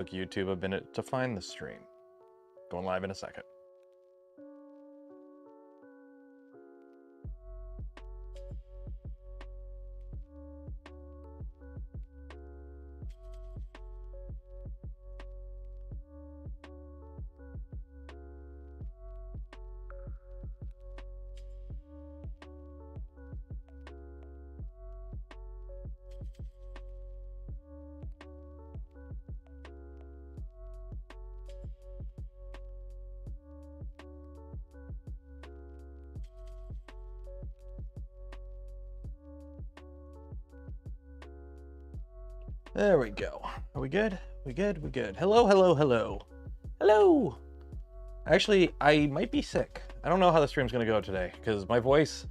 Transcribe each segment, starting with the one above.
Took YouTube a minute to find the stream. Going live in a second. There we go. Are we good? We good? We good. Hello, hello, hello. Hello. Actually, I might be sick. I don't know how the stream's gonna go today because my voice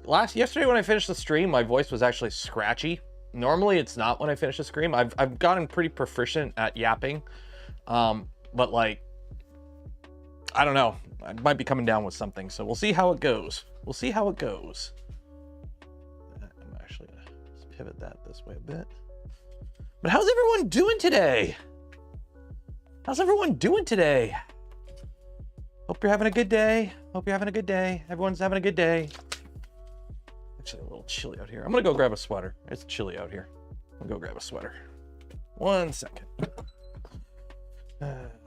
yesterday when I finished the stream, my voice was actually scratchy. Normally it's not when I finish the stream. I've gotten pretty proficient at yapping. But like, I don't know. I might be coming down with something, so we'll see how it goes. We'll see how it goes. I'm actually gonna just pivot that this way a bit. But how's everyone doing today? How's everyone doing today? Hope you're having a good day. Hope you're having a good day. Everyone's having a good day. Actually, a little chilly out here. I'm gonna go grab a sweater. It's chilly out here. I'm gonna go grab a sweater. 1 second.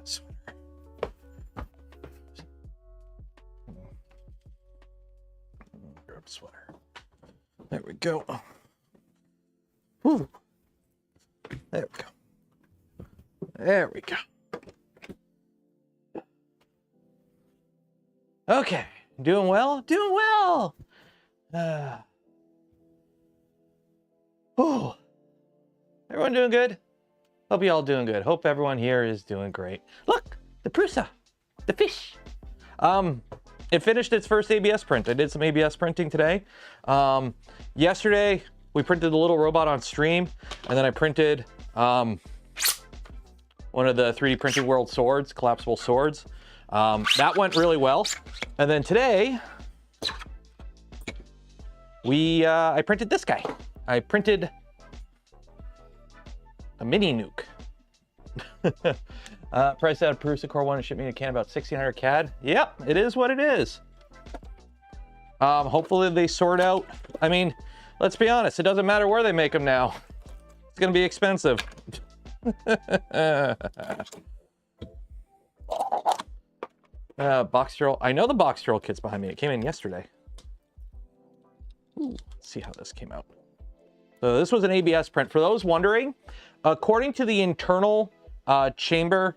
Sweater. Grab a sweater. There we go. Whew. There we go. There we go. Okay, doing well? Doing well! Everyone doing good? Hope you all doing good. Hope everyone here is doing great. Look, the PRUSA, the fish. It finished its first ABS print. I did some ABS printing today. Yesterday, we printed the little robot on stream, and then I printed one of the 3D Printing World swords, collapsible swords. That went really well. And then today, I printed this guy. I printed a mini nuke. Price out of PRUSA Core 1 and shipped me a can about 1,600 CAD. Yep, it is what it is. Hopefully they sort out. I mean, let's be honest, it doesn't matter where they make them now. It's gonna be expensive. Box drill. I know the box drill kit's behind me. It came in yesterday. Ooh, let's see how this came out. So this was an ABS print. For those wondering, according to the internal chamber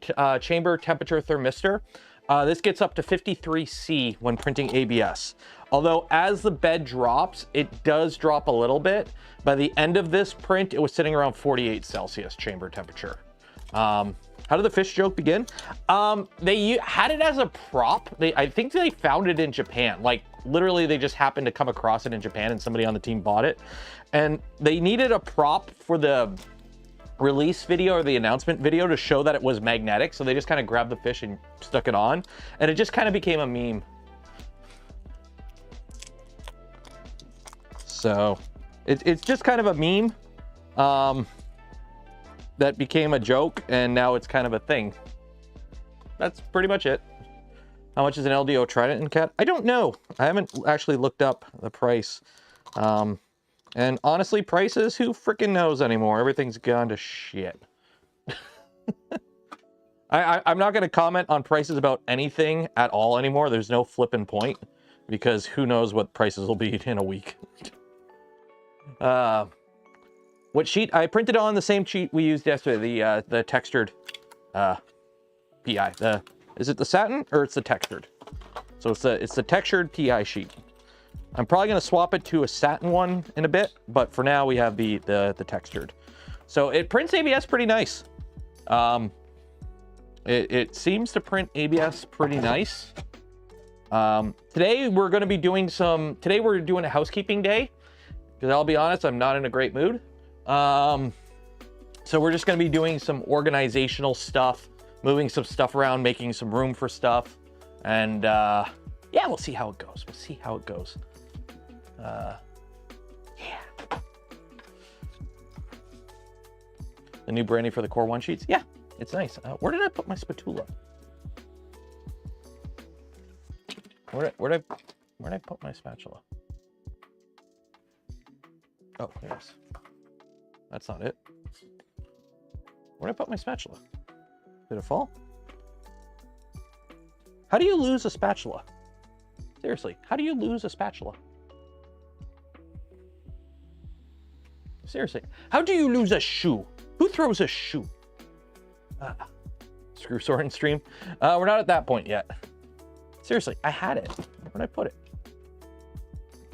temperature thermistor, this gets up to 53°C when printing ABS. Although as the bed drops, it does drop a little bit. By the end of this print, it was sitting around 48 Celsius chamber temperature. How did the fish joke begin? They had it as a prop. I think they found it in Japan. Like literally they just happened to come across it in Japan and somebody on the team bought it. And they needed a prop for the release video or the announcement video to show that it was magnetic. So they just kind of grabbed the fish and stuck it on. And it just kind of became a meme. So it's just kind of a meme. That became a joke, and now it's kind of a thing. That's pretty much it. How much is an LDO Trident in CAD? I don't know. I haven't actually looked up the price. And honestly, prices, who freaking knows anymore? Everything's gone to shit. I'm not going to comment on prices about anything at all anymore. There's no flipping point, because who knows what prices will be in a week. What sheet? I printed on the same sheet we used yesterday, the textured PI. Is it the satin or it's the textured? So it's the textured PI sheet. I'm probably gonna swap it to a satin one in a bit, but for now we have the textured. So it prints ABS pretty nice. It seems to print ABS pretty nice. Today we're gonna be doing today we're doing a housekeeping day, because I'll be honest, I'm not in a great mood. So we're just going to be doing some organizational stuff, moving some stuff around, making some room for stuff. And, yeah, we'll see how it goes. We'll see how it goes. Yeah. The new branding for the Core 1 sheets. Yeah, it's nice. Where did I put my spatula? Where did I put my spatula? Oh, there it is. That's not it. Where did I put my spatula? Did it fall? How do you lose a spatula? Seriously, how do you lose a spatula? Seriously, how do you lose a shoe? Who throws a shoe? Screw sorting stream. We're not at that point yet. Seriously, I had it. Where did I put it?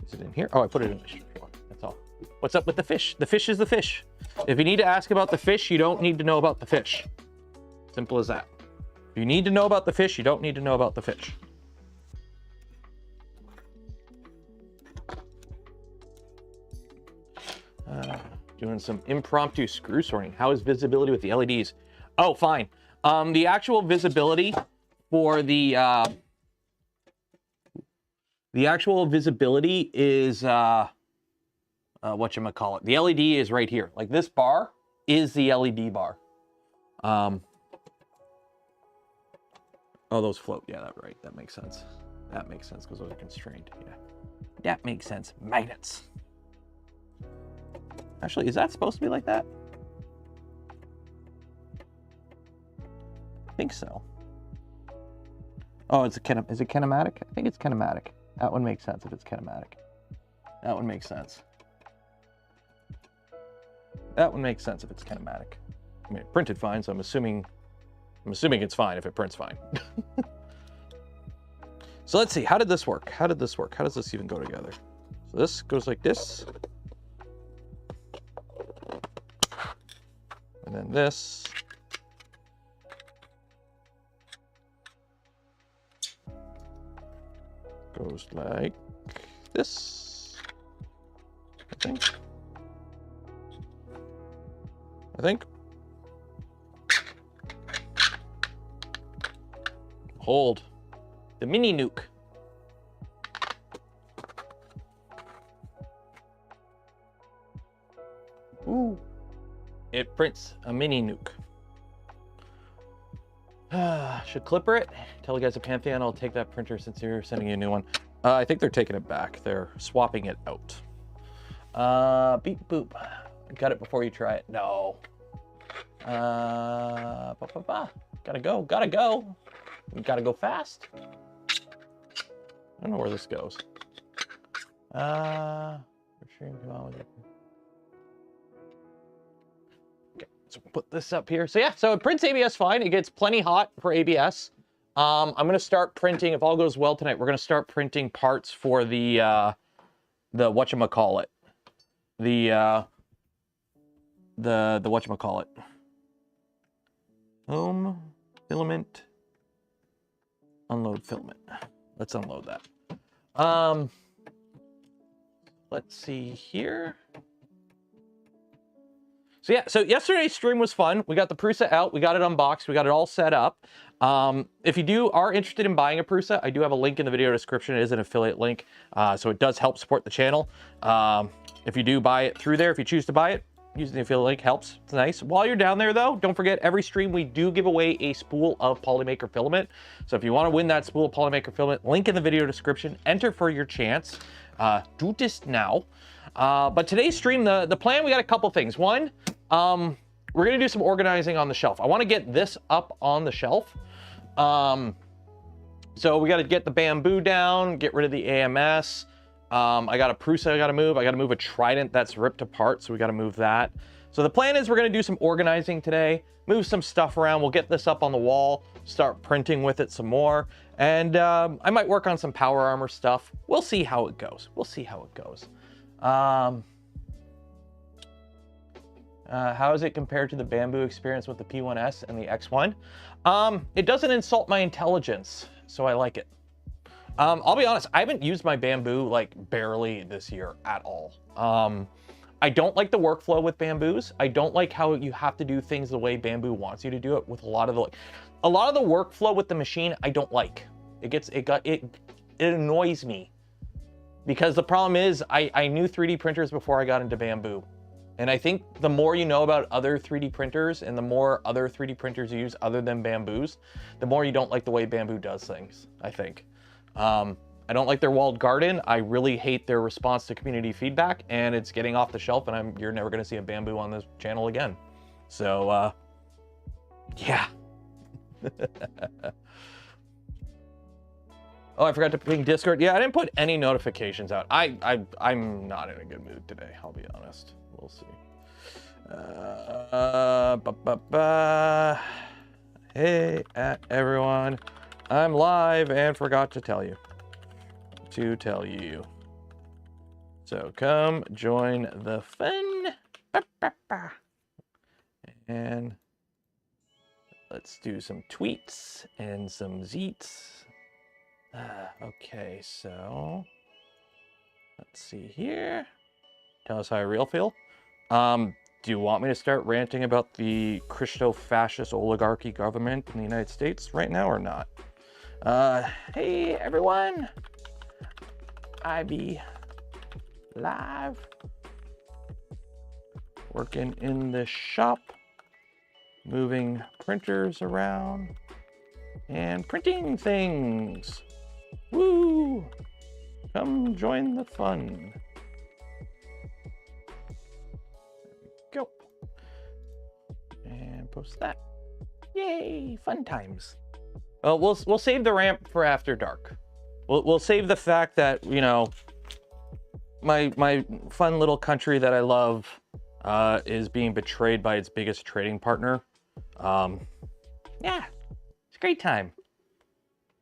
Is it in here? Oh, I put it in the fish. That's all. What's up with the fish? The fish is the fish. If you need to ask about the fish, you don't need to know about the fish. Simple as that. If you need to know about the fish, you don't need to know about the fish. Doing some impromptu screw sorting. How is visibility with the LEDs? Oh, fine. The actual visibility for the actual visibility is whatchamacallit. The LED is right here. Like this bar is the LED bar. Oh, those float. Yeah, that's right. That makes sense. That makes sense because those are constrained. Yeah, that makes sense. Magnets. Actually, is that supposed to be like that? I think so. Oh, is it kinematic? I think it's kinematic. That one makes sense if it's kinematic. That one makes sense. That one makes sense if it's kinematic. I mean, it printed fine, so I'm assuming it's fine if it prints fine. So let's see, how did this work? How did this work? How does this even go together? So this goes like this. And then this. Goes like this. I think. Hold. The mini nuke. Ooh. It prints a mini nuke. Should clipper it? Tell the guys at Pantheon I'll take that printer since you're sending you a new one. I think they're taking it back. They're swapping it out. Beep boop. Got it before you try it. No. Gotta go. Gotta go. We gotta go fast. I don't know where this goes. Okay, so put this up here. So yeah, so it prints ABS fine. It gets plenty hot for ABS. I'm gonna start printing, if all goes well tonight, we're gonna start printing parts for the whatchamacallit. The whatchamacallit. Home, filament, unload filament. Let's unload that. Let's see here. So yeah, so yesterday's stream was fun. We got the PRUSA out, we got it unboxed, we got it all set up. If you are interested in buying a PRUSA, I do have a link in the video description. It is an affiliate link, so it does help support the channel. If you do buy it through there, if you choose to buy it, using the affiliate link helps. It's nice. While you're down there though, don't forget every stream we do give away a spool of polymaker filament. So if you want to win that spool of polymaker filament, link in the video description, enter for your chance. Do this now. But today's stream, the plan, we got a couple things. One, we're gonna do some organizing on the shelf. I want to get this up on the shelf. So we got to get the Bambu down, get rid of the AMS. I got a PRUSA I got to move. I got to move a Trident that's ripped apart, so we got to move that. So the plan is we're going to do some organizing today, move some stuff around. We'll get this up on the wall, start printing with it some more, and I might work on some power armor stuff. We'll see how it goes. We'll see how it goes. How is it compared to the Bambu experience with the P1S and the X1? It doesn't insult my intelligence, so I like it. I'll be honest, I haven't used my Bambu like barely this year at all. I don't like the workflow with Bambus. I don't like how you have to do things the way Bambu wants you to do it with a lot of the workflow with the machine. I don't like. It annoys me because the problem is I knew 3D printers before I got into Bambu. And I think the more you know about other 3D printers and the more other 3D printers you use other than Bambu's, the more you don't like the way Bambu does things, I think. I don't like their walled garden. I really hate their response to community feedback, and it's getting off the shelf, and you're never gonna see a Bambu on this channel again. So, yeah. Oh, I forgot to ping Discord. Yeah, I didn't put any notifications out. I'm not in a good mood today, I'll be honest. We'll see. Hey, everyone. I'm live and forgot to tell you. So come join the fun. And let's do some tweets and some zeets. Okay, so let's see here. Tell us how I real feel. Do you want me to start ranting about the Christo-fascist oligarchy government in the United States right now or not? Hey everyone, I be live, working in the shop, moving printers around and printing things. Woo! Come join the fun. There we go. And post that. Yay! Fun times. Well, we'll save the ramp for after dark. We'll save the fact that, you know, my fun little country that I love is being betrayed by its biggest trading partner. Yeah, it's a great time.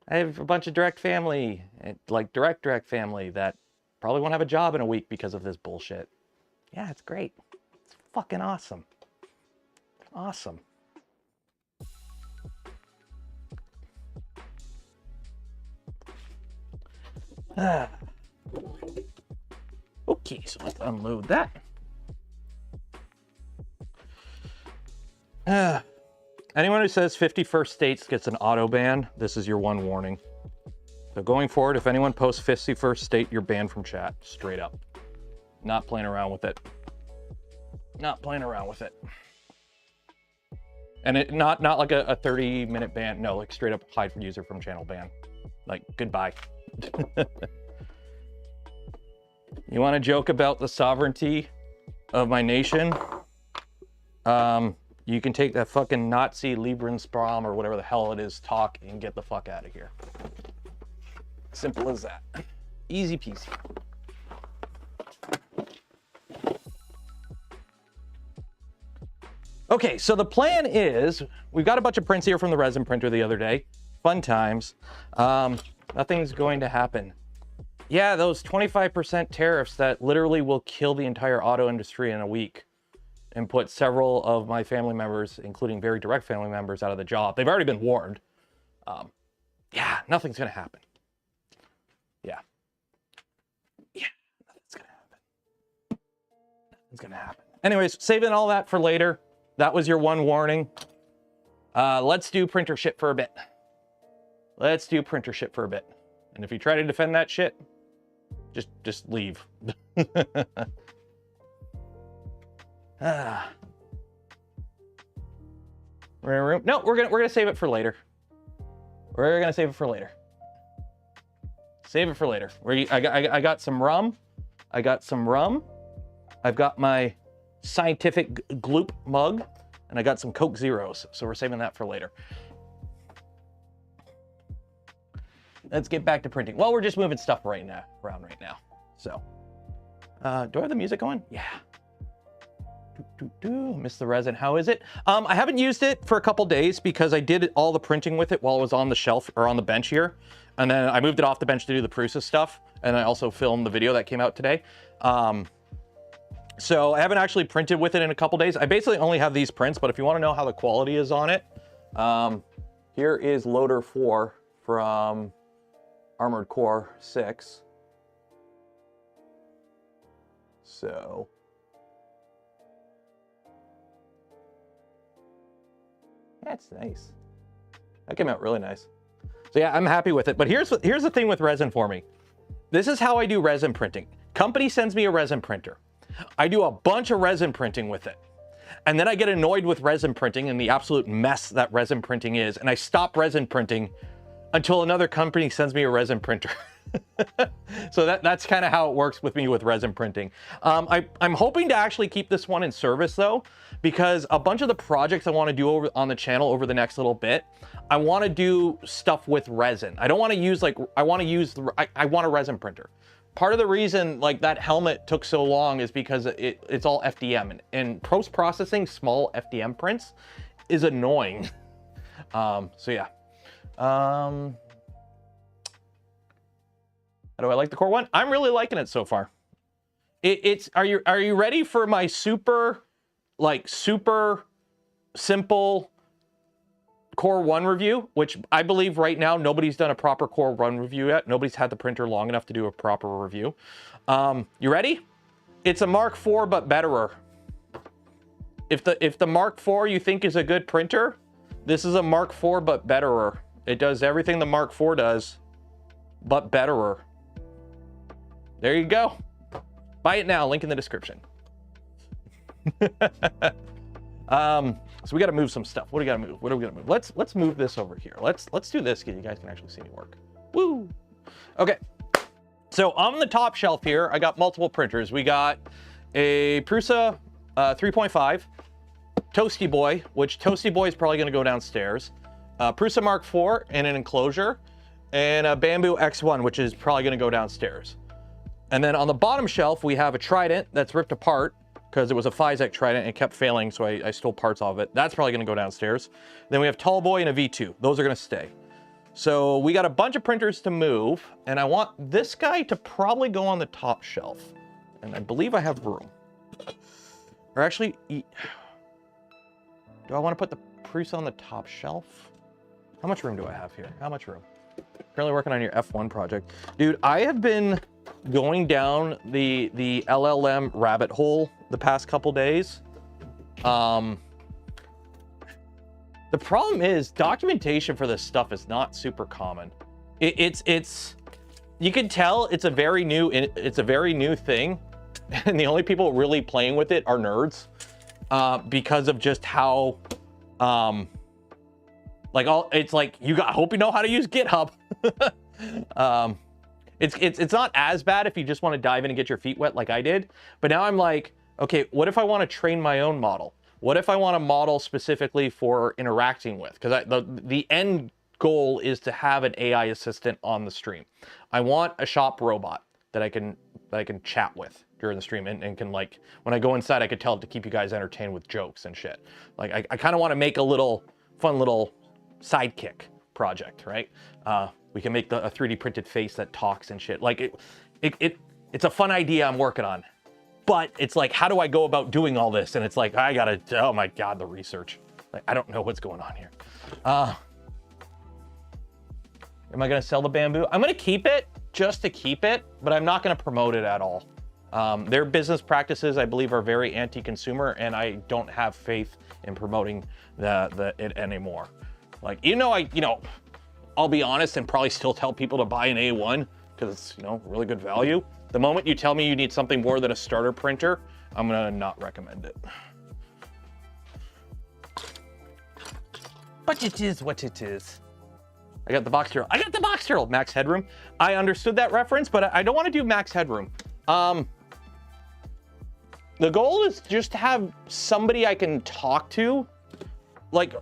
I have a bunch of direct family, like direct family that probably won't have a job in a week because of this bullshit. Yeah, it's great. It's fucking awesome. Awesome. Okay, so let's unload that. Anyone who says 51st states gets an auto ban, this is your one warning. So going forward, if anyone posts 51st state, you're banned from chat, straight up. Not playing around with it. Not playing around with it. And it not like a 30-minute ban, no, like straight up hide user from channel ban. Like, goodbye. You want to joke about the sovereignty of my nation? You can take that fucking Nazi Lieblingsprom or whatever the hell it is talk and get the fuck out of here. Simple as that. Easy peasy. Okay, so the plan is, we've got a bunch of prints here from the resin printer the other day. Fun times. Nothing's going to happen. Yeah, those 25% tariffs that literally will kill the entire auto industry in a week and put several of my family members, including very direct family members, out of the job. They've already been warned. Yeah, nothing's gonna happen. Yeah, nothing's gonna happen. Nothing's gonna happen. Anyways, saving all that for later. That was your one warning. Let's do printer shit for a bit. Let's do printer shit for a bit. And if you try to defend that shit, just leave. No, we're gonna save it for later. We're gonna save it for later. Save it for later. I got some rum. I got some rum. I've got my scientific gloop mug, and I got some Coke Zeros. So we're saving that for later. Let's get back to printing. Well, we're just moving stuff around right now. So, do I have the music going? Yeah. Miss the resin. How is it? I haven't used it for a couple days because I did all the printing with it while it was on the shelf or on the bench here. And then I moved it off the bench to do the PRUSA stuff. And I also filmed the video that came out today. So I haven't actually printed with it in a couple days. I basically only have these prints, but if you want to know how the quality is on it, here is loader 4 from Armored Core 6. So that's nice. That came out really nice. So yeah, I'm happy with it. But here's the thing with resin for me. This is how I do resin printing. Company sends me a resin printer. I do a bunch of resin printing with it. And then I get annoyed with resin printing and the absolute mess that resin printing is. And I stop resin printing until another company sends me a resin printer. So that's kind of how it works with me with resin printing. I'm hoping to actually keep this one in service though, because a bunch of the projects I want to do over on the channel over the next little bit, I want to do stuff with resin. I don't want to use like, I want a resin printer. Part of the reason like that helmet took so long is because it's all FDM, and post-processing small FDM prints is annoying. So yeah. How do I like the Core 1? I'm really liking it so far. Are you ready for my super simple Core 1 review, which I believe right now nobody's done a proper Core 1 review yet. Nobody's had the printer long enough to do a proper review. You ready? It's a Mark IV but betterer. If the Mark IV you think is a good printer, this is a Mark IV but betterer. It does everything the Mark IV does, but betterer. There you go. Buy it now, link in the description. So we got to move some stuff. What do we got to move? What are we gonna move? Let's move this over here. Let's do this so you guys can actually see me work. Woo! Okay. So on the top shelf here, I got multiple printers. We got a PRUSA 3.5, Toasty Boy, which Toasty Boy is probably going to go downstairs. PRUSA Mark IV in an enclosure, and a Bambu X1, which is probably going to go downstairs. And then on the bottom shelf, we have a Trident that's ripped apart because it was a Physec Trident and it kept failing, so I stole parts of it. That's probably going to go downstairs. Then we have Tall Boy and a V2. Those are going to stay. So we got a bunch of printers to move, and I want this guy to probably go on the top shelf. And I believe I have room. Or actually, do I want to put the PRUSA on the top shelf? How much room do I have here? How much room? Currently working on your F1 project. Dude, I have been going down the LLM rabbit hole the past couple days. The problem is documentation for this stuff is not super common. It's you can tell it's a very new thing, and the only people really playing with it are nerds, because of just how it's like I hope you know how to use GitHub. It's not as bad if you just want to dive in and get your feet wet like I did. But now I'm like, okay, what if I want to train my own model? What if I want a model specifically for interacting with? Because the end goal is to have an AI assistant on the stream. I want a shop robot that I can chat with during the stream and can, like, when I go inside, I could tell it to keep you guys entertained with jokes and shit. Like I kind of want to make a fun little sidekick project, right? We can make a 3D printed face that talks and shit. Like it's a fun idea I'm working on, but it's like, how do I go about doing all this? And it's like, oh my God, the research. Like, I don't know what's going on here. Am I gonna sell the Bambu? I'm gonna keep it just to keep it, but I'm not gonna promote it at all. Their business practices, I believe, are very anti-consumer, and I don't have faith in promoting it anymore. Like, I'll be honest and probably still tell people to buy an A1 because it's, really good value. The moment you tell me you need something more than a starter printer, I'm gonna not recommend it. But it is what it is. I got the box turtle. Max headroom. I understood that reference, but I don't want to do max headroom. The goal is just to have somebody I can talk to. Like,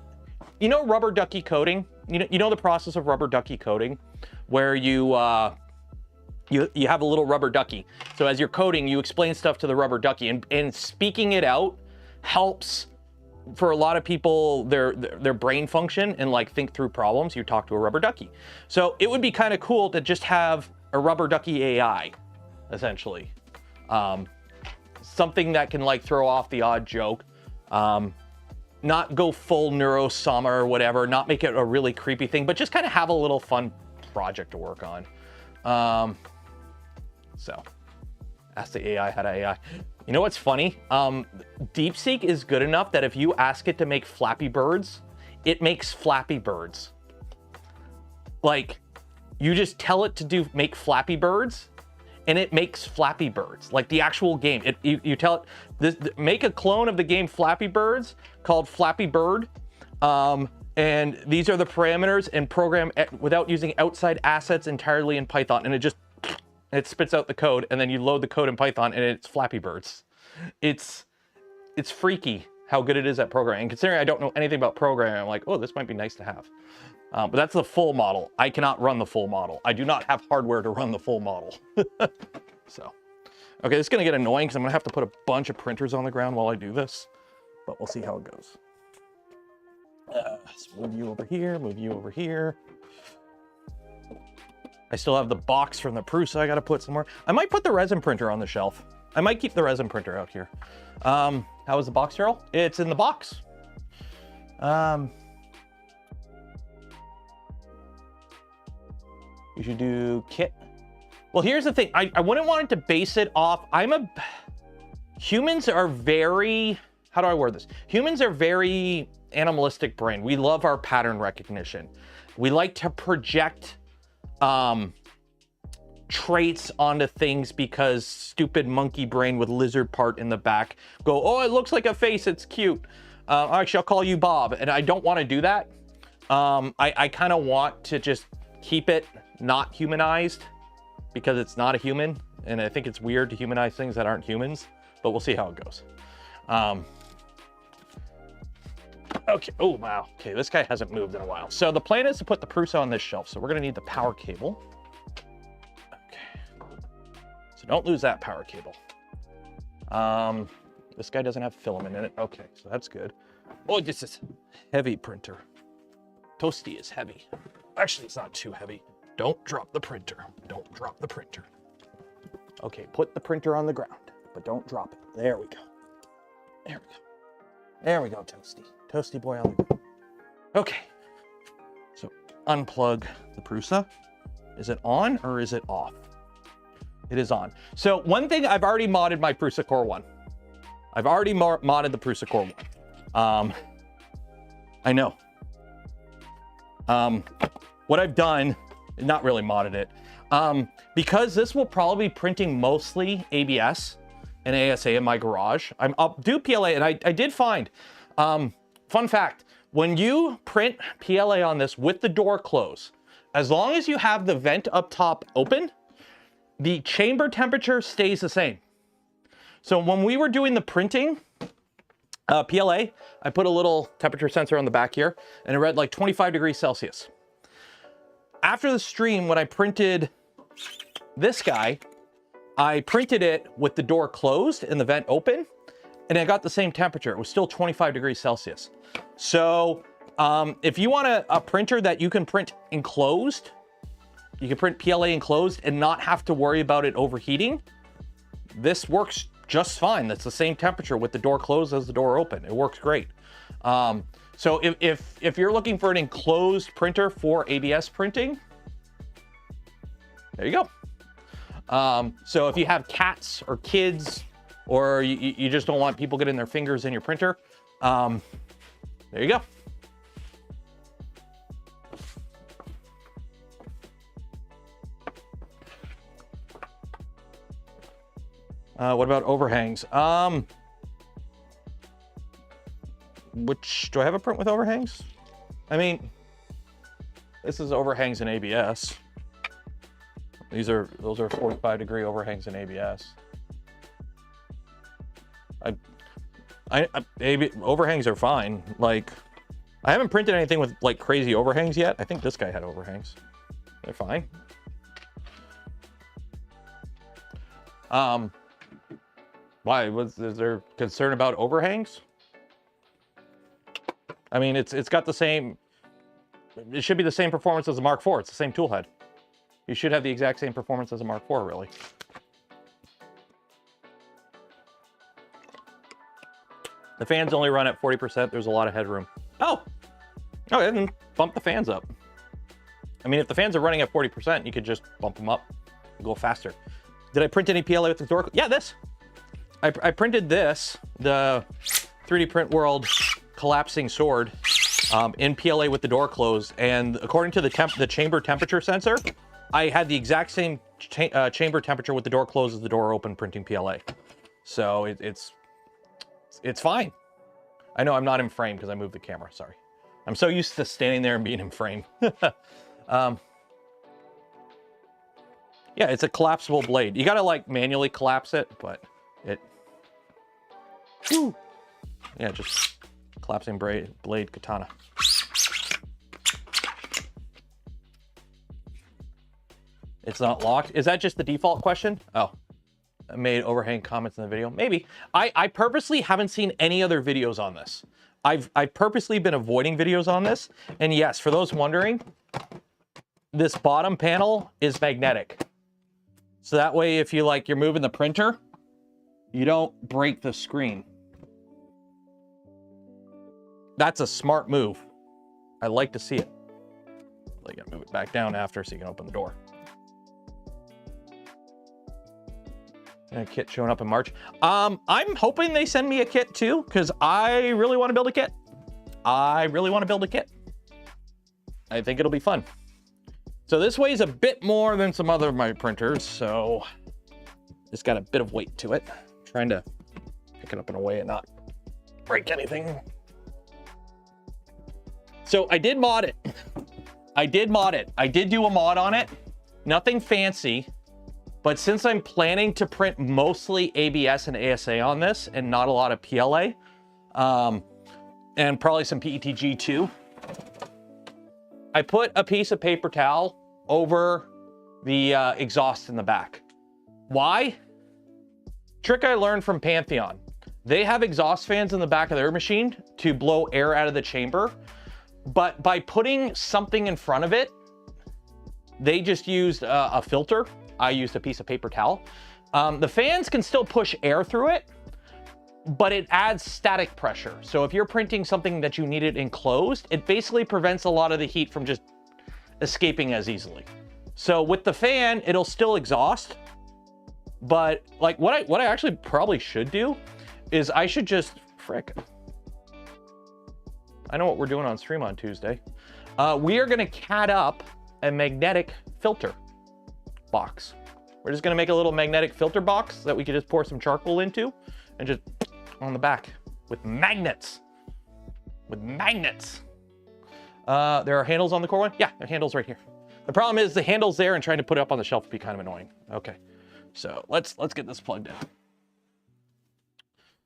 rubber ducky coating? You know the process of rubber ducky coating, where you have a little rubber ducky. So as you're coating, you explain stuff to the rubber ducky, and speaking it out helps for a lot of people, their brain function and like think through problems. You talk to a rubber ducky. So it would be kind of cool to just have a rubber ducky AI, essentially. Something that can like throw off the odd joke. Not go full neurosama or whatever, not make it a really creepy thing, but just kind of have a little fun project to work on. So, ask the AI how to AI. You know what's funny? DeepSeek is good enough that if you ask it to make Flappy Birds, it makes Flappy Birds. Like, you just tell it to make Flappy Birds, and it makes Flappy Birds, like the actual game. You tell it, make a clone of the game Flappy Birds called Flappy Bird. And these are the parameters, and program without using outside assets entirely in Python. And it spits out the code, and then you load the code in Python, and it's Flappy Birds. It's freaky how good it is at programming. And considering I don't know anything about programming, I'm like, oh, this might be nice to have. But that's the full model. I cannot run the full model. I do not have hardware to run the full model. So, okay, this is gonna get annoying because I'm gonna have to put a bunch of printers on the ground while I do this, but we'll see how it goes. Let's move you over here, move you over here. I still have the box from the PRUSA I gotta put somewhere. I might put the resin printer on the shelf. I might keep the resin printer out here. How is the box, Cheryl? It's in the box. You should do kit. Well, here's the thing. I wouldn't want it to base it off. Humans are very, how do I word this? Humans are very animalistic brain. We love our pattern recognition. We like to project traits onto things because stupid monkey brain with lizard part in the back go, oh, it looks like a face, it's cute. Actually, I'll call you Bob. And I don't want to do that. I kind of want to just keep it not humanized because it's not a human. And I think it's weird to humanize things that aren't humans, but we'll see how it goes. Okay, oh wow. Okay, this guy hasn't moved in a while. So the plan is to put the PRUSA on this shelf. So we're gonna need the power cable. So don't lose that power cable. This guy doesn't have filament in it. Okay, so that's good. Oh, this is heavy printer. Toasty is heavy. Actually, it's not too heavy. Don't drop the printer. Don't drop the printer. Okay, put the printer on the ground, but don't drop it. There we go. There we go. There we go, Toasty. Toasty boy on the ground. Okay. So unplug the PRUSA. Is it on or is it off? It is on. So one thing, I've already modded my PRUSA Core 1. I've already modded the PRUSA Core 1. I know. What I've done, not really modded it, because this will probably be printing mostly ABS and ASA in my garage. I'll do PLA, and I did find, fun fact, when you print PLA on this with the door closed, as long as you have the vent up top open, the chamber temperature stays the same. So when we were doing the printing, PLA, I put a little temperature sensor on the back here, and it read like 25 degrees Celsius. After the stream, when I printed this guy, I printed it with the door closed and the vent open, and I got the same temperature. It was still 25 degrees Celsius. So if you want a printer that you can print enclosed, you can print PLA enclosed and not have to worry about it overheating, this works just fine. That's the same temperature with the door closed as the door open. It works great. So if you're looking for an enclosed printer for ABS printing, there you go. So if you have cats or kids, or you just don't want people getting their fingers in your printer, there you go. What about overhangs? Do I have a print with overhangs? I mean, this is overhangs in ABS. Those are 45 degree overhangs in ABS. Overhangs are fine. Like, I haven't printed anything with like crazy overhangs yet. I think this guy had overhangs. They're fine. Why? Is there concern about overhangs? I mean, it's got the same, it should be the same performance as a Mark IV. It's the same tool head. You should have the exact same performance as a Mark IV, really. The fans only run at 40%. There's a lot of headroom. Oh, okay, then bump the fans up. I mean, if the fans are running at 40%, you could just bump them up and go faster. Did I print any PLA with the door? Yeah, this. I printed this, the 3D Print World collapsing sword, in PLA with the door closed, and according to the chamber temperature sensor, I had the exact same chamber temperature with the door closed, the door open, printing PLA. So it's fine. I know I'm not in frame because I moved the camera, sorry. I'm so used to standing there and being in frame. Yeah, it's a collapsible blade. You gotta like manually collapse it, but whew. Yeah, just collapsing blade katana. It's not locked. Is that just the default question? Oh, I made overhang comments in the video. Maybe. I purposely haven't seen any other videos on this. I've purposely been avoiding videos on this. And yes, for those wondering, this bottom panel is magnetic. So that way, if you're moving the printer, you don't break the screen. That's a smart move. I like to see it. I gotta move it back down after so you can open the door. And a kit showing up in March. I'm hoping they send me a kit too, because I really want to build a kit. I think it'll be fun. So this weighs a bit more than some other of my printers, so it's got a bit of weight to it. I'm trying to pick it up in a way and not break anything. So I did mod it. I did do a mod on it. Nothing fancy. But since I'm planning to print mostly ABS and ASA on this and not a lot of PLA, and probably some PETG too, I put a piece of paper towel over the exhaust in the back. Why? Trick I learned from Pantheon. They have exhaust fans in the back of their machine to blow air out of the chamber, but by putting something in front of it, they just used a filter. I used a piece of paper towel. The fans can still push air through it, but it adds static pressure. So if you're printing something that you need it enclosed, it basically prevents a lot of the heat from just escaping as easily. So with the fan, it'll still exhaust, but like what I actually probably should do is I should just, frick. I know what we're doing on stream on Tuesday. We are gonna CAD up a magnetic filter box. We're just gonna make a little magnetic filter box that we can just pour some charcoal into and just on the back with magnets. There are handles on the core one? Yeah, there are handles right here. The problem is the handle's there and trying to put it up on the shelf would be kind of annoying. Okay, so let's get this plugged in.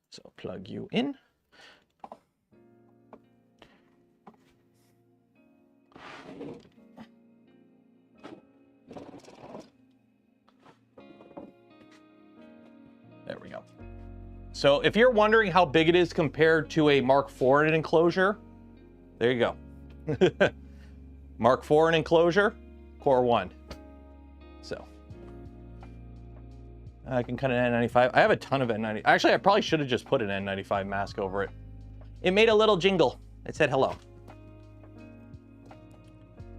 So plug you in. There we go. So if you're wondering how big it is compared to a Mark IV in an enclosure, there you go. Mark IV in enclosure, Core 1. So I can cut an N95. I have a ton of N95. Actually, I probably should have just put an N95 mask over it. It made a little jingle. It said hello.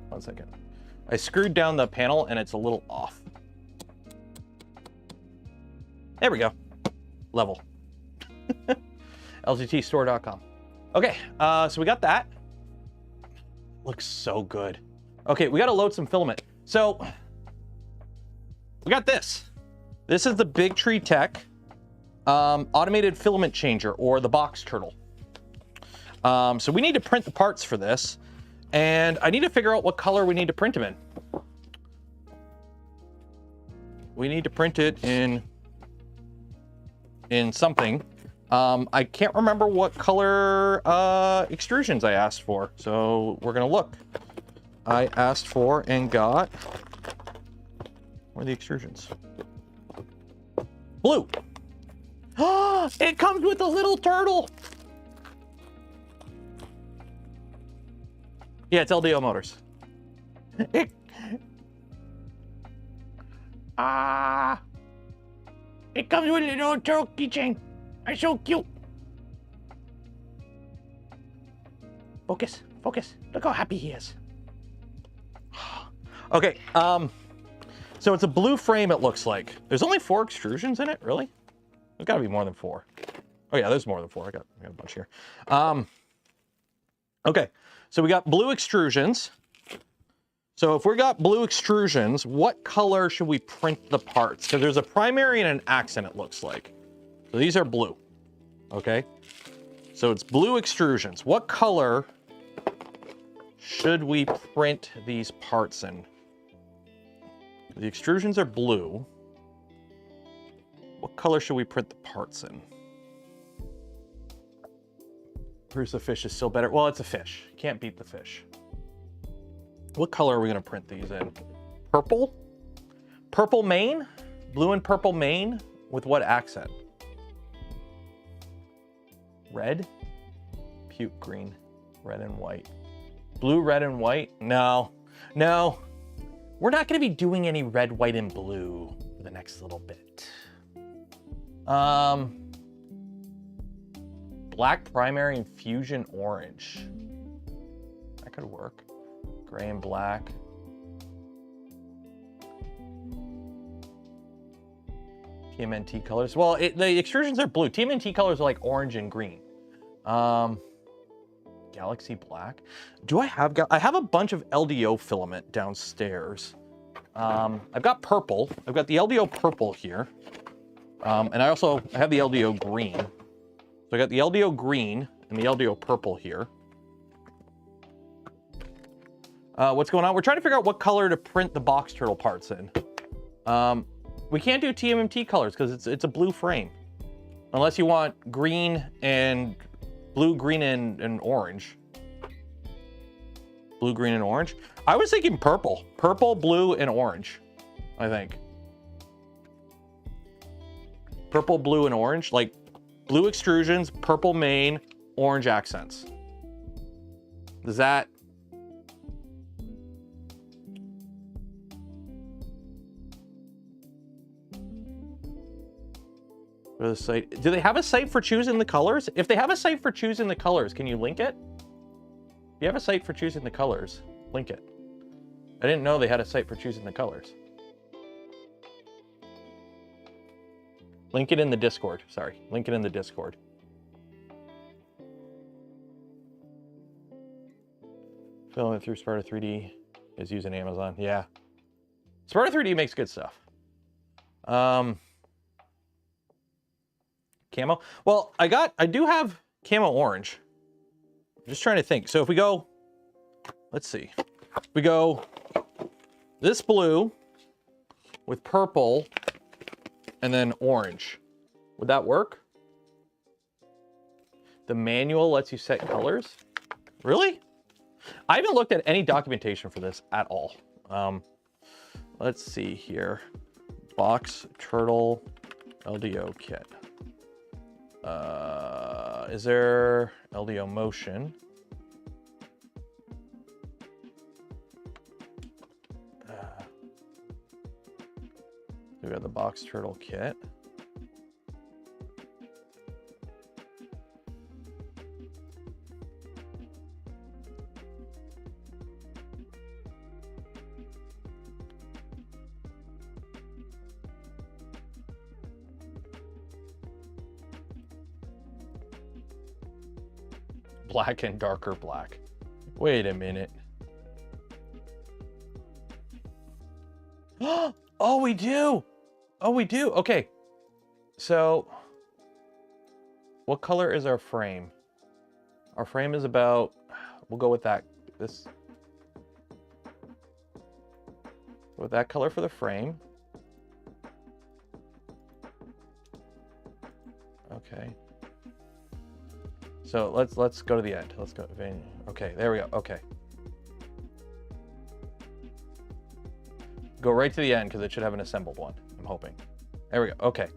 1 second. I screwed down the panel and it's a little off. There we go. Level. LGTstore.com. Okay, so we got that. Looks so good. Okay, we got to load some filament. So we got this. This is the Big Tree Tech automated filament changer, or the box turtle. So we need to print the parts for this, and I need to figure out what color we need to print them in. We need to print it in something. I can't remember what color extrusions I asked for, so we're gonna look. I asked for and got, where are the extrusions? Blue. Oh, it comes with a little turtle. Yeah, it's LDO motors. It comes with a little turtle keychain. It's so cute. Focus, focus. Look how happy he is. Okay, so it's a blue frame, it looks like. There's only 4 extrusions in it, really? There's gotta be more than 4. Oh yeah, there's more than 4. I got a bunch here. Okay, so we got blue extrusions. So if we got blue extrusions, what color should we print the parts? Because there's a primary and an accent, it looks like. So these are blue, okay? So it's blue extrusions. What color should we print these parts in? The extrusions are blue. What color should we print the parts in? PRUSA fish is still better. Well, it's a fish. Can't beat the fish. What color are we going to print these in? Purple? Purple Maine? Blue and purple Maine? With what accent? Red? Puke green. Red and white. Blue, red, and white? No. No. We're not going to be doing any red, white, and blue for the next little bit. Black primary and fusion orange. That could work. Gray and black. TMNT colors. Well, the extrusions are blue. TMNT colors are like orange and green. Galaxy black. Do I have? I have a bunch of LDO filament downstairs. I've got purple. I've got the LDO purple here. And I have the LDO green. So I got the LDO green and the LDO purple here. What's going on? We're trying to figure out what color to print the box turtle parts in. We can't do TMNT colors because it's a blue frame. Unless you want green and blue, green, and orange. Blue, green, and orange. I was thinking purple. Purple, blue, and orange, I think. Purple, blue, and orange. Like blue extrusions, purple main, orange accents. Does that... Go to the site. Do they have a site for choosing the colors? If they have a site for choosing the colors, can you link it? If you have a site for choosing the colors, link it. I didn't know they had a site for choosing the colors. Link it in the Discord. Sorry, link it in the Discord. Filament through Sparta 3D is using Amazon. Yeah. Sparta 3D makes good stuff. Camo. Well, I do have camo orange. I'm just trying to think. So if we go, let's see. If we go this blue with purple and then orange, would that work? The manual lets you set colors. Really? I haven't looked at any documentation for this at all. Let's see here. Box turtle LDO kit. Is there LDO motion? We got the box turtle kit. Black and darker black. Wait a minute. Oh, we do. Oh, we do. Okay. So what color is our frame? Our frame is about, we'll go with that. With that color for the frame. Okay. So let's go to the end. Let's go. Okay, there we go. Okay. Go right to the end because it should have an assembled one. I'm hoping. There we go. Okay.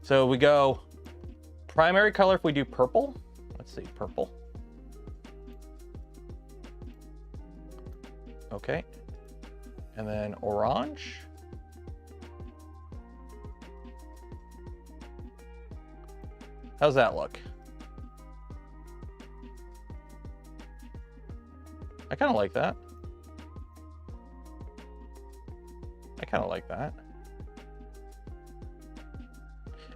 So we go primary color if we do purple. Let's see, purple. Okay. And then orange. How's that look? I kind of like that. I kind of like that.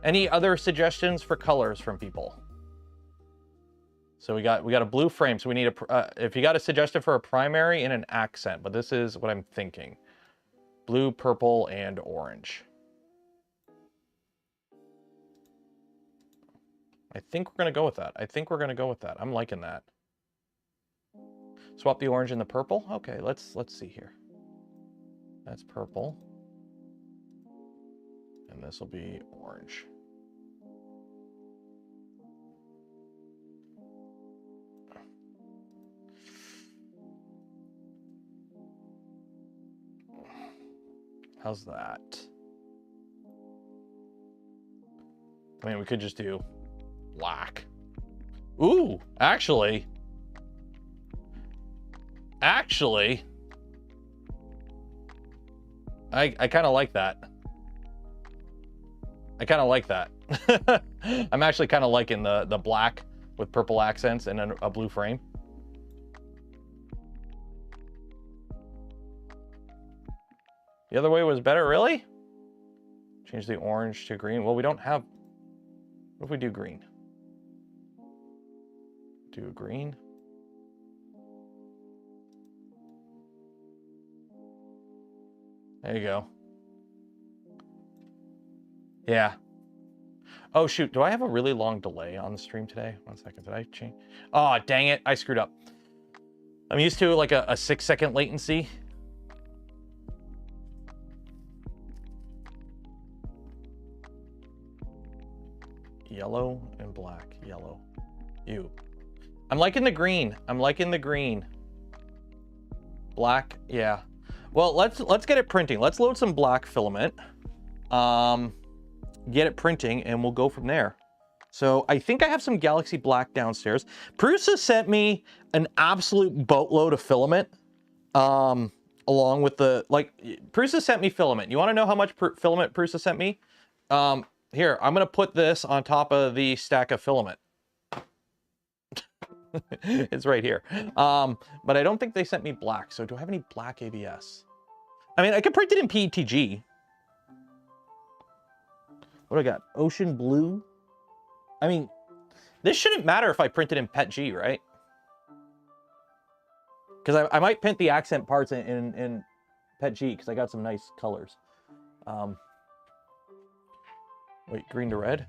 Any other suggestions for colors from people? So we got a blue frame. So we need a, if you got a suggestion for a primary and an accent, but this is what I'm thinking. Blue, purple, and orange. I think we're gonna go with that. I think we're gonna go with that. I'm liking that. Swap the orange and the purple. Okay, let's see here. That's purple. And this will be orange. How's that? I mean, we could just do black. Ooh, actually, I kind of like that. I kind of like that. I'm actually kind of liking the black with purple accents and a blue frame. The other way was better, really? Change the orange to green. Well, we don't have... What if we do green? Do green. There you go. Yeah. Oh, shoot. Do I have a really long delay on the stream today? 1 second. Did I change? Oh, dang it. I screwed up. I'm used to like a 6-second latency. Yellow and black. Yellow. Ew. I'm liking the green. I'm liking the green. Black. Yeah. Well, let's get it printing. Let's load some black filament. Get it printing, and we'll go from there. So I think I have some Galaxy Black downstairs. PRUSA sent me an absolute boatload of filament, along with the, like, PRUSA sent me filament. You want to know how much filament PRUSA sent me? Here, I'm going to put this on top of the stack of filament. It's right here. But I don't think they sent me black. So do I have any black ABS? I mean, I could print it in PETG. What do I got? Ocean blue? I mean, this shouldn't matter if I print it in PETG, right? Because I might print the accent parts in PETG because I got some nice colors. Wait, green to red.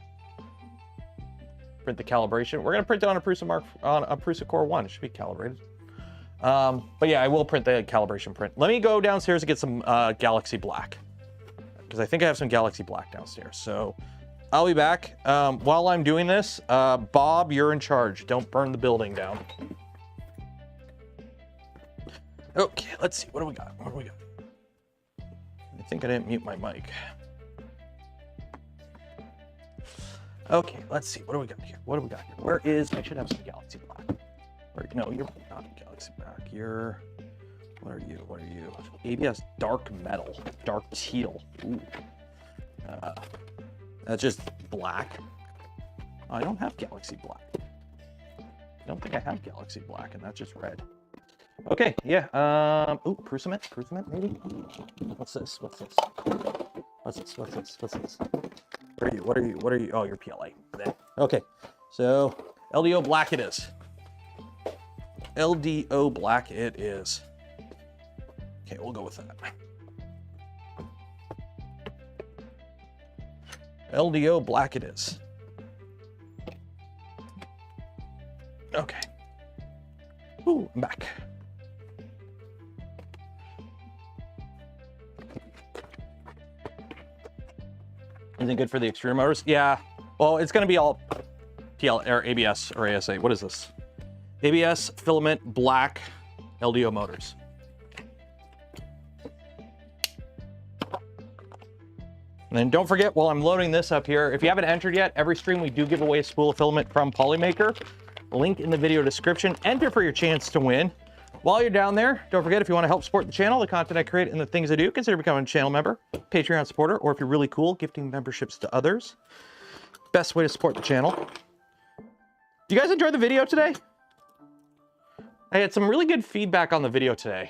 Print the calibration. We're gonna print it on a PRUSA Core 1. It should be calibrated. But yeah, I will print the calibration print. Let me go downstairs and get some Galaxy Black, because I think I have some Galaxy Black downstairs. So I'll be back. While I'm doing this, Bob, you're in charge. Don't burn the building down. Okay, let's see. What do we got? What do we got? I think I didn't mute my mic. Okay, let's see. What do we got here? What do we got here? Where is... I should have some Galaxy Black. No, you're not Galaxy Black. You're... What are you? What are you? ABS Dark Metal. Dark Teal. Ooh. That's just black. Oh, I don't have Galaxy Black. I don't think I have Galaxy Black, and that's just red. Okay, yeah. Ooh, PRUSA maybe? What's this? What's this? What's this? What's this? What's this? What are you? What are you? What are you? Oh, you're PLA. Okay, so LDO Black it is. LDO Black it is. Okay, we'll go with that. LDO Black it is. Okay. Ooh, I'm back. Isn't it good for the extreme motors? Yeah. Well, it's going to be all PL or ABS or ASA. What is this? ABS Filament Black LDO motors. And then don't forget, while I'm loading this up here, if you haven't entered yet, every stream we do give away a spool of filament from Polymaker. Link in the video description. Enter for your chance to win. While you're down there, don't forget, if you want to help support the channel, the content I create, and the things I do, consider becoming a channel member, Patreon supporter, or if you're really cool, gifting memberships to others. Best way to support the channel. Do you guys enjoy the video today? I had some really good feedback on the video today,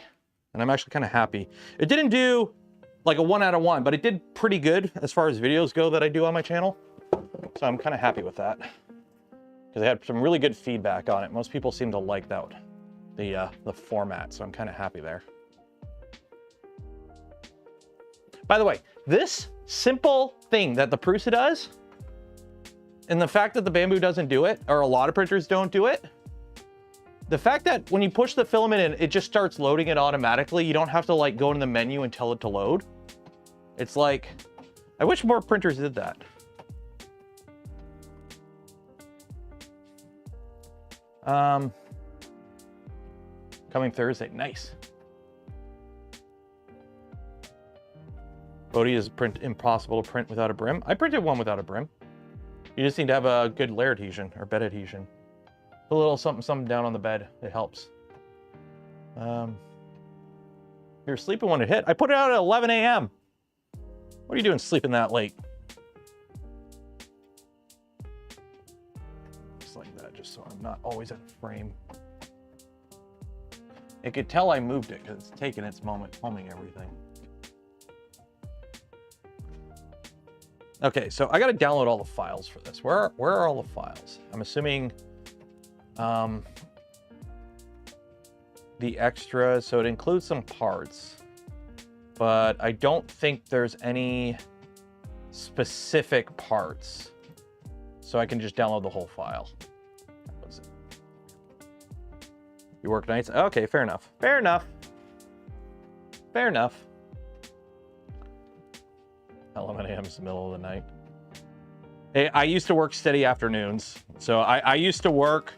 and I'm actually kind of happy. It didn't do like a 1 out of 1, but it did pretty good as far as videos go that I do on my channel. So I'm kind of happy with that, because I had some really good feedback on it. Most people seem to like that, the format, so I'm kind of happy there. By the way, this simple thing that the PRUSA does, and the fact that the Bambu doesn't do it, or a lot of printers don't do it, the fact that when you push the filament in, it just starts loading it automatically. You don't have to like go into the menu and tell it to load. It's like, I wish more printers did that. Coming Thursday, nice. Bodhi, is print impossible to print without a brim? I printed one without a brim. You just need to have a good layer adhesion or bed adhesion. A little something down on the bed, it helps. You're sleeping when it hit. I put it out at 11 a.m. What are you doing sleeping that late? Just like that, just so I'm not always in frame. It could tell I moved it because it's taking its moment filming everything. Okay, so I got to download all the files for this. Where are all the files? I'm assuming the extras, so it includes some parts, but I don't think there's any specific parts. So I can just download the whole file. What's it? You work nights? Okay, fair enough. Fair enough. Fair enough. 11 a.m. is the middle of the night. Hey, I used to work steady afternoons. So I used to work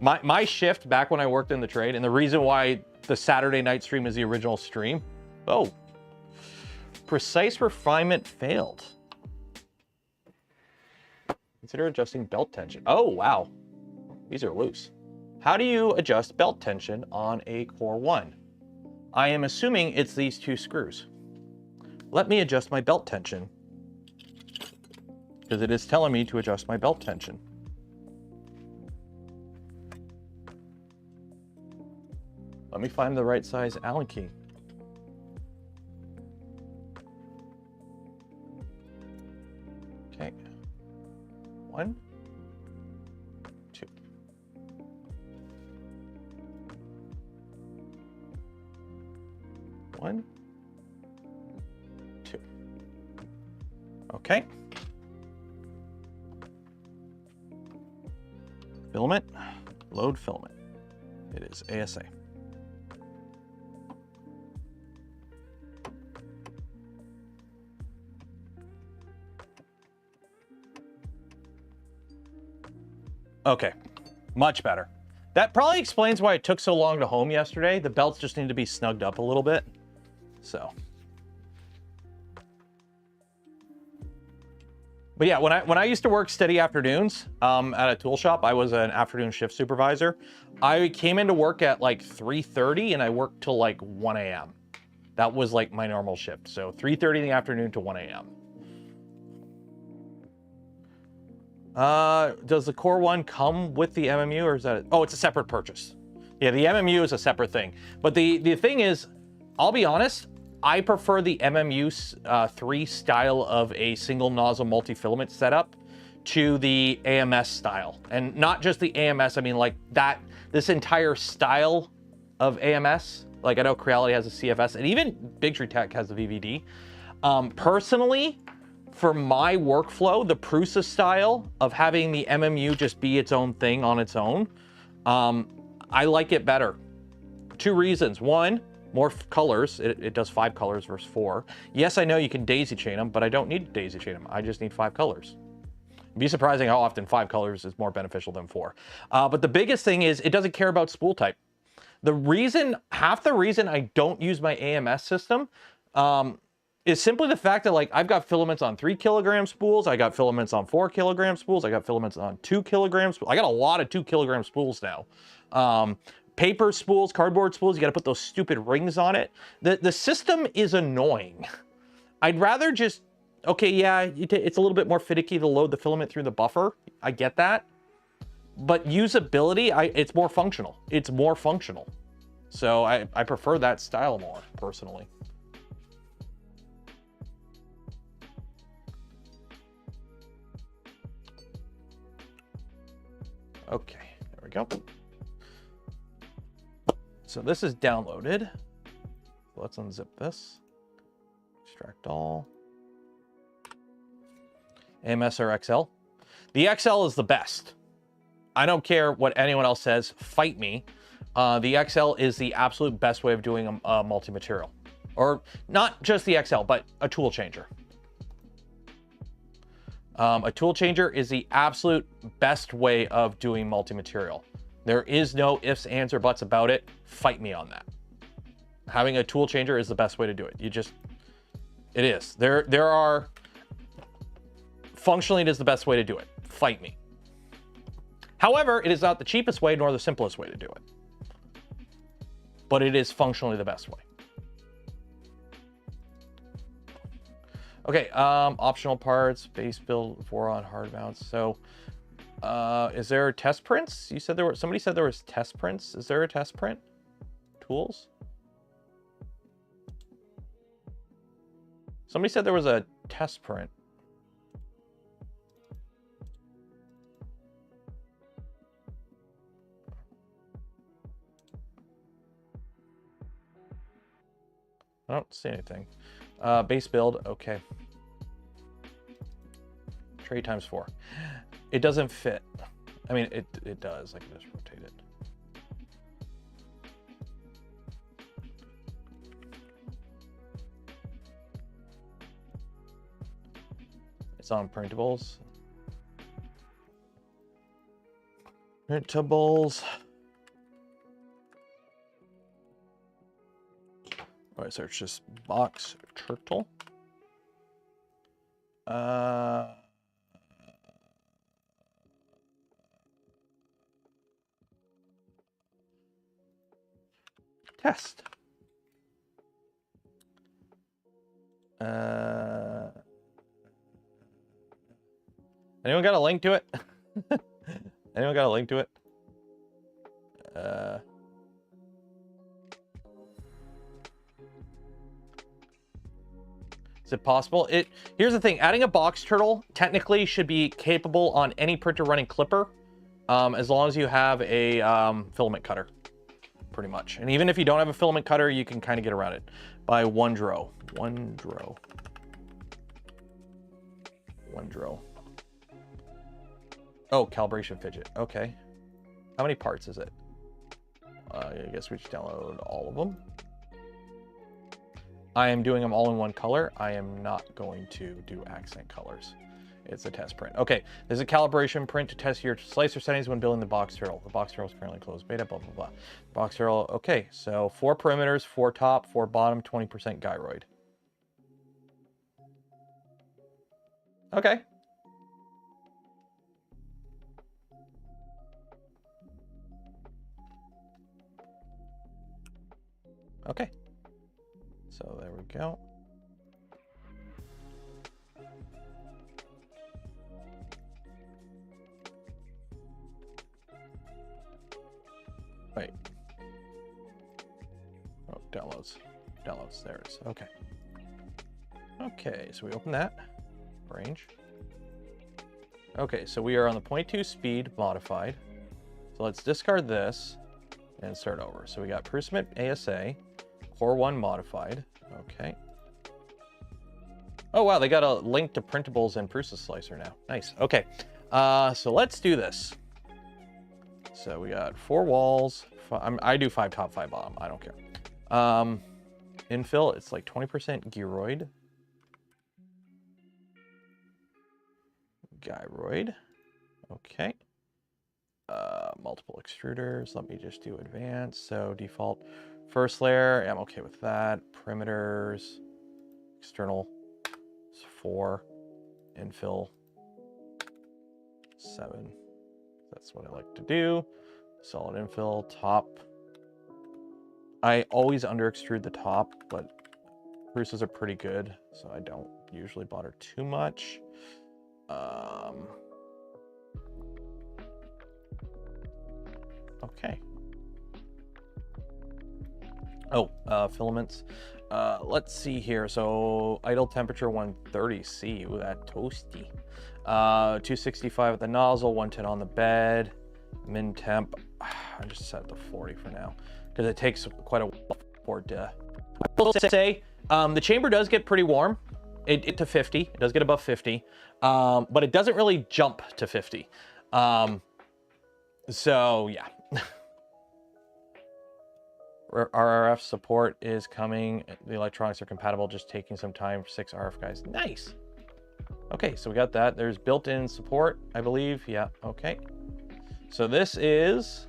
my shift back when I worked in the trade, and the reason why the Saturday night stream is the original stream. Oh, precise refinement failed. Consider adjusting belt tension. Oh, wow. These are loose. How do you adjust belt tension on a Core 1? I am assuming it's these two screws. Let me adjust my belt tension, because it is telling me to adjust my belt tension. Let me find the right size Allen key. Okay. 1, 2. One, 2. Okay. Filament, load filament. It is ASA. Okay, much better. That probably explains why it took so long to home yesterday. The belts just need to be snugged up a little bit. So. But yeah, when I used to work steady afternoons at a tool shop, I was an afternoon shift supervisor. I came into work at like 3:30 and I worked till like 1 a.m. That was like my normal shift. So 3:30 in the afternoon to 1 a.m. Does the Core 1 come with the MMU, or is that, oh, it's a separate purchase. Yeah, the MMU is a separate thing. But the thing is, I'll be honest, I prefer the MMU 3 style of a single nozzle multi-filament setup to the AMS style. And not just the AMS, I mean like that, this entire style of AMS. Like I know Creality has a CFS, and even Big Tree Tech has the VVD. Personally, for my workflow, the PRUSA style of having the MMU just be its own thing on its own, I like it better. 2 reasons. 1, more colors. It does 5 colors versus 4. Yes, I know you can daisy chain them, but I don't need to daisy chain them. I just need 5 colors. It'd be surprising how often 5 colors is more beneficial than 4. But the biggest thing is it doesn't care about spool type. Half the reason I don't use my AMS system is simply the fact that like I've got filaments on 3 kilogram spools, I got filaments on 4 kilogram spools, I got filaments on 2 kilogram spools. I got a lot of 2 kilogram spools now. Paper spools, cardboard spools, you got to put those stupid rings on it. The system is annoying. I'd rather just, okay, yeah, it's a little bit more finicky to load the filament through the buffer. I get that. But usability, it's more functional. It's more functional. So I prefer that style more, personally. Okay, there we go. So this is downloaded. Let's unzip this. Extract all. AMS or XL. The XL is the best. I don't care what anyone else says. Fight me. The XL is the absolute best way of doing a multi-material. Or not just the XL, but a tool changer. A tool changer is the absolute best way of doing multi-material. There is no ifs, ands, or buts about it. Fight me on that. Having a tool changer is the best way to do it. It is. There are, functionally it is the best way to do it. Fight me. However, it is not the cheapest way nor the simplest way to do it. But it is functionally the best way. Okay, optional parts, base build, 4 on hard mounts. So, is there test prints? You said somebody said there was test prints. Is there a test print? Tools? Somebody said there was a test print. I don't see anything. Base build, okay. Tray times 4. It doesn't fit. I mean, it does. I can just rotate it. It's on printables. Printables. All right, so it's just box turtle. Test. Anyone got a link to it? Anyone got a link to it? Is it possible? Here's the thing. Adding a box turtle technically should be capable on any printer running Clipper, as long as you have a filament cutter, pretty much. And even if you don't have a filament cutter, you can kind of get around it by one draw. Oh, calibration fidget. Okay. How many parts is it? I guess we just download all of them. I am doing them all in one color. I am not going to do accent colors. It's a test print. Okay, there's a calibration print to test your slicer settings when building the box turtle. The box turtle is currently closed beta, blah, blah, blah. Box turtle, okay, so 4 perimeters, 4 top, 4 bottom, 20% gyroid. Okay. Okay. So there we go. Wait. Oh, downloads. Downloads. There it is. Okay. Okay, so we open that. Range. Okay, so we are on the 0.2 speed modified. So let's discard this and start over. So we got PRUSA ASA. Core 1 modified. Okay. Oh, wow. They got a link to printables and PRUSA slicer now. Nice. Okay. So let's do this. So we got 4 walls. I do 5 top, 5 bottom. I don't care. Infill, it's like 20% gyroid. Okay. Multiple extruders. Let me just do advanced. So default. First layer, I'm okay with that. Perimeters, external, 4, infill, 7. That's what I like to do. Solid infill, top. I always under extrude the top, but PRUSAs are pretty good, so I don't usually bother too much. Okay. Oh, filaments. Let's see here. So idle temperature 130C. Ooh, that toasty. 265 at the nozzle, 110 on the bed. Min temp, I just set the 40 for now because it takes quite a while for it to. I will say the chamber does get pretty warm. It to 50. It does get above 50, but it doesn't really jump to 50. So yeah. RRF support is coming. The electronics are compatible, just taking some time for 6 RF guys. Nice. Okay, so we got that. There's built-in support, I believe. Yeah, okay. So this is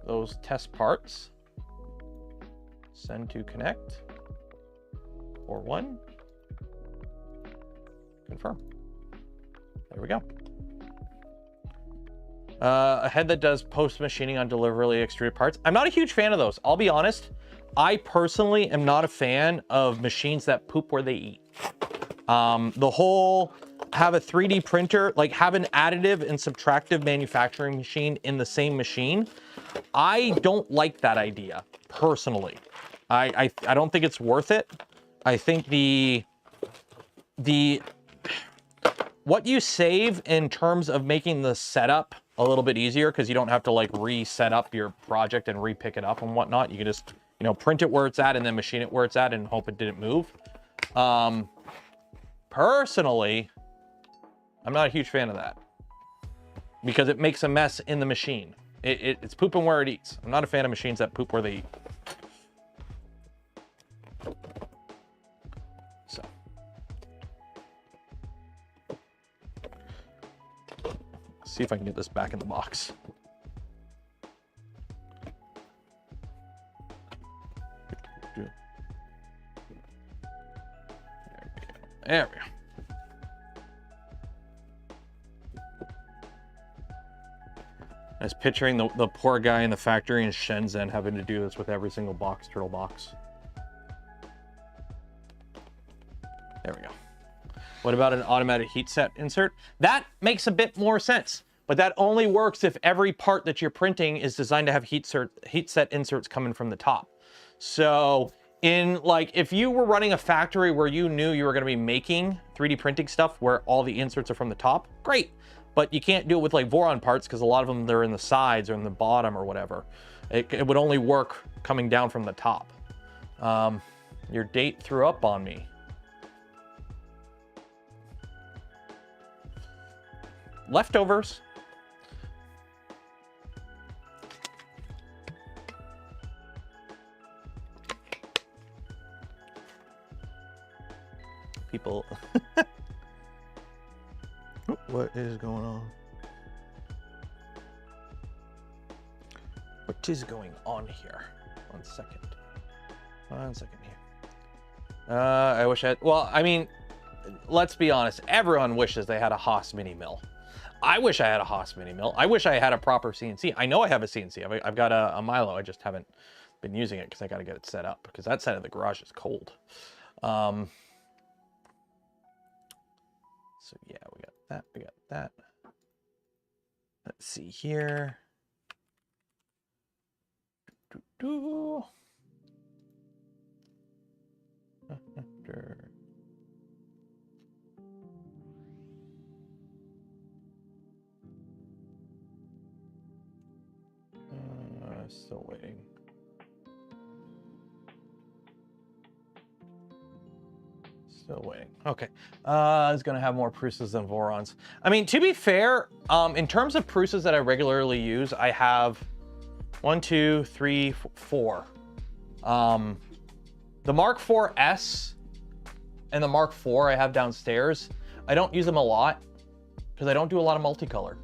those test parts. Send to connect. Or 1. Confirm. There we go. A head that does post-machining on deliberately extruded parts. I'm not a huge fan of those. I'll be honest. I personally am not a fan of machines that poop where they eat. The whole have a 3D printer, like have an additive and subtractive manufacturing machine in the same machine. I don't like that idea, personally. I don't think it's worth it. I think what you save in terms of making the setup a little bit easier, because you don't have to like reset up your project and re-pick it up and whatnot. You can just, you know, print it where it's at and then machine it where it's at and hope it didn't move. Personally, I'm not a huge fan of that because it makes a mess in the machine. It's pooping where it eats. I'm not a fan of machines that poop where they eat. So. See if I can get this back in the box. There we go. I was picturing the poor guy in the factory in Shenzhen having to do this with every single turtle box. There we go. What about an automatic heat set insert? That makes a bit more sense, but that only works if every part that you're printing is designed to have heat set inserts coming from the top. So in like, if you were running a factory where you knew you were going to be making 3D printing stuff where all the inserts are from the top, great. But you can't do it with like Voron parts because a lot of them, they're in the sides or in the bottom or whatever. It would only work coming down from the top. Your date threw up on me. Leftovers. People. What is going on? What is going on here? 1 second. 1 second here. I wish I had, well, I mean, let's be honest. Everyone wishes they had a Haas mini mill. I wish I had a Haas mini mill. I wish I had a proper CNC. I know I have a CNC. I've got a Milo. I just haven't been using it because I got to get it set up because that side of the garage is cold. So yeah, we got that. We got that. Let's see here. Still waiting. Still waiting. Okay. It's going to have more PRUSAs than Vorons. I mean, to be fair, in terms of PRUSAs that I regularly use, I have 1, 2, 3, 4. The Mark IV-S and the Mark IV I have downstairs, I don't use them a lot because I don't do a lot of multicolor.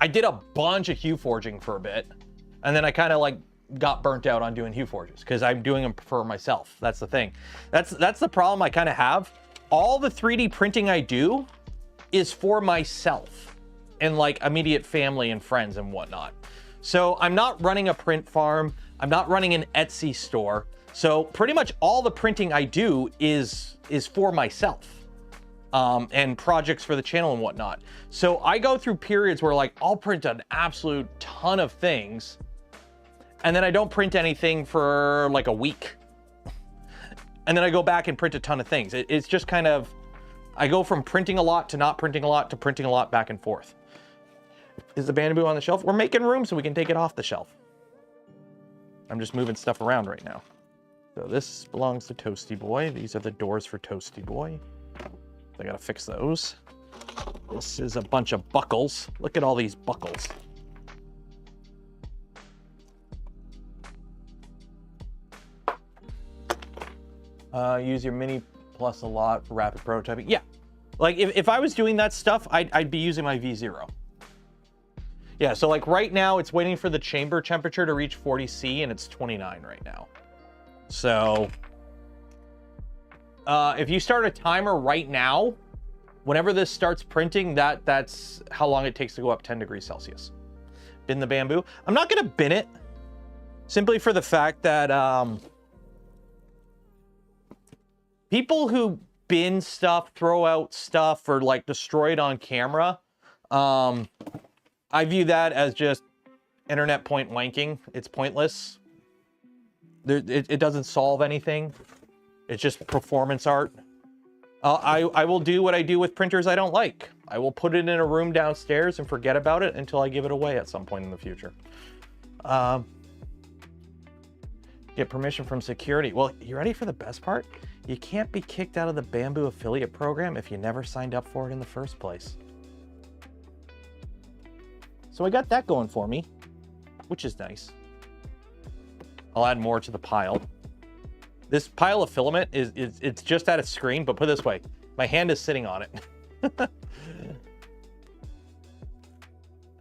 I did a bunch of hue forging for a bit, and then I kind of like got burnt out on doing hue forges because I'm doing them for myself. That's the thing. That's the problem I kind of have. All the 3D printing I do is for myself and like immediate family and friends and whatnot. So I'm not running a print farm. I'm not running an Etsy store. So pretty much all the printing I do is for myself. And projects for the channel and whatnot. So I go through periods where like I'll print an absolute ton of things and then I don't print anything for like a week. And then I go back and print a ton of things. It's just kind of, I go from printing a lot to not printing a lot to printing a lot back and forth. Is the Bambu on the shelf? We're making room so we can take it off the shelf. I'm just moving stuff around right now. So this belongs to Toasty Boy. These are the doors for Toasty Boy. I gotta fix those. This is a bunch of buckles. Look at all these buckles. Use your Mini Plus a lot for rapid prototyping. Yeah, like if I was doing that stuff, I'd be using my V0. Yeah, so like right now it's waiting for the chamber temperature to reach 40°C and it's 29 right now. So if you start a timer right now, whenever this starts printing, that's how long it takes to go up 10 degrees Celsius. Bin the Bambu. I'm not gonna bin it simply for the fact that people who bin stuff, throw out stuff, or like destroy it on camera, I view that as just internet point wanking. It's pointless. It doesn't solve anything. It's just performance art. I will do what I do with printers I don't like. I will put it in a room downstairs and forget about it until I give it away at some point in the future. Get permission from security. Well, you ready for the best part? You can't be kicked out of the Bambu affiliate program if you never signed up for it in the first place. So I got that going for me, which is nice. I'll add more to the pile. This pile of filament it's just at its screen, but put it this way, my hand is sitting on it.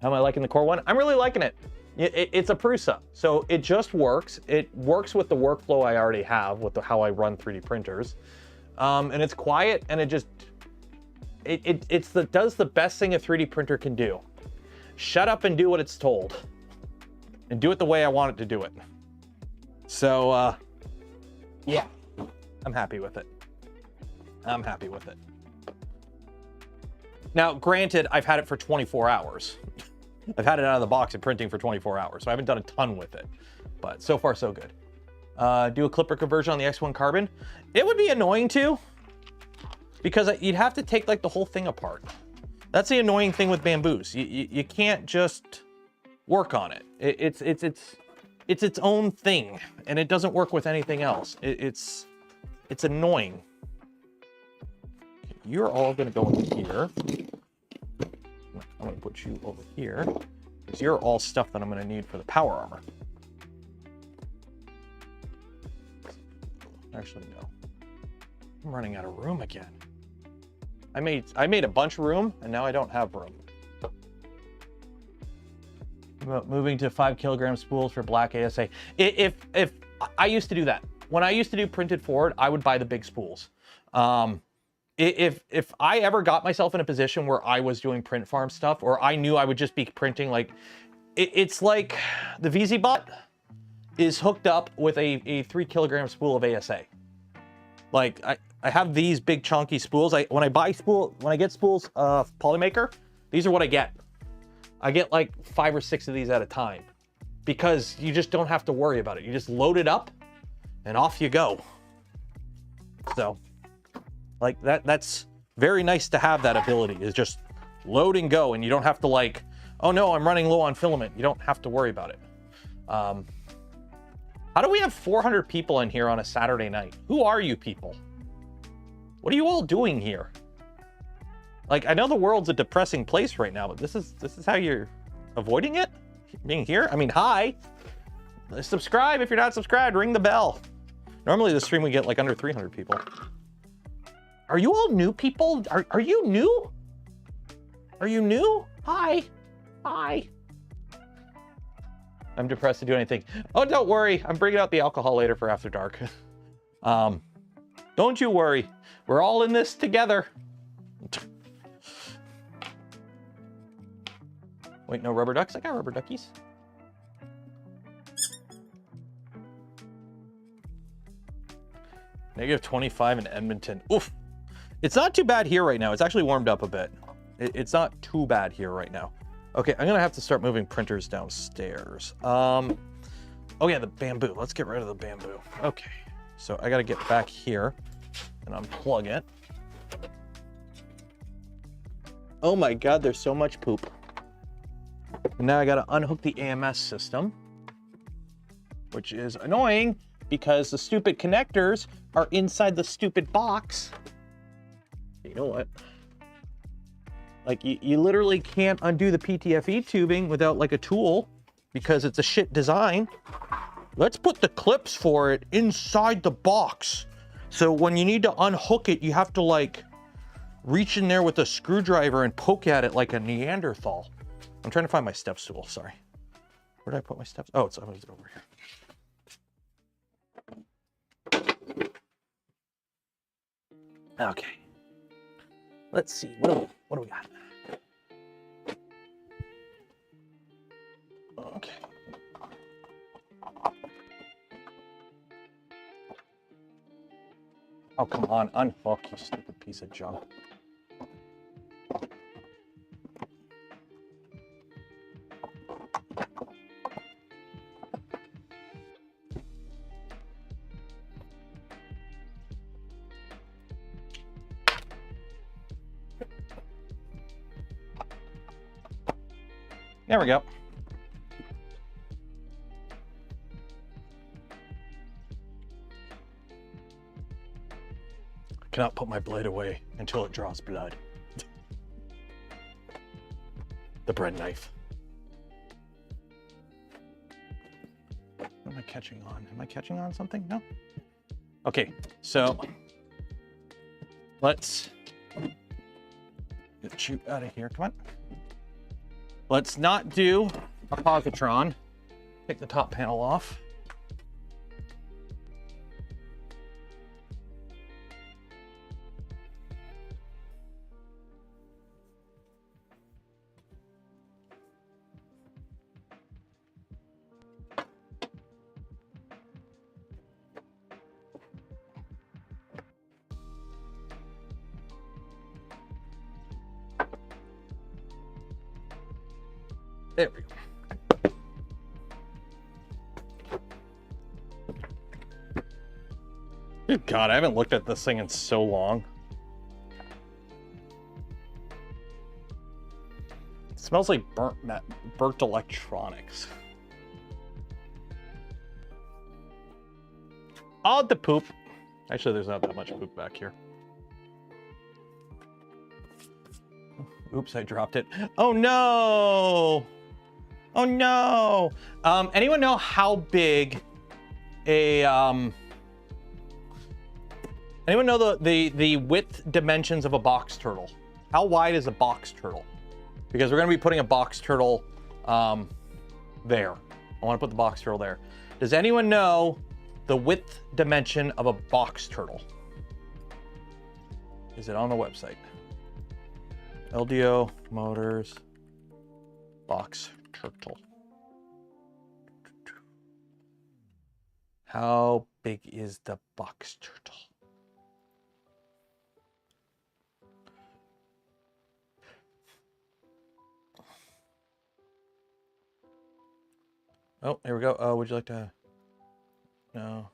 How am I liking the core one? I'm really liking it. It's a PRUSA, so it just works. It works with the workflow I already have with how I run 3D printers. And it's quiet, and it does the best thing a 3D printer can do. Shut up and do what it's told. And do it the way I want it to do it. So, yeah, I'm happy with it. I'm happy with it. Now, granted, I've had it for 24 hours. I've had it out of the box and printing for 24 hours, so I haven't done a ton with it. But so far, so good. Do a clipper conversion on the X1 Carbon. It would be annoying too, because you'd have to take like the whole thing apart. That's the annoying thing with Bambus. You can't just work on it. It's its own thing, and it doesn't work with anything else. It's annoying. You're all gonna go in here. I'm gonna put you over here, because you're all stuff that I'm gonna need for the power armor. Actually, no. I'm running out of room again. I made a bunch of room, and now I don't have room. Moving to 5 kilogram spools for black ASA. If I used to do that. When I used to do printed forward, I would buy the big spools. If I ever got myself in a position where I was doing print farm stuff, or I knew I would just be printing, like, it's like the VZBot is hooked up with a 3 kilogram spool of ASA. Like, I have these big chunky spools. When I get spools of Polymaker, these are what I get. I get like 5 or 6 of these at a time, because you just don't have to worry about it. You just load it up and off you go. So, like, that's very nice to have that ability, is just load and go, and you don't have to like, oh no, I'm running low on filament. You don't have to worry about it. How do we have 400 people in here on a Saturday night? Who are you people? What are you all doing here? Like, I know the world's a depressing place right now, but this is how you're avoiding it? Being here? I mean, hi. Subscribe if you're not subscribed. Ring the bell. Normally the stream we get like under 300 people. Are you all new people? Are you new? Are you new? Hi. Hi. I'm depressed to do anything. Oh, don't worry. I'm bringing out the alcohol later for After Dark. Don't you worry. We're all in this together. Wait, no rubber ducks? I got rubber duckies. -25 in Edmonton. Oof. It's not too bad here right now. It's actually warmed up a bit. It's not too bad here right now. Okay, I'm gonna have to start moving printers downstairs. Oh yeah, the Bambu. Let's get rid of the Bambu. Okay, so I gotta get back here and unplug it. Oh my God, there's so much poop. And now I gotta unhook the AMS system, which is annoying because the stupid connectors are inside the stupid box. You know what? Like you literally can't undo the PTFE tubing without like a tool because it's a shit design. Let's put the clips for it inside the box. So when you need to unhook it, you have to like reach in there with a screwdriver and poke at it like a Neanderthal. I'm trying to find my step stool, sorry. Where did I put my steps? Oh, it's over here. Okay. Let's see, what do we got? Okay. Oh, come on, unhook, you stupid piece of junk. There we go. I cannot put my blade away until it draws blood. The bread knife. What am I catching on? Am I catching on something? No? Okay, so let's get you out of here. Come on. Let's not do a positron. Take the top panel off. There we go. Good God, I haven't looked at this thing in so long. It smells like burnt electronics. Oh, the poop. Actually, there's not that much poop back here. Oops, I dropped it. Oh no! Oh no! Anyone know how big a anyone know the width dimensions of a box turtle? How wide is a box turtle? Because we're gonna be putting a box turtle there. I want to put the box turtle there. Does anyone know the width dimension of a box turtle? Is it on the website? LDO Motors box turtle. How big is the box turtle? Oh, here we go. Would you like to? No.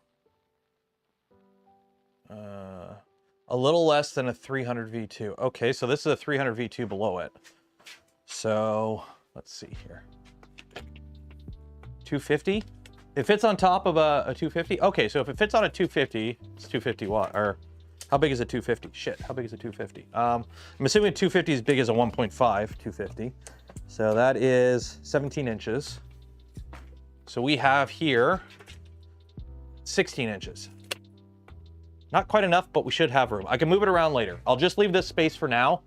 A little less than a 300 V2. Okay, so this is a 300 V2 below it. So let's see here. 250. It fits on top of a 250. Okay, so if it fits on a 250, it's 250 watt. Or how big is a 250? Shit, how big is a 250? I'm assuming a 250 is big as a 1.5 250. So that is 17 inches. So we have here 16 inches. Not quite enough, but we should have room. I can move it around later. I'll just leave this space for now.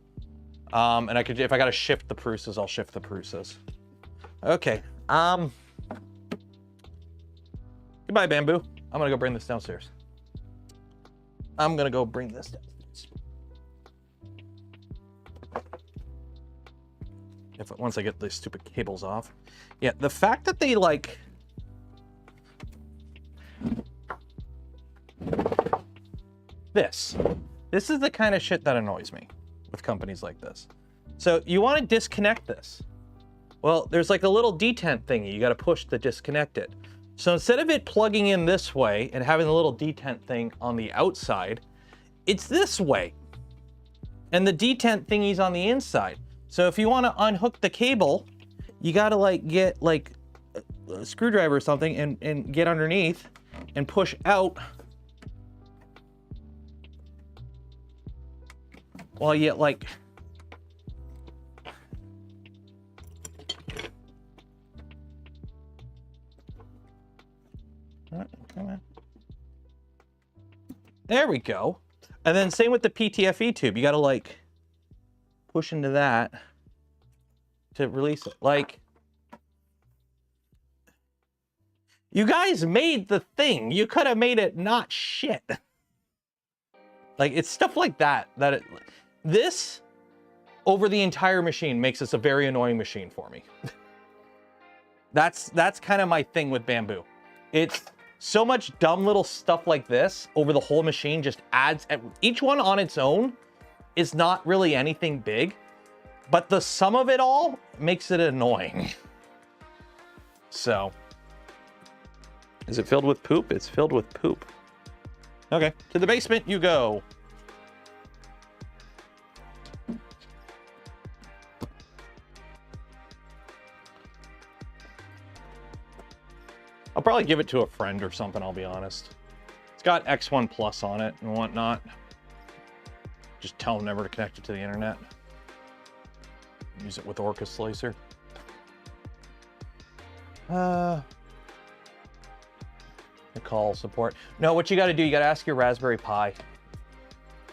And I could, if I gotta shift the PRUSAs, I'll shift the PRUSAs. Okay. Goodbye, Bambu. I'm gonna go bring this downstairs. Once I get these stupid cables off. Yeah, the fact that they like this is the kind of shit that annoys me with companies like this. So you want to disconnect this. Well, there's like a little detent thingy you got to push to disconnect it. So instead of it plugging in this way and having the little detent thing on the outside, it's this way. And the detent thingy's on the inside. So if you want to unhook the cable, you gotta like get like a screwdriver or something and get underneath and push out while you like. Come on. There we go. And then same with the PTFE tube. You gotta like push into that to release it. Like, you guys made the thing. You could have made it not shit. Like, it's stuff like that this over the entire machine makes this a very annoying machine for me. That's kind of my thing with Bambu. It's so much dumb little stuff like this over the whole machine just adds, each one on its own is not really anything big, but the sum of it all makes it annoying. So, is it filled with poop? It's filled with poop. Okay, to the basement you go. I'll probably give it to a friend or something, I'll be honest. It's got X1 Plus on it and whatnot. Just tell them never to connect it to the internet. Use it with Orca Slicer. Call support. No, what you gotta do, you gotta ask your Raspberry Pi.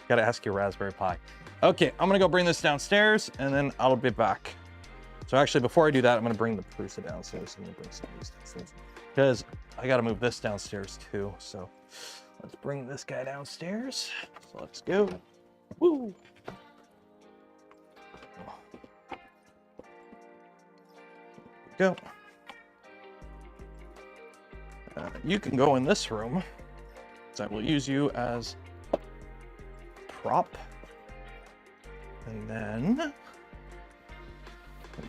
Gotta ask your Raspberry Pi. Okay, I'm gonna go bring this downstairs and then I'll be back. So actually, before I do that, I'm gonna bring the PRUSA downstairs. I'm gonna bring some of these downstairs because I gotta move this downstairs too. So let's bring this guy downstairs. So let's go. Woo! Go. You can go in this room, so I will use you as prop. And then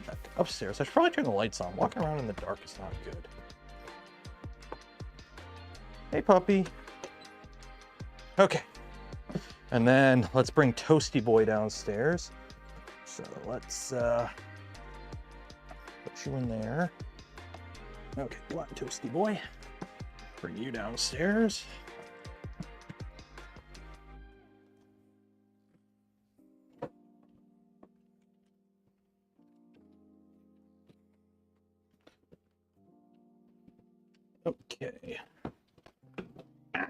back upstairs. I should probably turn the lights on. Walking around in the dark is not good. Hey, puppy. Okay. And then let's bring Toasty Boy downstairs. So let's put you in there. Okay, come on, Toasty Boy. Bring you downstairs. Okay.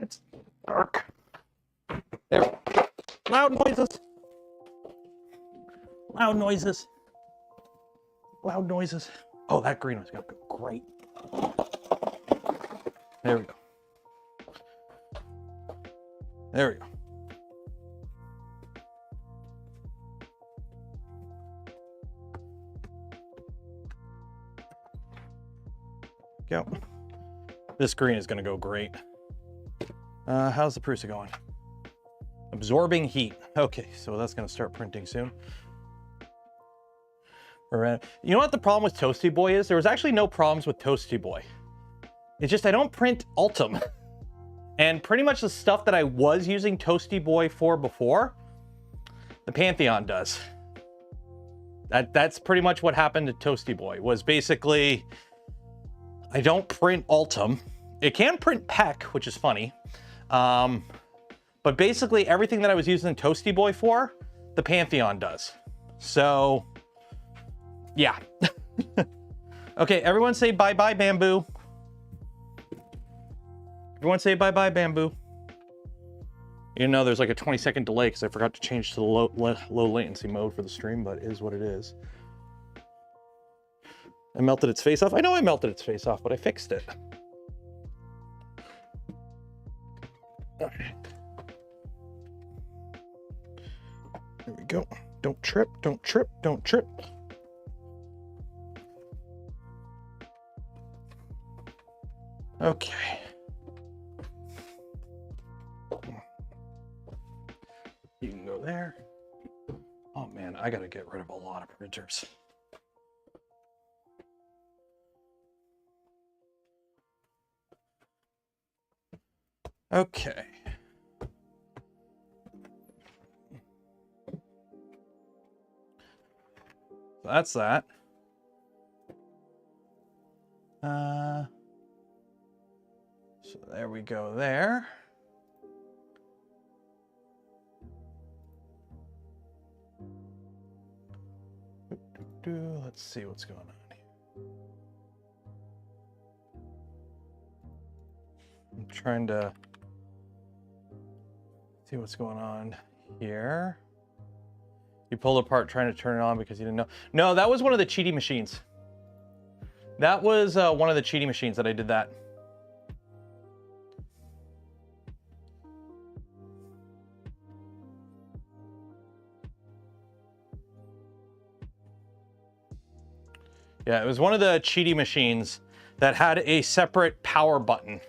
It's dark. There we go. Loud noises. Loud noises. Loud noises. Oh, that green one's gonna go great. There we go. There we go. Go. This green is going to go great. How's the PRUSA going? Absorbing heat. Okay, so that's going to start printing soon. You know what the problem with Toasty Boy is? There was actually no problems with Toasty Boy. It's just I don't print Ultim. And pretty much the stuff that I was using Toasty Boy for before, the Pantheon does. That's pretty much what happened to Toasty Boy, was basically I don't print Ultim. It can print PEC, which is funny. But basically everything that I was using Toasty Boy for, the Pantheon does. So, yeah. Okay, everyone say bye-bye, Bambu. Everyone say bye-bye, Bambu. You know, there's like a 20-second delay because I forgot to change to the low latency mode for the stream, but it is what it is. I melted its face off. I know I melted its face off, but I fixed it. Okay. There we go. Don't trip, don't trip, don't trip. Okay. You can go there. Oh man, I gotta get rid of a lot of printers. Okay. So that's that. So there we go there. Let's see what's going on here. I'm trying to see what's going on here. You pulled apart trying to turn it on because you didn't know. No, that was one of the cheaty machines. That was one of the cheaty machines that I did that. Yeah, it was one of the cheaty machines that had a separate power button.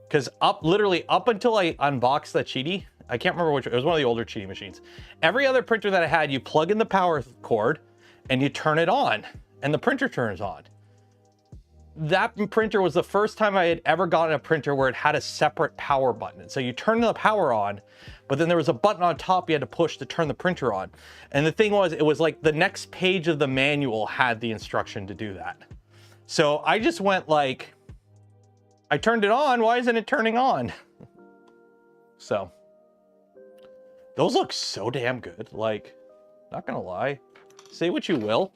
Because literally up until I unboxed the cheaty, I can't remember which, it was one of the older cheaty machines. Every other printer that I had, you plug in the power cord and you turn it on and the printer turns on. That printer was the first time I had ever gotten a printer where it had a separate power button. So you turn the power on, but then there was a button on top you had to push to turn the printer on. And the thing was, it was like the next page of the manual had the instruction to do that. So I just went like, I turned it on, why isn't it turning on? So, those look so damn good. Like, not gonna lie, say what you will.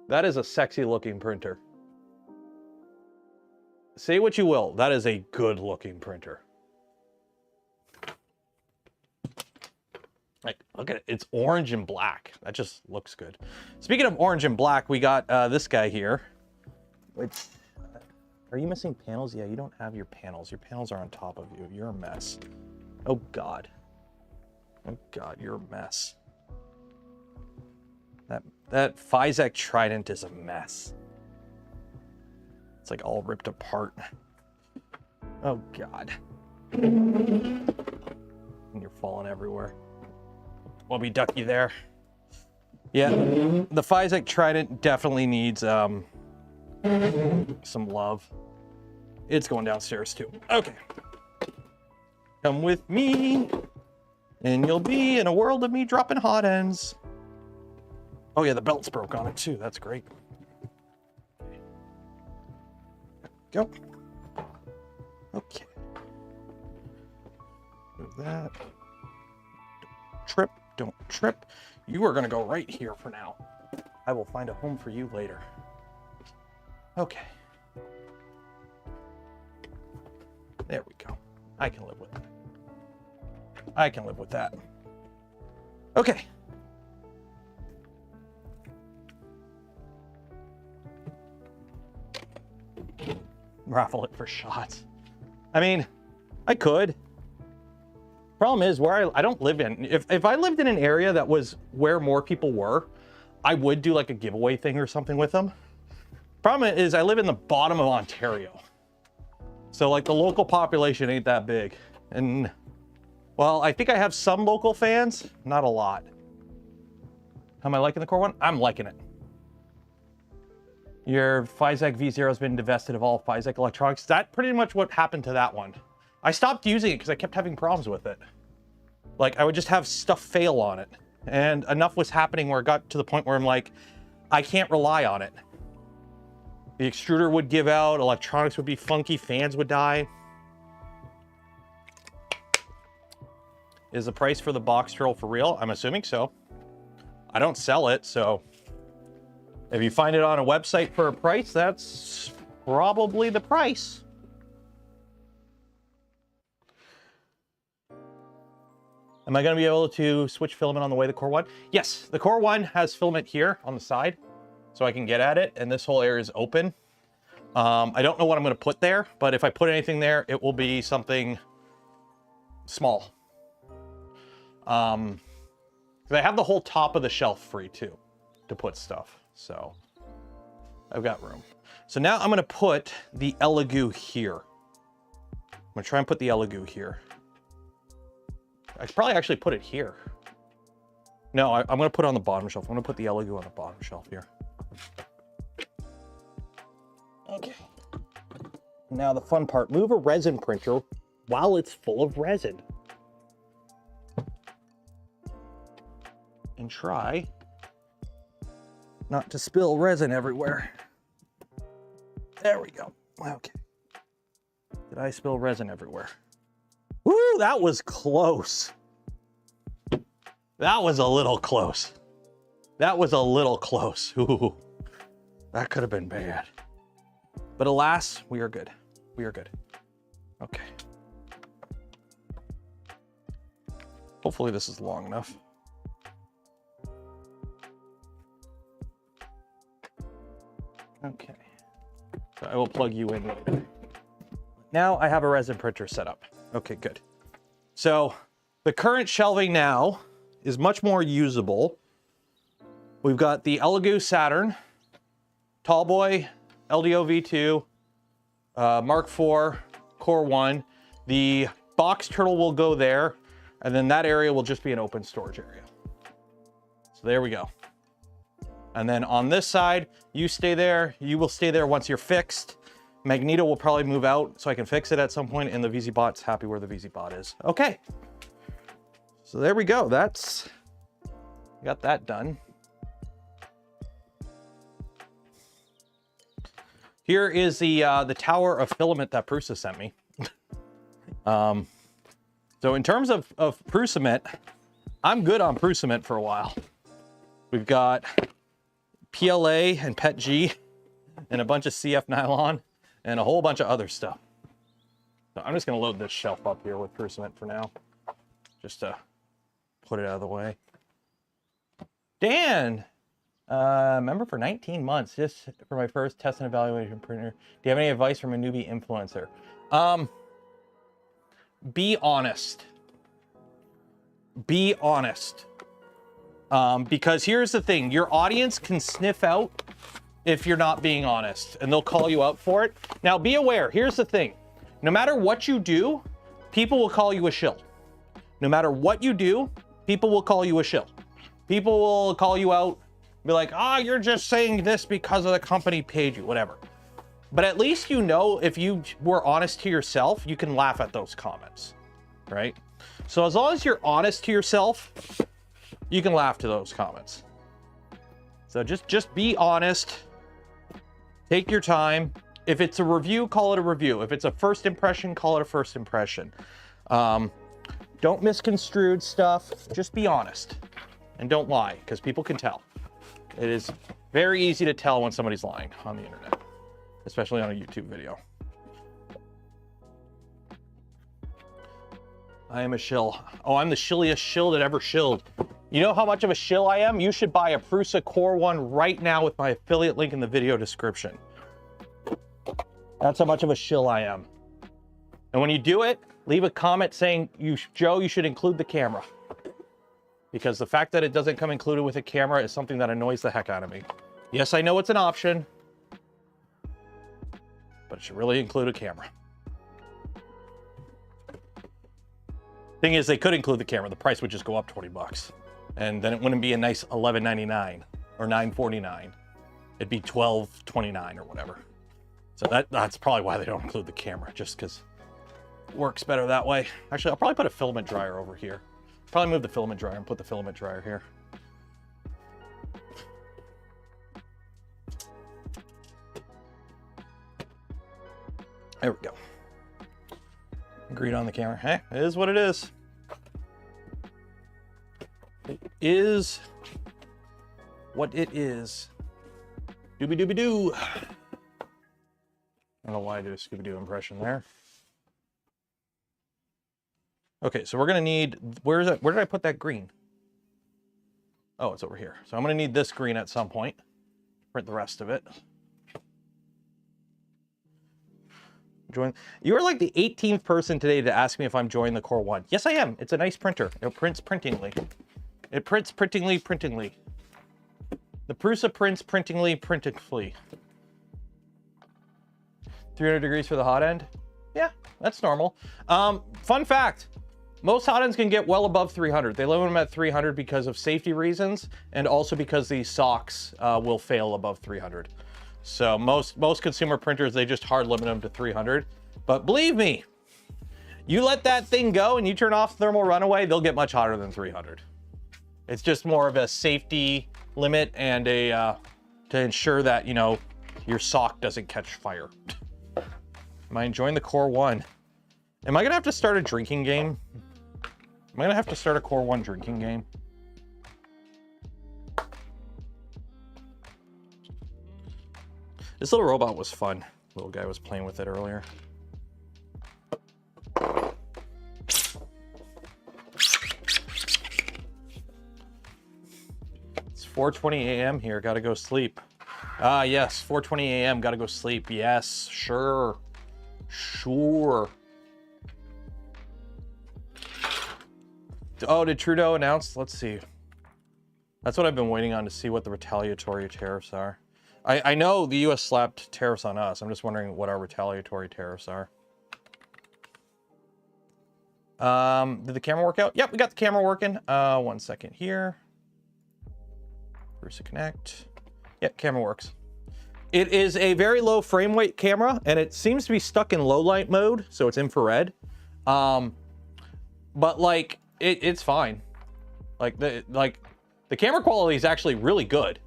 That is a sexy looking printer. Say what you will, that is a good looking printer. Like, look at it, it's orange and black. That just looks good. Speaking of orange and black, we got this guy here. Which, are you missing panels? Yeah, you don't have your panels. Your panels are on top of you. You're a mess. Oh God. Oh God, you're a mess. That Physek Trident is a mess. It's like all ripped apart. Oh God. And you're falling everywhere. Wubby ducky there. Yeah, the Physek Trident definitely needs some love. It's going downstairs too. Okay. Come with me and you'll be in a world of me dropping hot ends. Oh yeah, the belt's broke on it too. That's great. Go. Okay. Move that. Don't trip. Don't trip. You are going to go right here for now. I will find a home for you later. Okay. There we go. I can live with that. I can live with that. Okay. Raffle it for shots. I mean, I could. Problem is, where I don't live in, if I lived in an area that was where more people were, I would do like a giveaway thing or something with them. Problem is, I live in the bottom of Ontario. So like the local population ain't that big. And well, I think I have some local fans, not a lot. Am I liking the core one? I'm liking it. Your Physek V0 has been divested of all Physek electronics. That's pretty much what happened to that one. I stopped using it because I kept having problems with it. Like, I would just have stuff fail on it. And enough was happening where it got to the point where I'm like, I can't rely on it. The extruder would give out, electronics would be funky, fans would die. Is the price for the box troll for real? I'm assuming so. I don't sell it, so if you find it on a website for a price, that's probably the price. Am I going to be able to switch filament on the way to Core 1? Yes, the Core 1 has filament here on the side, so I can get at it, and this whole area is open. I don't know what I'm going to put there, but if I put anything there, it will be something small. Because I have the whole top of the shelf free, too, to put stuff, so I've got room. So now I'm going to put the Elegoo here. I'm going to try and put the Elegoo here. I could probably actually put it here. No, I'm going to put it on the bottom shelf. I'm going to put the Elegoo on the bottom shelf here. Okay. Now the fun part. Move a resin printer while it's full of resin. And try not to spill resin everywhere. There we go. Okay. Did I spill resin everywhere? Woo, that was close. That was a little close. That was a little close. Ooh, that could have been bad. But alas, we are good. We are good. Okay. Hopefully this is long enough. Okay. So I will plug you in later. Now I have a resin printer set up. Okay, good. So the current shelving now is much more usable. We've got the Elegoo Saturn, Tallboy, LDO V2, Mark IV, Core 1. The box turtle will go there, and then that area will just be an open storage area. So there we go. And then on this side, you stay there. You will stay there once you're fixed. Magneto will probably move out so I can fix it at some point, and the VZ-Bot's happy where the VZ-Bot is. Okay. So there we go. Got that done. Here is the tower of filament that PRUSA sent me. So in terms of PRUSA, I'm good on PRUSA for a while. We've got PLA and PETG and a bunch of CF nylon and a whole bunch of other stuff. So I'm just gonna load this shelf up here with PRUSA for now, just to put it out of the way. Dan, member for 19 months, just for my first test and evaluation printer. Do you have any advice from a newbie influencer? Be honest. Be honest. Because here's the thing, your audience can sniff out if you're not being honest, and they'll call you out for it. Now be aware, here's the thing. No matter what you do, people will call you a shill. No matter what you do, people will call you a shill. People will call you out, be like, ah, you're just saying this because of the company paid you, whatever. But at least you know, if you were honest to yourself, you can laugh at those comments, right? So as long as you're honest to yourself, you can laugh to those comments. So just be honest. Take your time. If it's a review, call it a review. If it's a first impression, call it a first impression. Don't misconstrue stuff. Just be honest. And don't lie, because people can tell. It is very easy to tell when somebody's lying on the internet, especially on a YouTube video. I am a shill. Oh, I'm the shilliest shill that ever shilled. You know how much of a shill I am? You should buy a PRUSA Core 1 right now with my affiliate link in the video description. That's how much of a shill I am. And when you do it, leave a comment saying, Joe, you should include the camera. Because the fact that it doesn't come included with a camera is something that annoys the heck out of me. Yes, I know it's an option, but it should really include a camera. Thing is, they could include the camera. The price would just go up 20 bucks. And then it wouldn't be a nice $11.99 or $9.49. It'd be $12.29 or whatever. So that's probably why they don't include the camera, just because it works better that way. Actually, I'll probably put a filament dryer over here. Probably move the filament dryer and put the filament dryer here. There we go. Agreed on the camera. Hey, it is what it is. It is what it is. Doobie-doobie-doo. I don't know why I did a Scooby-Doo impression there. Okay, so we're gonna need, where is it? Where did I put that green? Oh, it's over here. So I'm gonna need this green at some point. Print the rest of it. You are like the 18th person today to ask me if I'm joining the Core 1. Yes, I am. It's a nice printer. It prints printingly. It prints printingly. The PRUSA prints printingly. 300 degrees for the hot end? Yeah, that's normal. Fun fact, most hot ends can get well above 300. They limit them at 300 because of safety reasons, and also because these socks will fail above 300. So most consumer printers, they just hard limit them to 300. But believe me, you let that thing go and you turn off thermal runaway, they'll get much hotter than 300. It's just more of a safety limit and a to ensure that, you know, your sock doesn't catch fire. Am I enjoying the Core 1? Am I gonna have to start a drinking game? Am I gonna have to start a Core 1 drinking game? This little robot was fun. Little guy was playing with it earlier. It's 4:20 a.m. here, gotta go sleep. Ah, yes, 4:20 a.m., gotta go sleep. Yes, sure. Sure. Oh, did Trudeau announce? Let's see. That's what I've been waiting on, to see what the retaliatory tariffs are. I know the US slapped tariffs on us. I'm just wondering what our retaliatory tariffs are. Did the camera work out? Yep, we got the camera working. 1 second here. PRUSA Connect. Yep, camera works. It is a very low frame rate camera, and it seems to be stuck in low light mode, so it's infrared. But like, it's fine. Like the camera quality is actually really good.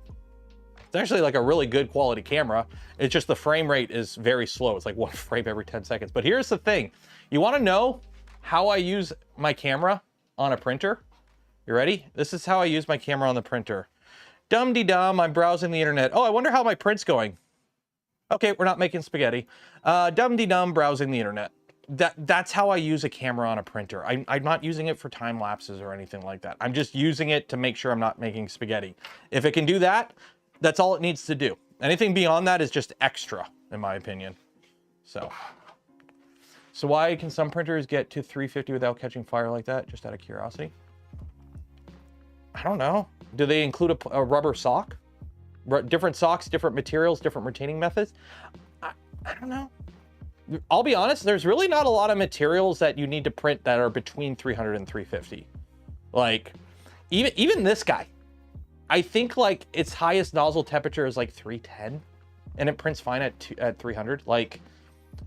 It's actually like a really good quality camera. It's just the frame rate is very slow. It's like 1 frame every 10 seconds. But here's the thing. You want to know how I use my camera on a printer? You ready? This is how I use my camera on the printer. Dum-de-dum, I'm browsing the internet. Oh, I wonder how my print's going. Okay, we're not making spaghetti. Dum-de-dum, browsing the internet. That's how I use a camera on a printer. I'm not using it for time lapses or anything like that. I'm just using it to make sure I'm not making spaghetti. If it can do that, that's all it needs to do. Anything beyond that is just extra, in my opinion. So why can some printers get to 350 without catching fire like that? Just out of curiosity. I don't know. Do they include a rubber sock? Different socks, different materials, different retaining methods? I don't know. I'll be honest, there's really not a lot of materials that you need to print that are between 300 and 350. Like, even this guy. I think like its highest nozzle temperature is like 310, and it prints fine at 300. Like,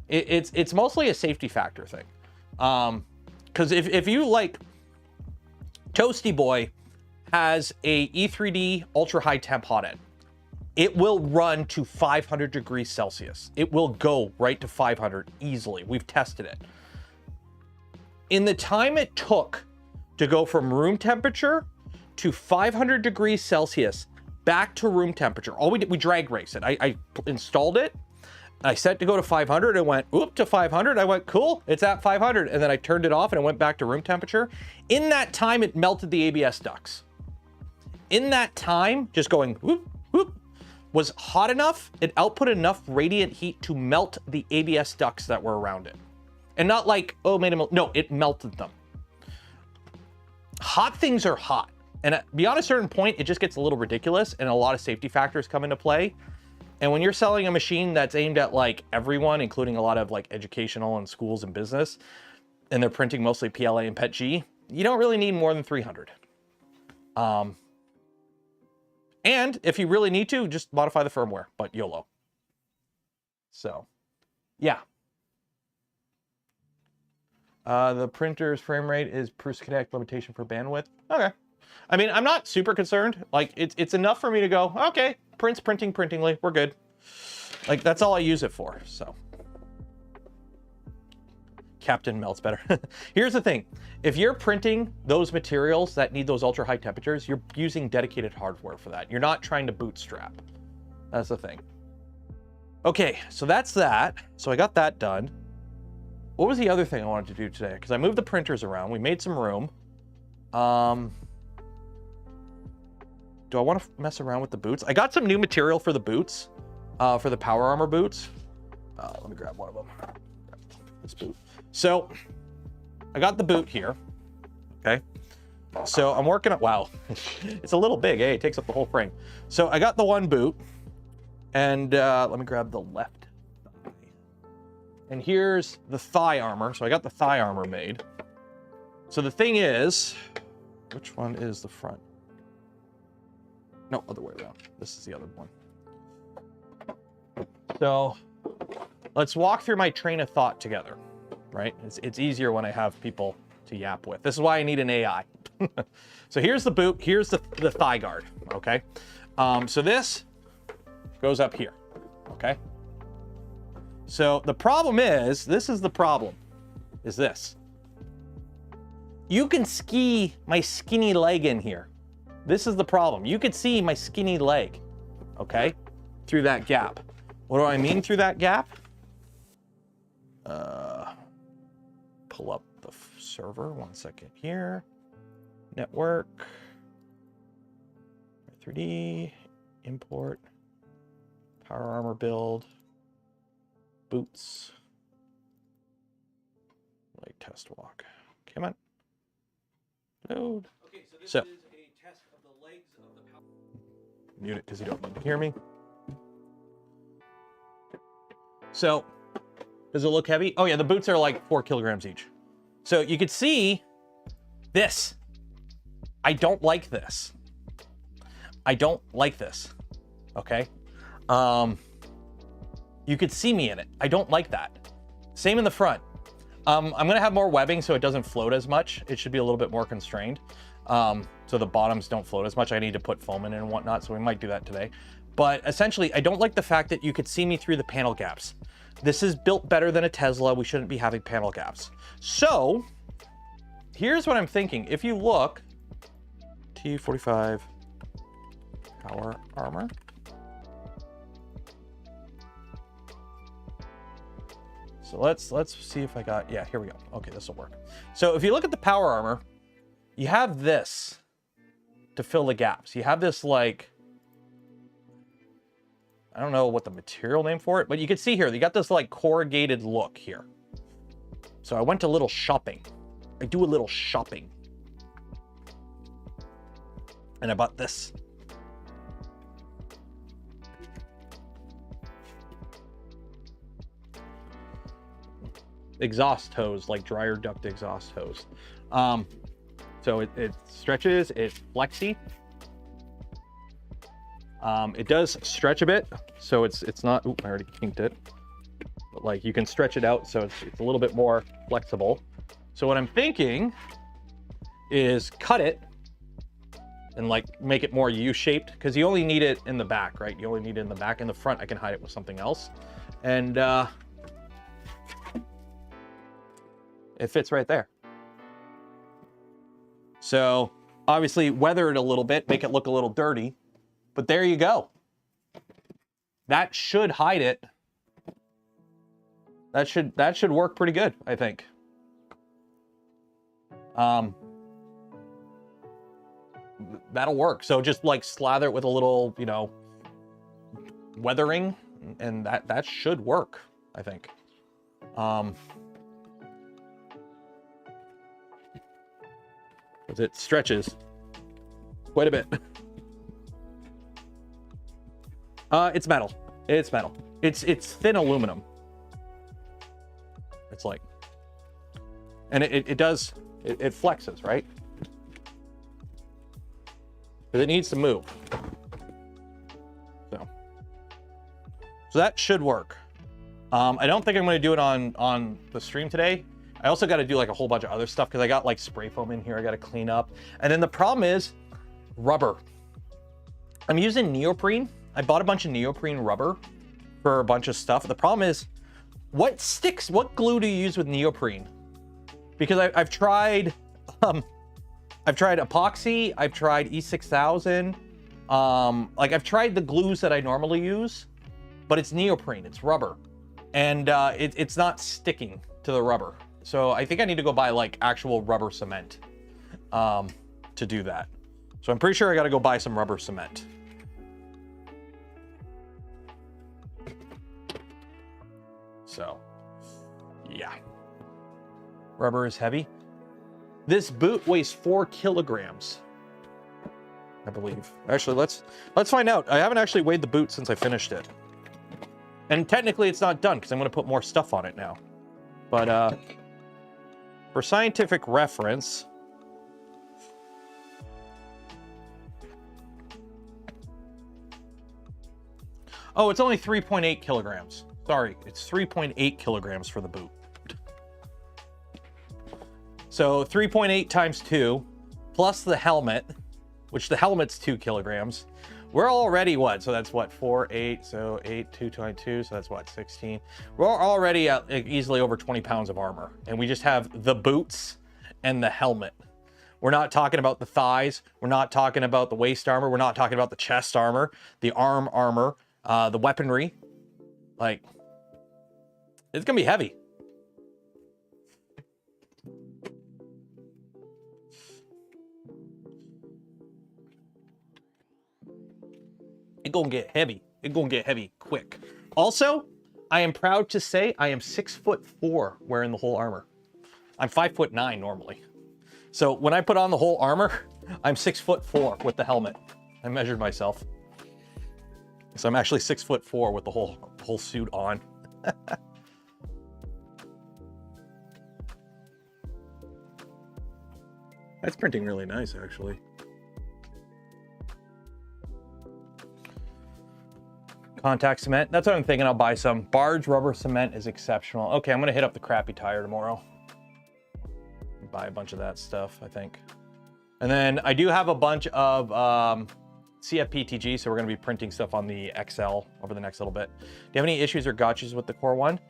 it's mostly a safety factor thing. Because if you like, Toasty Boy has a E3D ultra high temp hot end. It will run to 500 degrees Celsius. It will go right to 500 easily. We've tested it. In the time it took to go from room temperature to 500 degrees Celsius back to room temperature, all we did, we drag race it. I installed it. I set it to go to 500. It went, oop, to 500. I went, cool, it's at 500. And then I turned it off and it went back to room temperature. In that time, it melted the ABS ducts. In that time, just going, whoop, whoop, was hot enough, it output enough radiant heat to melt the ABS ducts that were around it. And not like, oh, made them, no, it melted them. Hot things are hot. And beyond a certain point, it just gets a little ridiculous and a lot of safety factors come into play. And when you're selling a machine that's aimed at like everyone, including a lot of like educational and schools and business, and they're printing mostly PLA and PETG, you don't really need more than 300. And if you really need to, just modify the firmware, but YOLO. So, yeah. The printer's frame rate is PRUSA Connect limitation for bandwidth. Okay. I mean, I'm not super concerned. Like, it's enough for me to go, okay, printingly, we're good. Like, that's all I use it for, so. Captain melts better. Here's the thing. If you're printing those materials that need those ultra high temperatures, you're using dedicated hardware for that. You're not trying to bootstrap. That's the thing. Okay, so that's that. So I got that done. What was the other thing I wanted to do today? Because I moved the printers around. We made some room. Do I want to mess around with the boots? I got some new material for the boots, for the power armor boots. Let me grab one of them. This boot. So I got the boot here. Okay. So I'm working on, wow, it's a little big, eh? It takes up the whole frame. So I got the one boot, and let me grab the left thigh. And here's the thigh armor. So I got the thigh armor made. So the thing is, which one is the front? No, other way around. This is the other one. So let's walk through my train of thought together, right? It's easier when I have people to yap with. This is why I need an AI. So here's the boot, here's the thigh guard, okay? So this goes up here, okay? So the problem is, this is the problem, is this. You can ski my skinny leg in here. This is the problem. You could see my skinny leg, okay, through that gap. What do I mean through that gap? Pull up the server, 1 second here. Network, 3D, import, power armor build, boots, leg test walk. Come on. Load. Okay, so this is a test of the legs of the power. Mute it because you don't need to hear me. So, does it look heavy? Oh yeah, the boots are like 4 kilograms each. So you could see this. I don't like this. I don't like this. Okay. You could see me in it. I don't like that. Same in the front. I'm gonna have more webbing so it doesn't float as much. It should be a little bit more constrained. So the bottoms don't float as much. I need to put foam in and whatnot, so we might do that today. But essentially, I don't like the fact that you could see me through the panel gaps. This is built better than a Tesla. We shouldn't be having panel gaps. So here's what I'm thinking. If you look, T45 power armor. So let's see if I got, yeah, here we go. Okay, this will work. So if you look at the power armor, you have this to fill the gaps. You have this, like, I don't know what the material name for it, but you can see here, you got this like corrugated look here. So I went a little shopping. I do a little shopping. And I bought this. Exhaust hose, like dryer duct exhaust hose. So it stretches, it's flexy. It does stretch a bit, so it's not, oop, I already kinked it. But like you can stretch it out so it's a little bit more flexible. So what I'm thinking is cut it and like make it more U-shaped, because you only need it in the back, right? You only need it in the back. In the front, I can hide it with something else. And it fits right there. So obviously weather it a little bit, make it look a little dirty, but there you go. That should hide it. That should work pretty good, I think. That'll work. So just like slather it with a little, you know, weathering, and that should work, I think. Because it stretches quite a bit. It's metal. It's metal. It's thin aluminum. It's like, and it flexes, right? But it needs to move. So that should work. I don't think I'm going to do it on the stream today. I also got to do like a whole bunch of other stuff because I got like spray foam in here I got to clean up. And then the problem is rubber. I'm using neoprene. I bought a bunch of neoprene rubber for a bunch of stuff. The problem is, what sticks, what glue do you use with neoprene? Because I've tried epoxy, I've tried E6000, like I've tried the glues that I normally use, but it's neoprene, it's rubber, and it's not sticking to the rubber. So I think I need to go buy like actual rubber cement to do that. So I'm pretty sure I got to go buy some rubber cement. So yeah, rubber is heavy. This boot weighs 4 kilograms, I believe. Actually, let's find out. I haven't actually weighed the boot since I finished it. And technically it's not done because I'm going to put more stuff on it now. But for scientific reference, oh, it's only 3.8 kilograms. Sorry, it's 3.8 kilograms for the boot. So 3.8 times 2, plus the helmet, which the helmet's 2 kilograms, We're already what? So that's what, 4, 8, so 8, 2, 22, so that's what, 16. We're already at easily over 20 pounds of armor. And we just have the boots and the helmet. We're not talking about the thighs. We're not talking about the waist armor. We're not talking about the chest armor, the arm armor, the weaponry. Like, it's gonna be heavy. It's gonna get heavy. It's gonna get heavy quick. Also, I am proud to say I am 6'4" wearing the whole armor. I'm 5'9" normally. So when I put on the whole armor, I'm 6'4" with the helmet. I measured myself. So I'm actually 6'4" with the whole suit on. That's printing really nice, actually. Contact cement. That's what I'm thinking. I'll buy some. Barge rubber cement is exceptional. Okay, I'm gonna hit up the crappy tire tomorrow. Buy a bunch of that stuff, I think. And then I do have a bunch of CFPTG, so we're gonna be printing stuff on the XL over the next little bit. Do you have any issues or gotchas with the Core 1?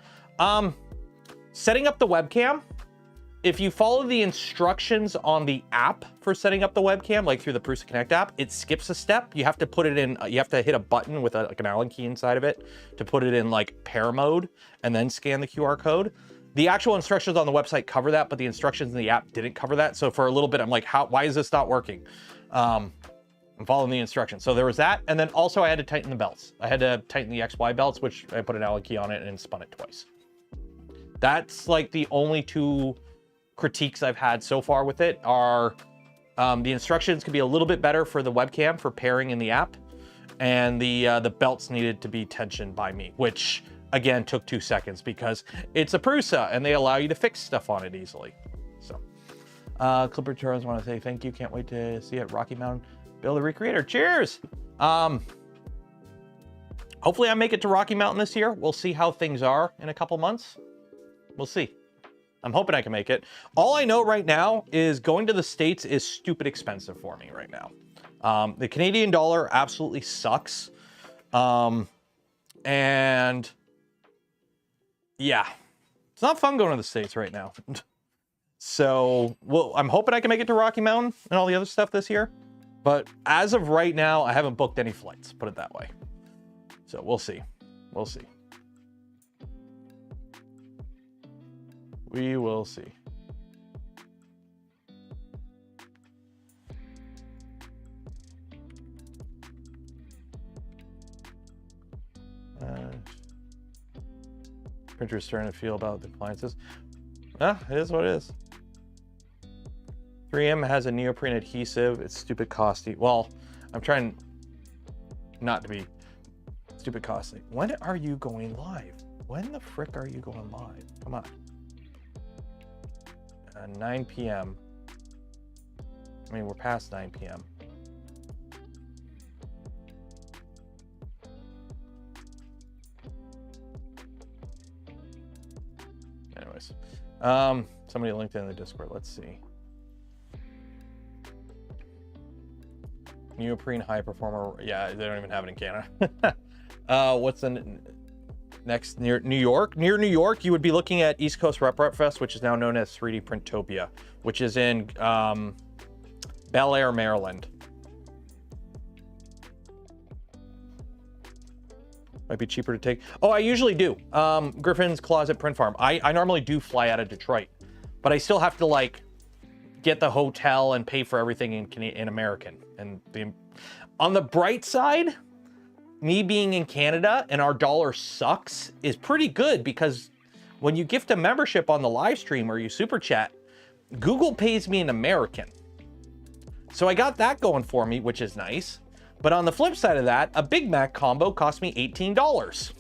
Setting up the webcam. If you follow the instructions on the app for setting up the webcam, like through the PRUSA Connect app, it skips a step. You have to put it in, you have to hit a button with like an Allen key inside of it to put it in like pair mode and then scan the QR code. The actual instructions on the website cover that, but the instructions in the app didn't cover that. So for a little bit, I'm like, why is this not working? I'm following the instructions. So there was that. And then also I had to tighten the belts. I had to tighten the XY belts, which I put an Allen key on it and spun it twice. That's like the only two critiques I've had so far with it are the instructions could be a little bit better for the webcam for pairing in the app, and the belts needed to be tensioned by me, which again took 2 seconds because it's a PRUSA and they allow you to fix stuff on it easily. So Clipper Turns want to say thank you, can't wait to see it. Rocky Mountain Build a Recreator, cheers. Hopefully I make it to Rocky Mountain this year. We'll see how things are in a couple months. We'll see. I'm hoping I can make it. All I know right now is going to the States is stupid expensive for me right now. The Canadian dollar absolutely sucks. And yeah, it's not fun going to the States right now. So, well, I'm hoping I can make it to Rocky Mountain and all the other stuff this year. But as of right now, I haven't booked any flights, put it that way. So we'll see. We'll see. We will see. Printer's starting to feel about the appliances. It is what it is. 3M has a neoprene adhesive. It's stupid costly. Well, I'm trying not to be stupid costly. When are you going live? When the frick are you going live? Come on. 9 p.m. I mean, we're past 9 p.m. Anyways, somebody linked in the Discord. Let's see. Neoprene high performer. Yeah, they don't even have it in Canada. What's the next near New York? Near New York, you would be looking at East Coast Rep Fest, which is now known as 3D Printopia, which is in Bel Air, Maryland. Might be cheaper to take. Oh, I usually do. Griffin's Closet Print Farm. I normally do fly out of Detroit, but I still have to like get the hotel and pay for everything in American. And on the bright side, me being in Canada and our dollar sucks is pretty good, because when you gift a membership on the live stream or you super chat, Google pays me in American. So I got that going for me, which is nice. But on the flip side of that, a Big Mac combo cost me $18.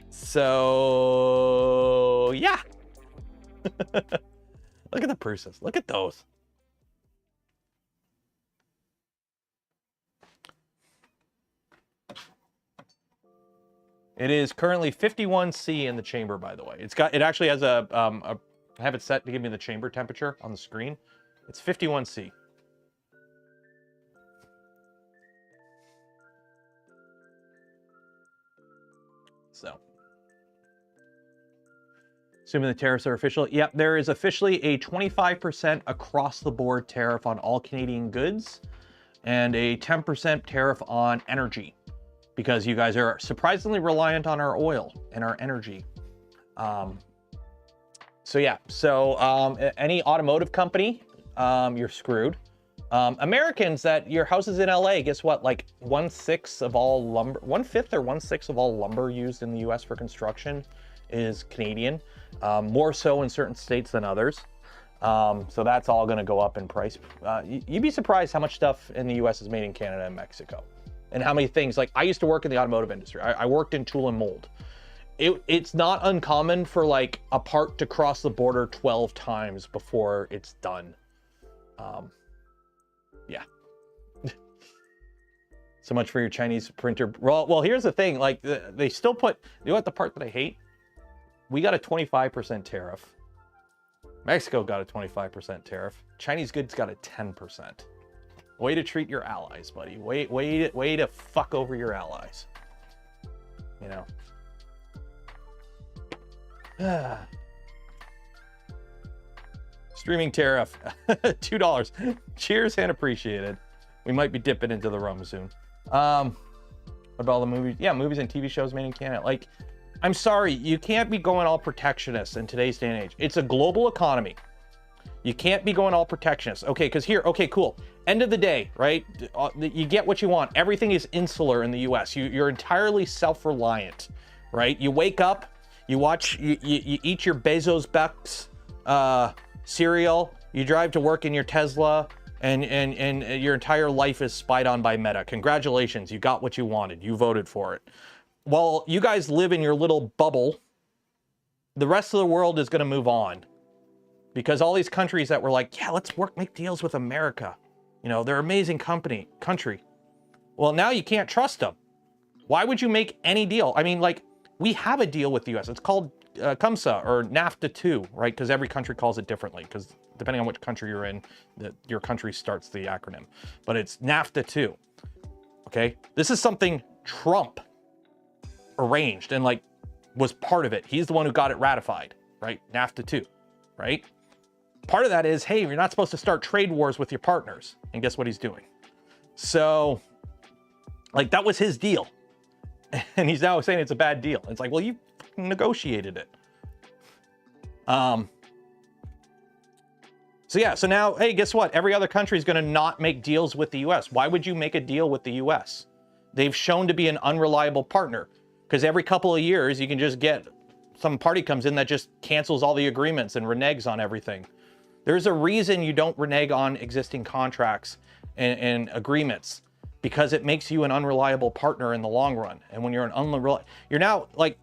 So yeah. Look at the PRUSAs. Look at those. It is currently 51C in the chamber, by the way. It actually has I have it set to give me the chamber temperature on the screen. It's 51C. Assuming the tariffs are official. Yep, there is officially a 25% across the board tariff on all Canadian goods and a 10% tariff on energy because you guys are surprisingly reliant on our oil and our energy. So yeah, any automotive company, you're screwed. Americans that your house is in LA, guess what? Like 1/6 of all lumber, 1/5 or 1/6 of all lumber used in the US for construction is Canadian, more so in certain states than others. So that's all going to go up in price. You'd be surprised how much stuff in the US is made in Canada and Mexico, and how many things. Like I used to work in the automotive industry. I worked in tool and mold. It's not uncommon for like a part to cross the border 12 times before it's done. Yeah. So much for your Chinese printer. Well, here's the thing. Like they still put, you know what the part that I hate? We got a 25% tariff. Mexico got a 25% tariff. Chinese goods got a 10%. Way to treat your allies, buddy. Way to fuck over your allies. You know. Streaming tariff, $2. Cheers and appreciated. We might be dipping into the rum soon. What about all the movies? Yeah, movies and TV shows made in Canada. Like, I'm sorry, you can't be going all protectionist in today's day and age. It's a global economy. You can't be going all protectionist. Okay, because here, okay, cool. End of the day, right? You get what you want. Everything is insular in the US. You're entirely self-reliant, right? You wake up, you eat your Bezos Bucks cereal, you drive to work in your Tesla, and your entire life is spied on by Meta. Congratulations, you got what you wanted. You voted for it. While you guys live in your little bubble, the rest of the world is going to move on. Because all these countries that were like, yeah, let's make deals with America. You know, they're an amazing country. Well, now you can't trust them. Why would you make any deal? I mean, like, we have a deal with the US. It's called CUMSA or NAFTA 2, right? Because every country calls it differently. Because depending on which country you're in, your country starts the acronym. But it's NAFTA 2, okay? This is something Trump arranged and like was part of it. He's the one who got it ratified, right? NAFTA 2, right? Part of that is, hey, you're not supposed to start trade wars with your partners. And guess what he's doing? So, like, that was his deal. And he's now saying it's a bad deal. It's like, well, you negotiated it. So yeah, so now, hey, guess what? Every other country is going to not make deals with the US. Why would you make a deal with the US? They've shown to be an unreliable partner, because every couple of years you can just get some party comes in that just cancels all the agreements and reneges on everything. There's a reason you don't renege on existing contracts and agreements, because it makes you an unreliable partner in the long run. And when you're an unreliable, you're now like,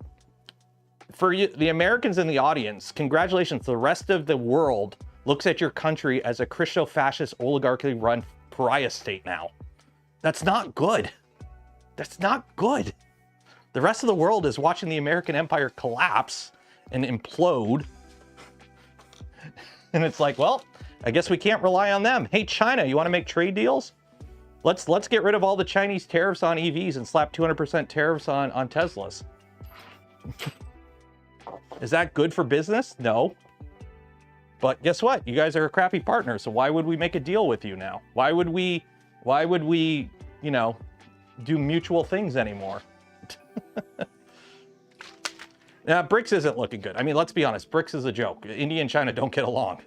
for you, the Americans in the audience, congratulations. The rest of the world looks at your country as a Christo-fascist, oligarchically run pariah state now. That's not good. That's not good. The rest of the world is watching the American empire collapse and implode. And it's like, well, I guess we can't rely on them. Hey, China, you want to make trade deals? Let's get rid of all the Chinese tariffs on EVs and slap 200% tariffs on Teslas. Is that good for business? No. But guess what? You guys are a crappy partner, so why would we make a deal with you now? Why would we, you know, do mutual things anymore? Now, BRICS isn't looking good. I mean, let's be honest, BRICS is a joke. India and China don't get along.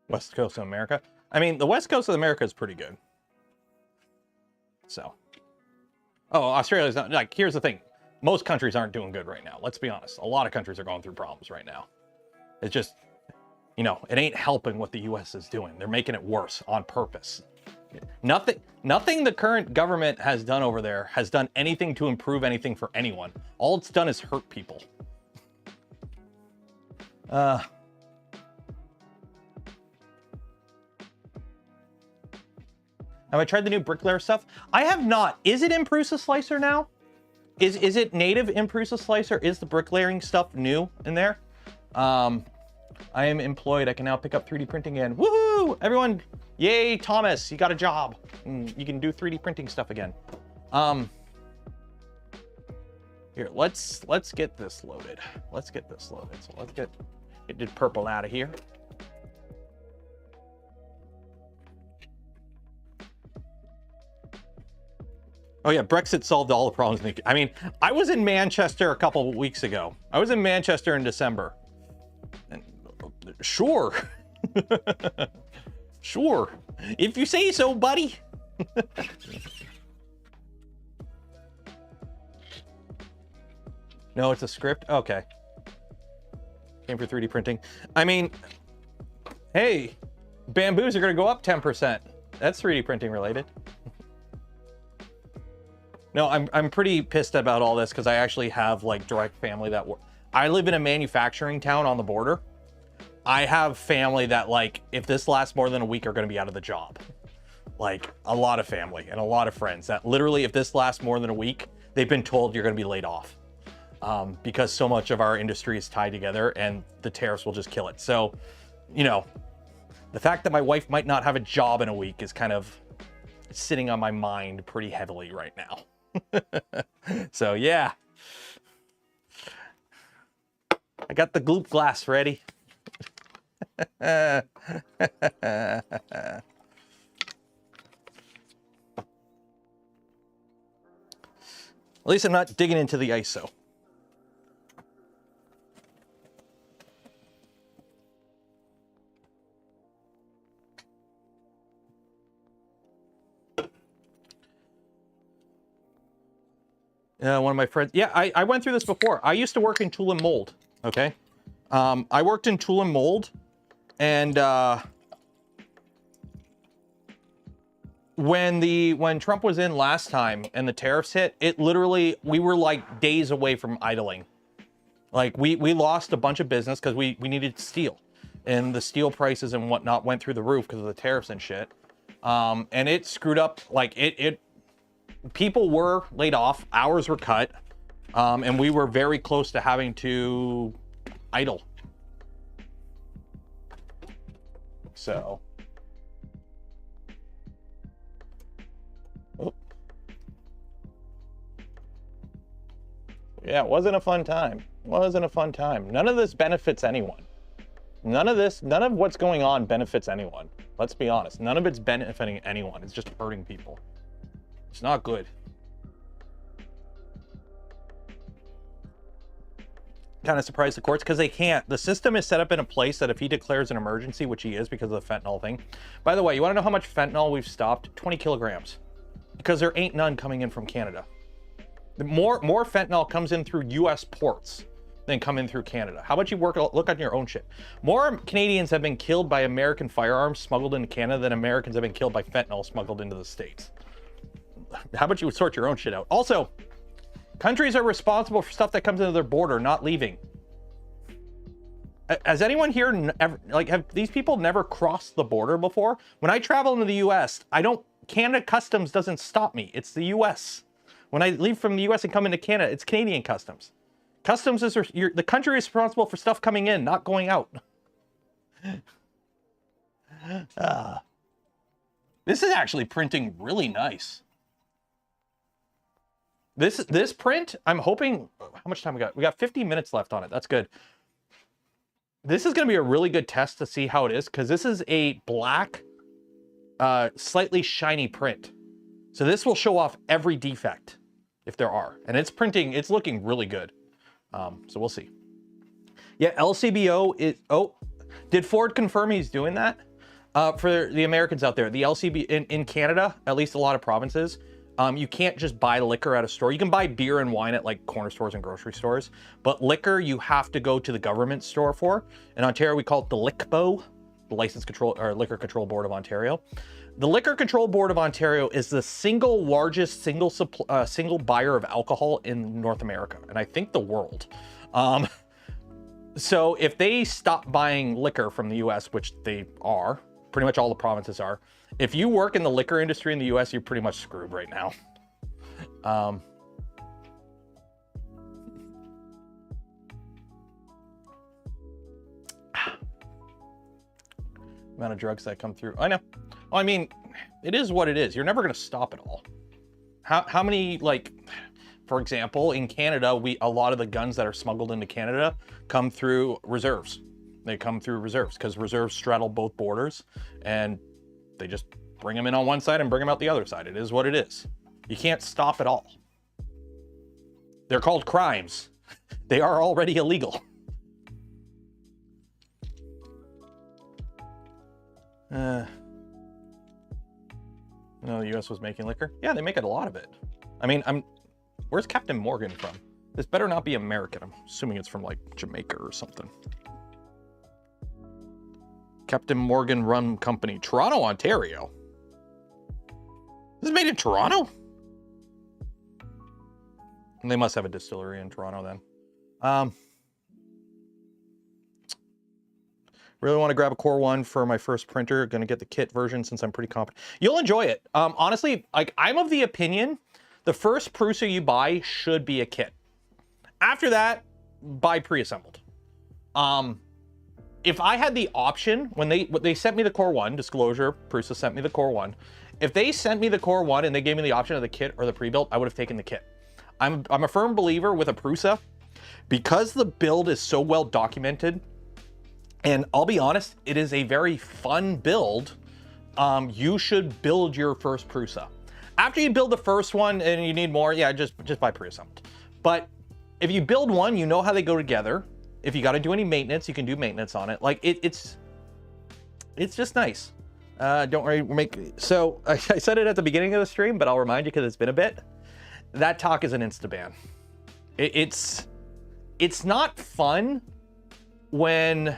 West Coast of America. I mean, the West Coast of America is pretty good. So. Oh, Australia's not, like, here's the thing. Most countries aren't doing good right now. Let's be honest. A lot of countries are going through problems right now. It's just, you know, it ain't helping what the US is doing. They're making it worse on purpose. Nothing the current government has done over there has done anything to improve anything for anyone. All it's done is hurt people. Have I tried the new bricklayer stuff? I have not. Is it in PRUSA Slicer now? Is it native in PRUSA Slicer? Is the bricklayering stuff new in there? I am employed. I can now pick up 3D printing again. Woohoo! Everyone, yay, Thomas, you got a job. You can do 3D printing stuff again. Here, let's get this loaded. Let's get this loaded. So let's get the purple out of here. Oh yeah, Brexit solved all the problems. I mean, I was in Manchester a couple of weeks ago. I was in Manchester in December. And, sure. Sure. If you say so, buddy. No, it's a script? Okay. Came for 3D printing. I mean, hey, bamboos are going to go up 10%. That's 3D printing related. No, I'm pretty pissed about all this because I actually have like direct family that work. I live in a manufacturing town on the border. I have family that, like, if this lasts more than a week, are going to be out of the job. Like, a lot of family and a lot of friends that literally, if this lasts more than a week, they've been told you're going to be laid off. Because so much of our industry is tied together and the tariffs will just kill it. So, you know, the fact that my wife might not have a job in a week is kind of sitting on my mind pretty heavily right now. So yeah, I got the gloop glass ready. At least I'm not digging into the ISO. One of my friends, yeah, I went through this before. I used to work in tool and mold, okay? I worked in tool and mold, and when Trump was in last time and the tariffs hit, it literally, we were like days away from idling. Like we lost a bunch of business because we needed steel, and the steel prices and whatnot went through the roof because of the tariffs and shit. And it screwed up, like people were laid off, hours were cut, and we were very close to having to idle. So, oh. Yeah, it wasn't a fun time. It wasn't a fun time. None of this benefits anyone. None of what's going on benefits anyone. Let's be honest. None of it's benefiting anyone. It's just hurting people. It's not good. Kind of surprised the courts because they can't. The system is set up in a place that if he declares an emergency, which he is because of the fentanyl thing. By the way, you want to know how much fentanyl we've stopped? 20 kilograms. Because there ain't none coming in from Canada. More fentanyl comes in through US ports than come in through Canada. How about you look on your own shit? More Canadians have been killed by American firearms smuggled into Canada than Americans have been killed by fentanyl smuggled into the States. How about you sort your own shit out? Also, countries are responsible for stuff that comes into their border, not leaving. Has anyone here ever, like, have these people never crossed the border before? When I travel into the US, Canada Customs doesn't stop me. It's the US. When I leave from the US and come into Canada, it's Canadian Customs. Customs is, the country is responsible for stuff coming in, not going out. This is actually printing really nice. This print, I'm hoping, how much time we got? We got 50 minutes left on it. That's good. This is going to be a really good test to see how it is, because this is a black, slightly shiny print. So this will show off every defect, if there are. And it's printing, it's looking really good. So we'll see. Yeah, LCBO is, oh, did Ford confirm he's doing that? For the Americans out there, the LCB in Canada, at least a lot of provinces, you can't just buy liquor at a store. You can buy beer and wine at like corner stores and grocery stores, but liquor you have to go to the government store for. In Ontario, we call it the LICBO, the License Control or Liquor Control Board of Ontario. The Liquor Control Board of Ontario is the single largest single buyer of alcohol in North America, and I think the world. So if they stop buying liquor from the US, which they are, pretty much all the provinces are, if you work in the liquor industry in the US, you're pretty much screwed right now. amount of drugs that come through. I know. Well, I mean, it is what it is. You're never going to stop it all. How many, like, for example, in Canada, a lot of the guns that are smuggled into Canada come through reserves. They come through reserves because reserves straddle both borders, and they just bring them in on one side and bring them out the other side. It is what it is. You can't stop it all. They're called crimes. They are already illegal. No, the US was making liquor. Yeah, they make a lot of it. I mean, where's Captain Morgan from? This better not be American. I'm assuming it's from like Jamaica or something. Captain Morgan Rum Company, Toronto, Ontario. This is made in Toronto? And they must have a distillery in Toronto then. Really want to grab a Core 1 for my first printer. Going to get the kit version since I'm pretty confident. You'll enjoy it. Honestly, like, I'm of the opinion the first PRUSA you buy should be a kit. After that, buy pre-assembled. If I had the option, when they sent me the Core 1, disclosure, PRUSA sent me the Core 1. If they sent me the Core 1 and they gave me the option of the kit or the pre-built, I would have taken the kit. I'm a firm believer with a PRUSA, because the build is so well documented, and I'll be honest, it is a very fun build. You should build your first PRUSA. After you build the first one and you need more, yeah, just buy pre-assembled. But if you build one, you know how they go together. If you got to do any maintenance, you can do maintenance on it. Like it's just nice. Don't worry, so I said it at the beginning of the stream, but I'll remind you because it's been a bit. That talk is an insta-ban. It's not fun when...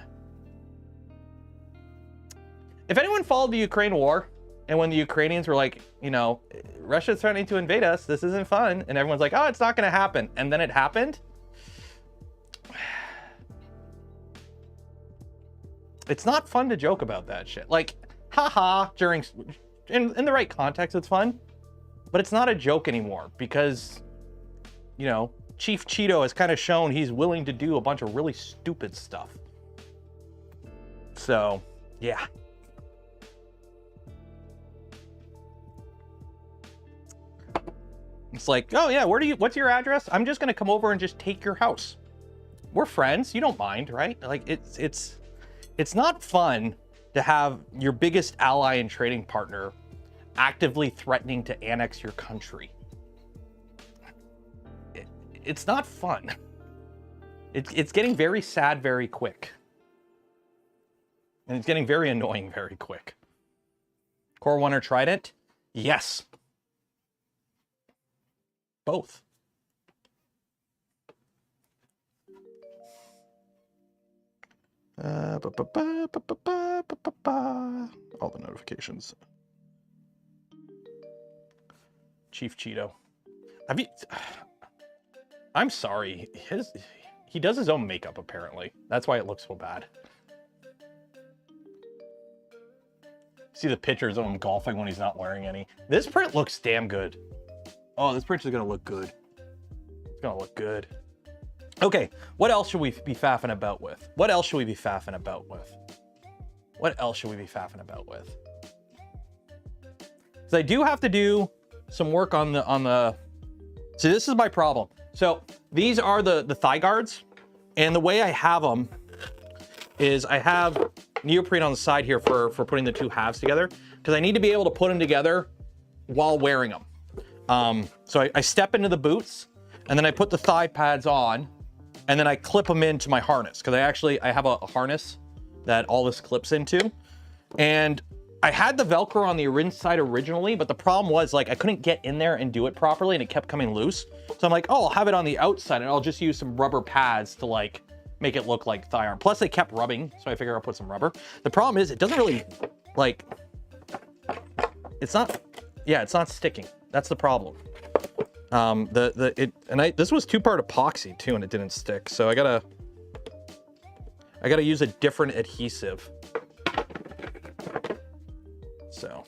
If anyone followed the Ukraine war, and when the Ukrainians were like, you know, Russia's threatening to invade us, this isn't fun, and everyone's like, oh, it's not gonna happen, and then it happened. It's not fun to joke about that shit. Like, haha, in the right context, it's fun, but it's not a joke anymore because, you know, Chief Cheeto has kind of shown he's willing to do a bunch of really stupid stuff. So, yeah. It's like, oh yeah, what's your address? I'm just gonna come over and just take your house. We're friends, you don't mind, right? Like, it's not fun to have your biggest ally and trading partner actively threatening to annex your country. It's not fun. It's getting very sad very quick. And it's getting very annoying very quick. Core 1 or Trident? Yes. Both. All the notifications. Chief Cheeto. I'm sorry. He does his own makeup, apparently. That's why it looks so bad. See the pictures of him golfing when he's not wearing any. This print looks damn good. Oh, this print is gonna look good. It's gonna look good. Okay, what else should we be faffing about with? What else should we be faffing about with? What else should we be faffing about with? So I do have to do some work on the. See, this is my problem. So these are the thigh guards, and the way I have them is I have neoprene on the side here for putting the two halves together, because I need to be able to put them together while wearing them. So I step into the boots, and then I put the thigh pads on, and then I clip them into my harness, because I have a harness that all this clips into. And I had the Velcro on the inside originally, but the problem was, like, I couldn't get in there and do it properly, and it kept coming loose. So I'm like, oh, I'll have it on the outside, and I'll just use some rubber pads to, like, make it look like thigh arm. Plus, they kept rubbing, so I figured I'll put some rubber. The problem is, it doesn't really, like, it's not sticking. That's the problem. This was 2-part epoxy too, and it didn't stick. So I gotta use a different adhesive. So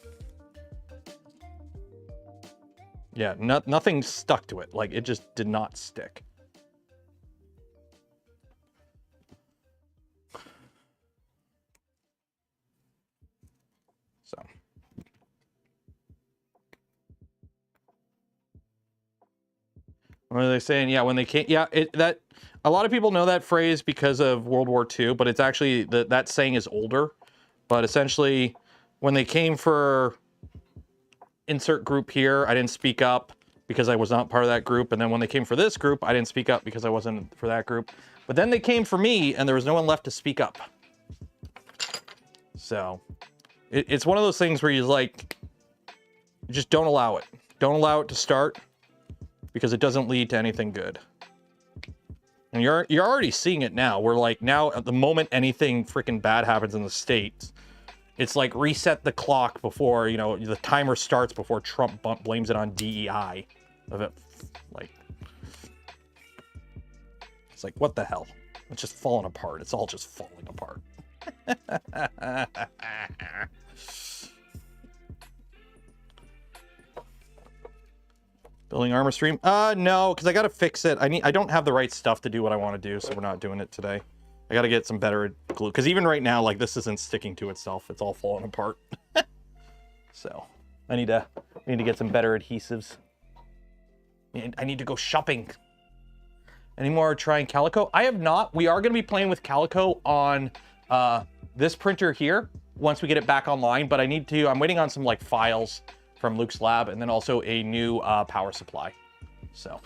yeah, nothing stuck to it. Like, it just did not stick. What are they saying? Yeah, when they came, yeah, that a lot of people know that phrase because of World War II, but it's actually that saying is older. But essentially, when they came for insert group here, I didn't speak up because I was not part of that group. And then when they came for this group, I didn't speak up because I wasn't for that group. But then they came for me, and there was no one left to speak up. So it's one of those things where you like, just don't allow it. Don't allow it to start, because it doesn't lead to anything good. And you're already seeing it now. We're like, now at the moment anything freaking bad happens in the States, it's like reset the clock before, you know, the timer starts before Trump blames it on DEI. Of it, like, it's like, what the hell? It's just falling apart. It's all just falling apart. Building armor stream? No, because I gotta fix it. I don't have the right stuff to do what I want to do, so we're not doing it today. I gotta get some better glue, because even right now, like, this isn't sticking to itself. It's all falling apart. So I need to get some better adhesives. I need to go shopping. Any more trying Calico? I have not. We are going to be playing with Calico on this printer here once we get it back online, but I'm waiting on some like files from Luke's lab, and then also a new power supply. So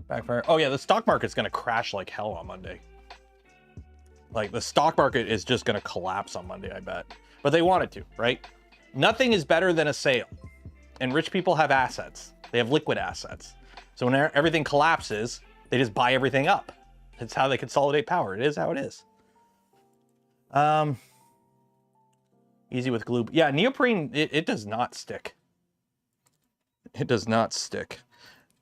backfire. Oh yeah, the stock market's gonna crash like hell on Monday. Like, the stock market is just gonna collapse on Monday, I bet. But they want it to, right? Nothing is better than a sale. And rich people have assets. They have liquid assets. So when everything collapses, they just buy everything up. It's how they consolidate power. It is how it is. Easy with glue. Yeah, neoprene, it does not stick. It does not stick.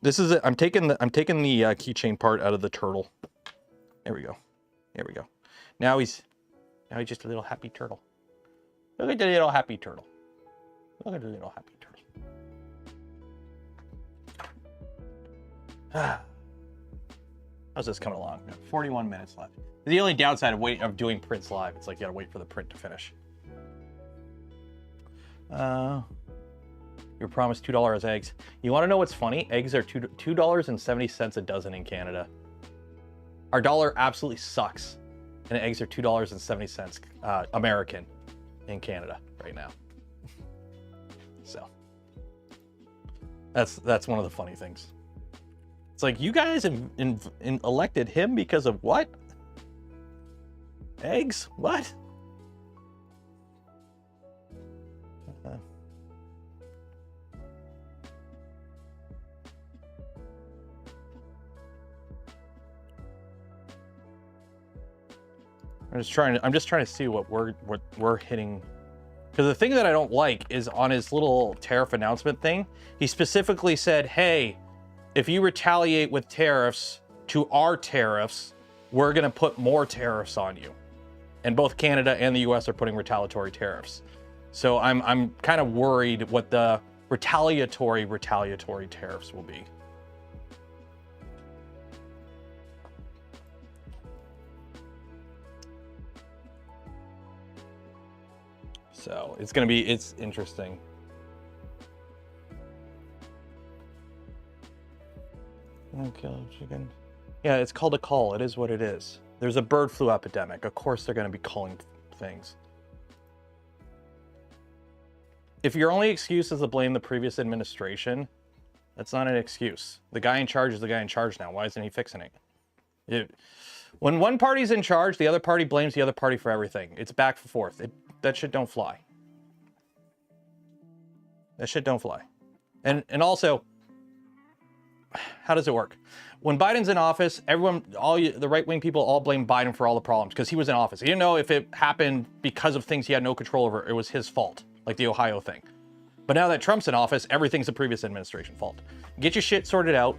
This is it. I'm taking the keychain part out of the turtle. There we go. There we go. Now he's just a little happy turtle. Look at the little happy turtle. Look at the little happy turtle. How's this coming along? 41 minutes left. The only downside of doing prints live, it's like you gotta wait for the print to finish. You're promised $2 as eggs. You want to know what's funny? Eggs are $2.70 a dozen in Canada. Our dollar absolutely sucks, and eggs are $2.70 American in Canada right now. So that's one of the funny things. It's like, you guys elected him because of what? Eggs? What? I'm just trying to see what we're hitting. Because the thing that I don't like is on his little tariff announcement thing, he specifically said, hey, if you retaliate with tariffs to our tariffs, we're going to put more tariffs on you. And both Canada and the US are putting retaliatory tariffs. So I'm kind of worried what the retaliatory tariffs will be. So it's interesting. Okay, chicken. Yeah, it's called a call. It is what it is. There's a bird flu epidemic. Of course they're going to be calling things. If your only excuse is to blame the previous administration, that's not an excuse. The guy in charge is the guy in charge now. Why isn't he fixing it? When one party's in charge, the other party blames the other party for everything. It's back and forth. That shit don't fly. That shit don't fly. And also, how does it work? When Biden's in office, the right-wing people all blame Biden for all the problems because he was in office. He didn't know if it happened because of things he had no control over. It was his fault, like the Ohio thing. But now that Trump's in office, everything's the previous administration fault. Get your shit sorted out.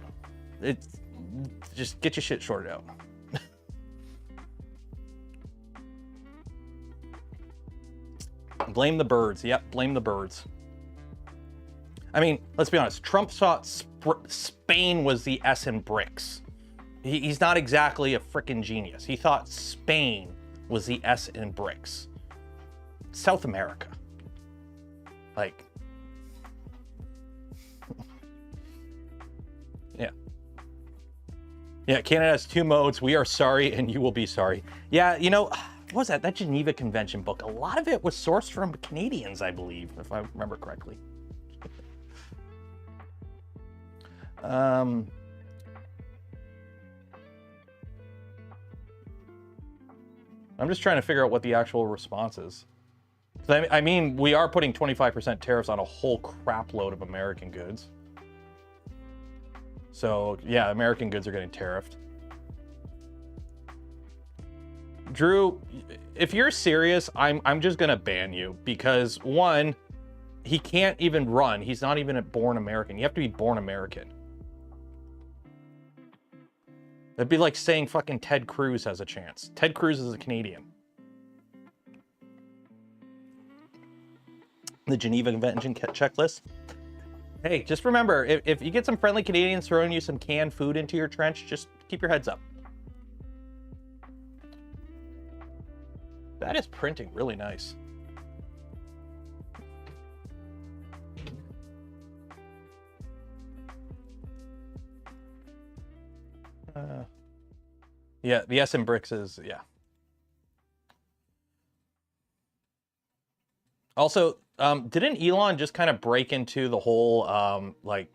Just get your shit sorted out. Blame the birds. Yep, blame the birds. I mean, let's be honest. Trump thought Spain was the S in BRICS. He's not exactly a freaking genius. He thought Spain was the S in BRICS. South America. Like, yeah. Yeah, Canada has 2 modes. We are sorry and you will be sorry. Yeah, you know, what was that? That Geneva Convention book. A lot of it was sourced from Canadians, I believe, if I remember correctly. I'm just trying to figure out what the actual response is. I mean, we are putting 25% tariffs on a whole crap load of American goods. So, yeah, American goods are getting tariffed. Drew, if you're serious, I'm just gonna ban you because 1, he can't even run. He's not even a born American. You have to be born American. That'd be like saying fucking Ted Cruz has a chance. Ted Cruz is a Canadian. The Geneva Convention checklist. Hey, just remember, if you get some friendly Canadians throwing you some canned food into your trench, just keep your heads up. That is printing really nice. Yeah, the S in BRICS is, yeah. Also, didn't Elon just kind of break into the whole, like,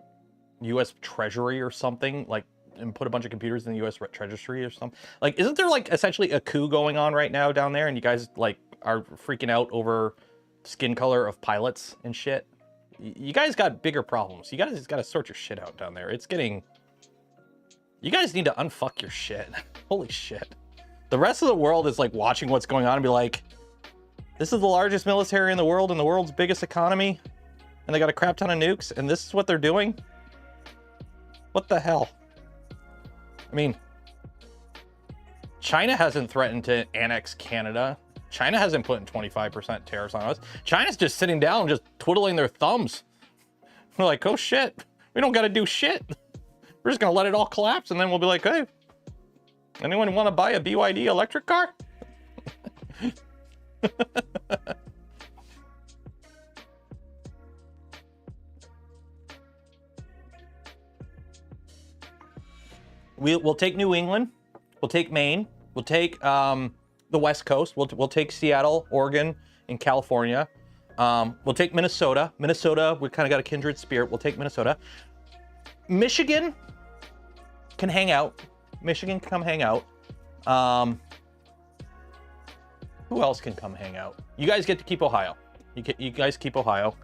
U.S. Treasury or something? Like, and put a bunch of computers in the U.S. Treasury or something? Like, isn't there, like, essentially a coup going on right now down there? And you guys, like, are freaking out over skin color of pilots and shit? You guys got bigger problems. You guys got to sort your shit out down there. It's getting... You guys need to unfuck your shit. Holy shit. The rest of the world is, like, watching what's going on and be like, this is the largest military in the world and the world's biggest economy, and they got a crap ton of nukes, and this is what they're doing? What the hell? I mean, China hasn't threatened to annex Canada. China hasn't put in 25% tariffs on us. China's just sitting down, just twiddling their thumbs. We're like, oh shit, we don't gotta do shit. We're just gonna let it all collapse, and then we'll be like, hey, anyone wanna buy a BYD electric car? We'll take New England, we'll take Maine, we'll take the West Coast, we'll take Seattle, Oregon, and California. We'll take Minnesota. Minnesota, we kind of got a kindred spirit. We'll take Minnesota. Michigan can hang out. Michigan can come hang out. Who else can come hang out? You guys get to keep Ohio. You guys keep Ohio.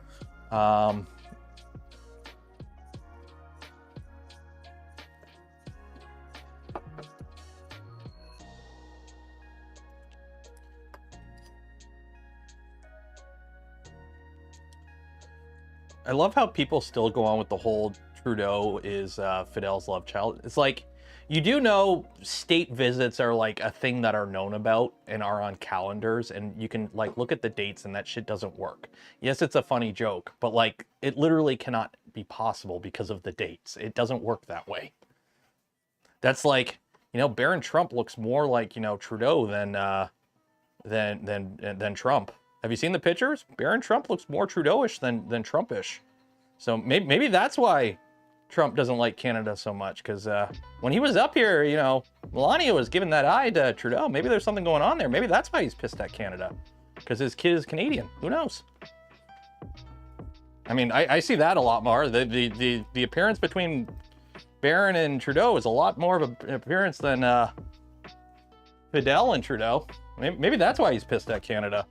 I love how people still go on with the whole Trudeau is Fidel's love child. It's like, you do know state visits are like a thing that are known about and are on calendars, and you can like look at the dates and that shit doesn't work. Yes, it's a funny joke, but like it literally cannot be possible because of the dates. It doesn't work that way. That's like, you know, Baron Trump looks more like, you know, Trudeau than Trump. Have you seen the pictures? Baron Trump looks more Trudeau-ish than Trump-ish. So maybe that's why Trump doesn't like Canada so much, because when he was up here, you know, Melania was giving that eye to Trudeau. Maybe there's something going on there. Maybe that's why he's pissed at Canada, because his kid is Canadian. Who knows? I mean, I see that a lot more. The appearance between Barron and Trudeau is a lot more of an appearance than Fidel and Trudeau. Maybe that's why he's pissed at Canada.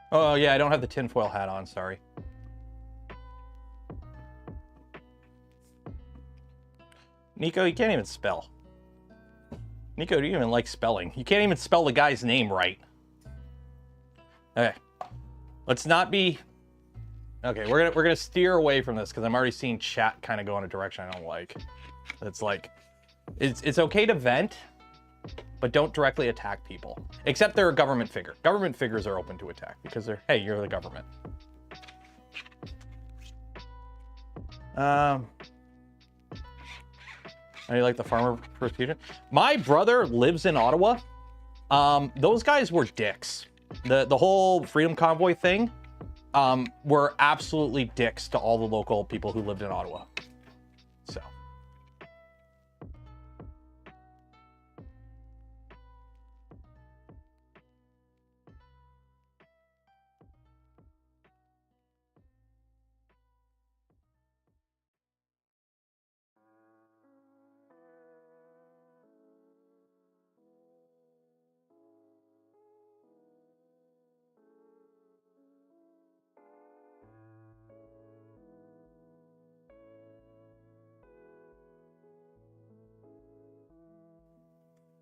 Oh yeah, I don't have the tinfoil hat on, sorry. Nico, you can't even spell. Nico, do you even like spelling? You can't even spell the guy's name right. Okay, let's not be... Okay, we're gonna steer away from this because I'm already seeing chat kind of go in a direction I don't like. It's like, it's okay to vent, but don't directly attack people. Except they're a government figure. Government figures are open to attack because they're, hey, you're the government. How do you like the farmer persecution? My brother lives in Ottawa. Those guys were dicks. The whole Freedom Convoy thing were absolutely dicks to all the local people who lived in Ottawa. So.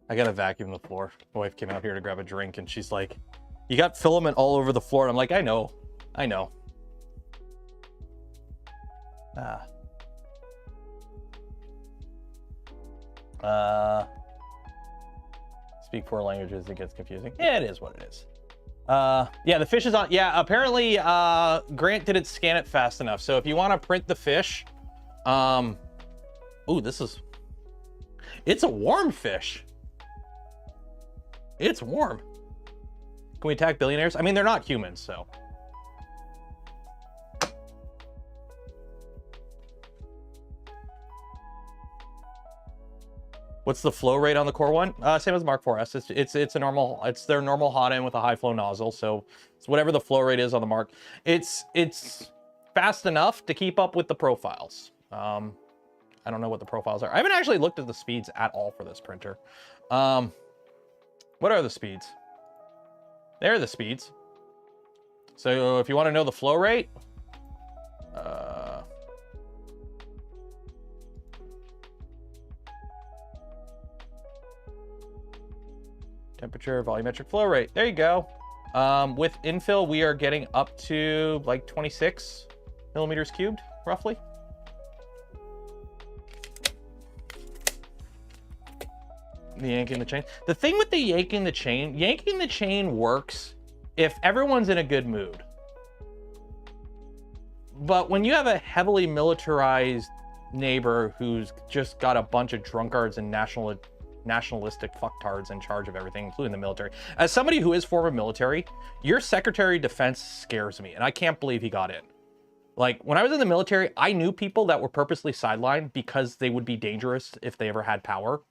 I gotta vacuum the floor. My wife came out here to grab a drink and she's like, you got filament all over the floor. And I'm like, I know. Speak 4 languages, it gets confusing. Yeah, it is what it is. Yeah, the fish is on. Yeah, apparently Grant didn't scan it fast enough. So if you want to print the fish, ooh, it's a warm fish. It's warm. Can we attack billionaires? I mean, they're not humans, so. What's the flow rate on the core one? Same as Mark 4S. It's a normal. It's their normal hot end with a high flow nozzle. So it's whatever the flow rate is on the Mark. It's fast enough to keep up with the profiles. I don't know what the profiles are. I haven't actually looked at the speeds at all for this printer. What are the speeds? There are the speeds. So if you want to know the flow rate, temperature, volumetric flow rate. There you go. With infill, we are getting up to like 26 millimeters cubed, roughly. The yanking the chain. The thing with the yanking the chain works if everyone's in a good mood. But when you have a heavily militarized neighbor who's just got a bunch of drunkards and nationalistic fucktards in charge of everything, including the military. As somebody who is former military, your Secretary of Defense scares me, and I can't believe he got in. Like, when I was in the military, I knew people that were purposely sidelined because they would be dangerous if they ever had power.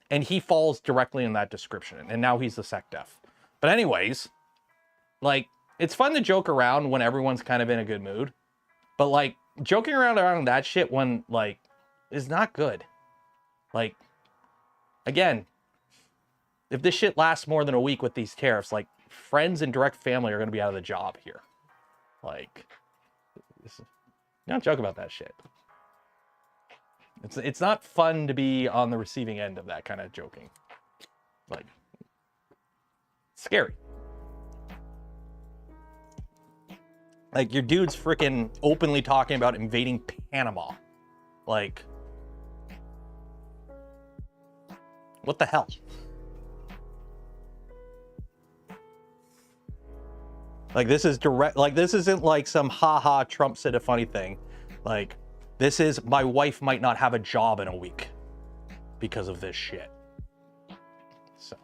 And he falls directly in that description. And now he's the SecDef. But anyways, like, it's fun to joke around when everyone's kind of in a good mood. But, like, joking around that shit when, like, is not good. Like, again, if this shit lasts more than a week with these tariffs, like, friends and direct family are going to be out of the job here. Like, don't joke about that shit. It's not fun to be on the receiving end of that kind of joking. Like, scary. Like, your dude's freaking openly talking about invading Panama. Like, what the hell? Like, this is direct. Like, this isn't like some haha Trump said a funny thing. Like, this is, my wife might not have a job in a week because of this shit. So.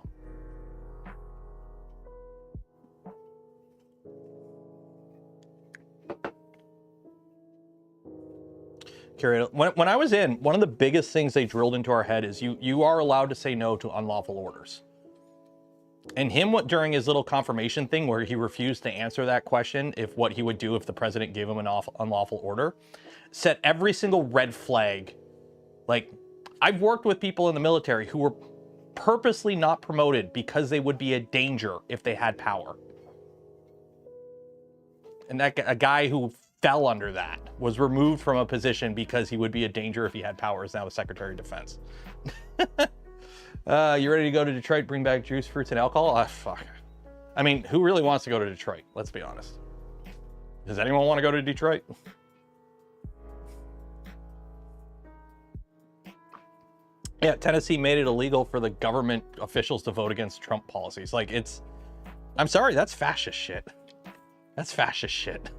Curator, when I was in, one of the biggest things they drilled into our head is you are allowed to say no to unlawful orders. And him, during his little confirmation thing where he refused to answer that question, if what he would do if the president gave him an unlawful order, set every single red flag. Like, I've worked with people in the military who were purposely not promoted because they would be a danger if they had power. And that a guy who fell under that was removed from a position because he would be a danger if he had power, is now the Secretary of Defense. You ready to go to Detroit, bring back juice, fruits, and alcohol? Fuck. I mean, who really wants to go to Detroit? Let's be honest. Does anyone want to go to Detroit? Yeah, Tennessee made it illegal for the government officials to vote against Trump policies. Like, it's, I'm sorry, that's fascist shit. That's fascist shit.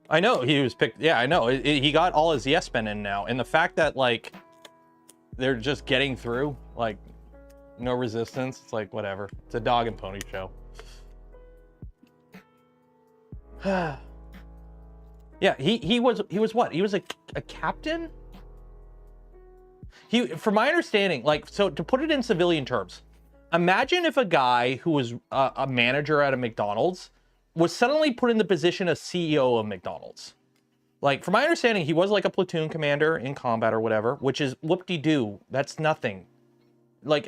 I know he was picked. Yeah, I know. He got all his yes men in now. And the fact that, like, they're just getting through, like, no resistance. It's like, whatever. It's a dog and pony show. Yeah, he was what? He was a captain? From my understanding, like, so to put it in civilian terms, imagine if a guy who was a manager at a McDonald's was suddenly put in the position of CEO of McDonald's. Like, from my understanding, he was like a platoon commander in combat or whatever, which is whoop-de-doo. That's nothing. Like,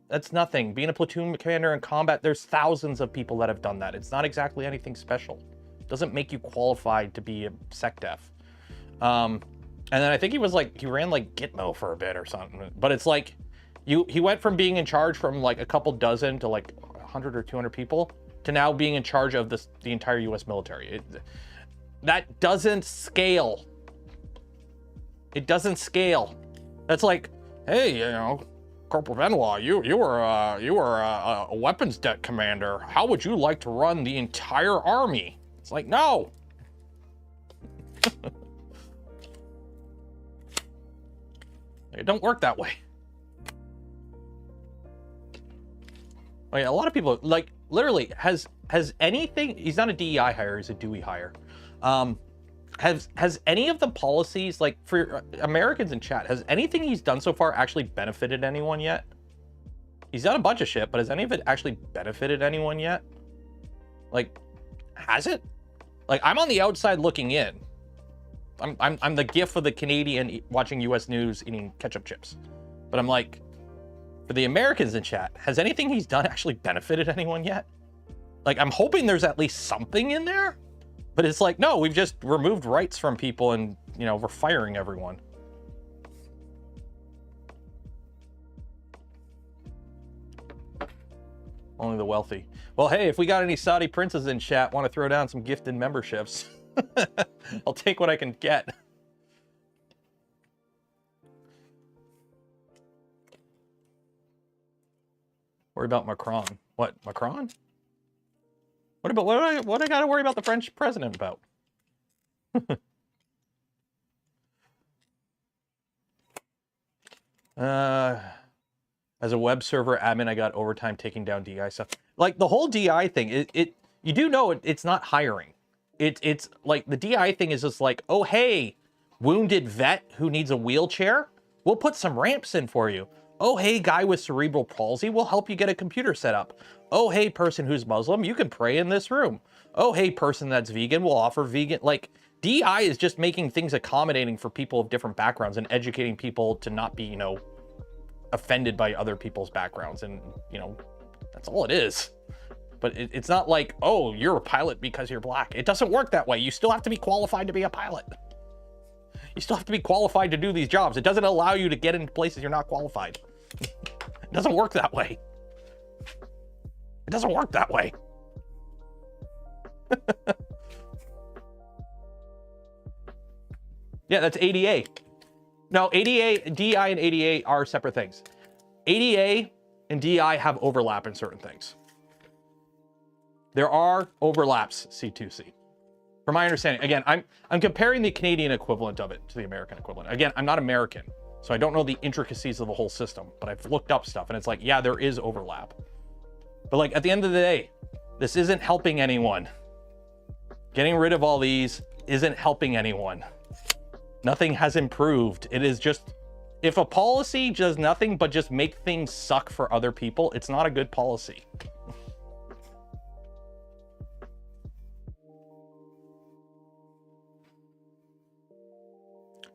that's nothing. Being a platoon commander in combat, there's thousands of people that have done that. It's not exactly anything special. It doesn't make you qualified to be a SecDef. And then I think he was like, he ran like Gitmo for a bit or something. But it's like, he went from being in charge from like a couple dozen to like 100 or 200 people to now being in charge of the entire US military. That doesn't scale. It doesn't scale. That's like, hey, you know, Corporal Benoit, you were a weapons deck commander. How would you like to run the entire army? It's like, no. It don't work that way. Like, a lot of people, like, literally, has anything, he's not a DEI hire, he's a Dewey hire. Has any of the policies, like, for Americans in chat, has anything he's done so far actually benefited anyone yet? He's done a bunch of shit, but has any of it actually benefited anyone yet? Like, has it? Like, I'm on the outside looking in. I'm the gif of the Canadian watching US news eating ketchup chips. But I'm like, for the Americans in chat, has anything he's done actually benefited anyone yet? Like, I'm hoping there's at least something in there. But it's like, no, we've just removed rights from people and, you know, we're firing everyone. Only the wealthy. Well, hey, if we got any Saudi princes in chat, want to throw down some gifted memberships, I'll take what I can get. Worry about Macron. What, Macron? What about what I gotta worry about the French president about? As a web server admin, I got overtime taking down DI stuff. Like, the whole DI thing, you do know it's not hiring. It's like, the DI thing is just like, oh, hey, wounded vet who needs a wheelchair, we'll put some ramps in for you. Oh, hey, guy with cerebral palsy, we'll help you get a computer set up. Oh, hey, person who's Muslim, you can pray in this room. Oh, hey, person that's vegan, we'll offer vegan. Like, DI is just making things accommodating for people of different backgrounds and educating people to not be, you know, offended by other people's backgrounds. And, you know, that's all it is. But it's not like, oh, you're a pilot because you're black. It doesn't work that way. You still have to be qualified to be a pilot. You still have to be qualified to do these jobs. It doesn't allow you to get into places you're not qualified. It doesn't work that way. It doesn't work that way. Yeah, that's ADA. No, ADA, DI and ADA are separate things. ADA and DI have overlap in certain things. There are overlaps, C2C. From my understanding, again, I'm comparing the Canadian equivalent of it to the American equivalent. Again, I'm not American, so I don't know the intricacies of the whole system, but I've looked up stuff and it's like, yeah, there is overlap. But like, at the end of the day, this isn't helping anyone. Getting rid of all these isn't helping anyone. Nothing has improved. It is just, if a policy does nothing but just make things suck for other people, it's not a good policy.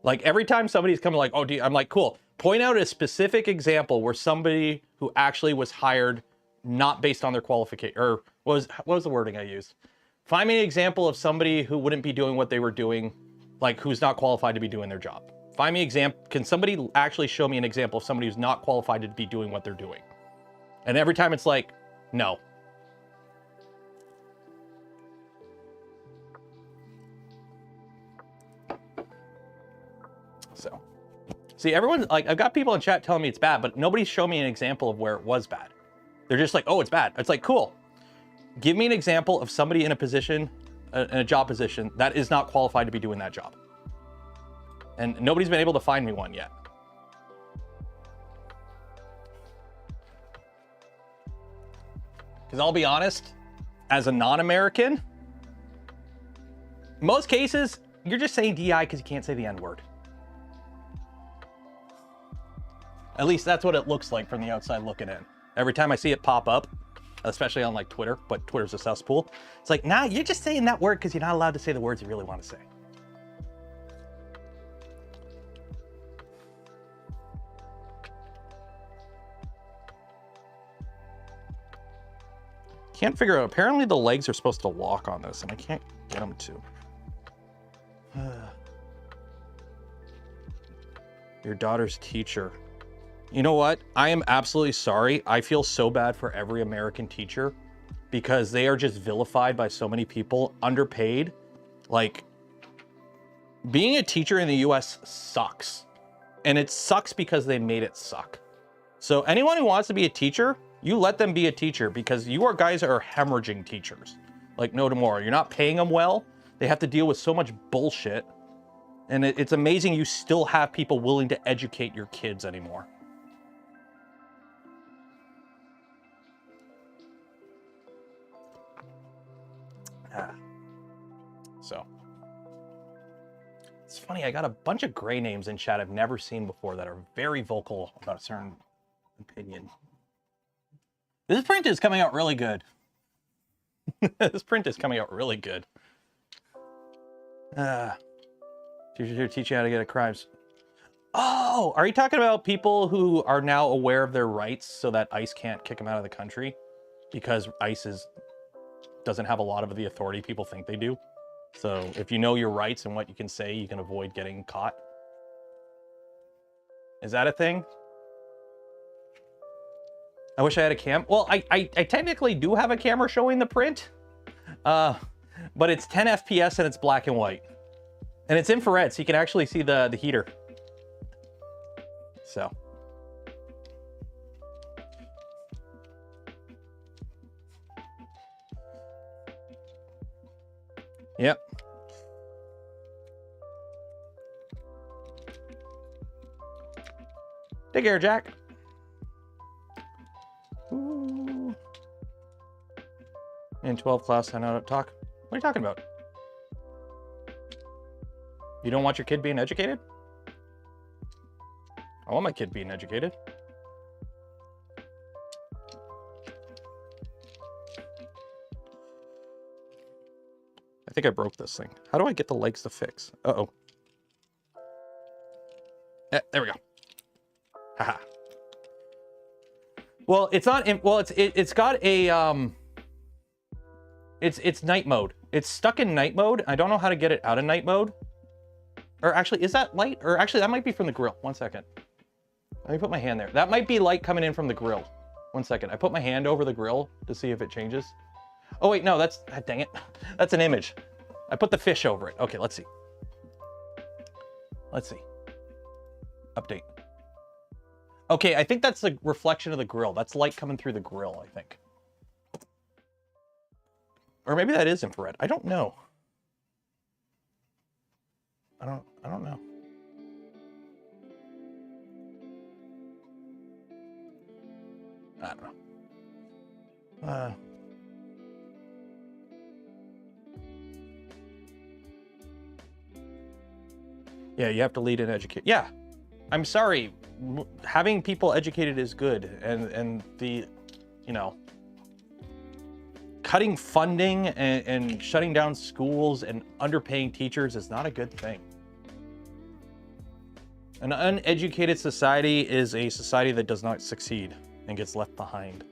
Like, every time somebody's coming like, oh, I'm like, cool. Point out a specific example where somebody who actually was hired not based on their qualification, or what was the wording I used? Find me an example of somebody who wouldn't be doing what they were doing, like who's not qualified to be doing their job. Find me can somebody actually show me an example of somebody who's not qualified to be doing what they're doing? And every time it's like, no. See, everyone, like, I've got people in chat telling me it's bad, but nobody's shown me an example of where it was bad. They're just like, oh, it's bad. It's like, cool. Give me an example of somebody in a position, in a job position, that is not qualified to be doing that job. And nobody's been able to find me one yet. Because I'll be honest, as a non-American, most cases, you're just saying DI because you can't say the N-word. At least that's what it looks like from the outside looking in. Every time I see it pop up, especially on like Twitter, but Twitter's a cesspool, it's like, nah, you're just saying that word because you're not allowed to say the words you really want to say. Can't figure out, apparently the legs are supposed to lock on this and I can't get them to. Your daughter's teacher. You know what? I am absolutely sorry. I feel so bad for every American teacher because they are just vilified by so many people, underpaid. Like, being a teacher in the US sucks. And it sucks because they made it suck. So anyone who wants to be a teacher, you let them be a teacher because you guys are hemorrhaging teachers. Like no tomorrow. You're not paying them well. They have to deal with so much bullshit. And it's amazing you still have people willing to educate your kids anymore. So it's funny, I got a bunch of gray names in chat I've never seen before that are very vocal about a certain opinion. This print is coming out really good. This print is coming out really good. Teachers here teaching how to get at crimes. Oh, are you talking about people who are now aware of their rights so that ICE can't kick them out of the country? Because ICE doesn't have a lot of the authority people think they do. So if you know your rights and what you can say, you can avoid getting caught. Is that a thing? I wish I had a cam. Well, I technically do have a camera showing the print, but it's 10 FPS and it's black and white. And it's infrared, so you can actually see the heater. So. Yep. Take care, Jack. Ooh. In 12 class, I know how to talk. What are you talking about? You don't want your kid being educated? I want my kid being educated. I think I broke this thing. How do I get the legs to fix? Uh-oh. Yeah, there we go. Haha. Well, it's not in, well, it's got a it's night mode. It's stuck in night mode. I don't know how to get it out of night mode. Or actually, is that light? Or actually, that might be from the grill. 1 second. Let me put my hand there. That might be light coming in from the grill. 1 second. I put my hand over the grill to see if it changes. Oh wait, no, that's, dang it. That's an image. I put the fish over it. Okay, let's see. Let's see. Update. Okay, I think that's the reflection of the grill. That's light coming through the grill, I think. Or maybe that is infrared. I don't know. I don't know. I don't know. Yeah, you have to lead and educate. Yeah, I'm sorry. Having people educated is good, and the, you know, cutting funding and shutting down schools and underpaying teachers is not a good thing. An uneducated society is a society that does not succeed and gets left behind.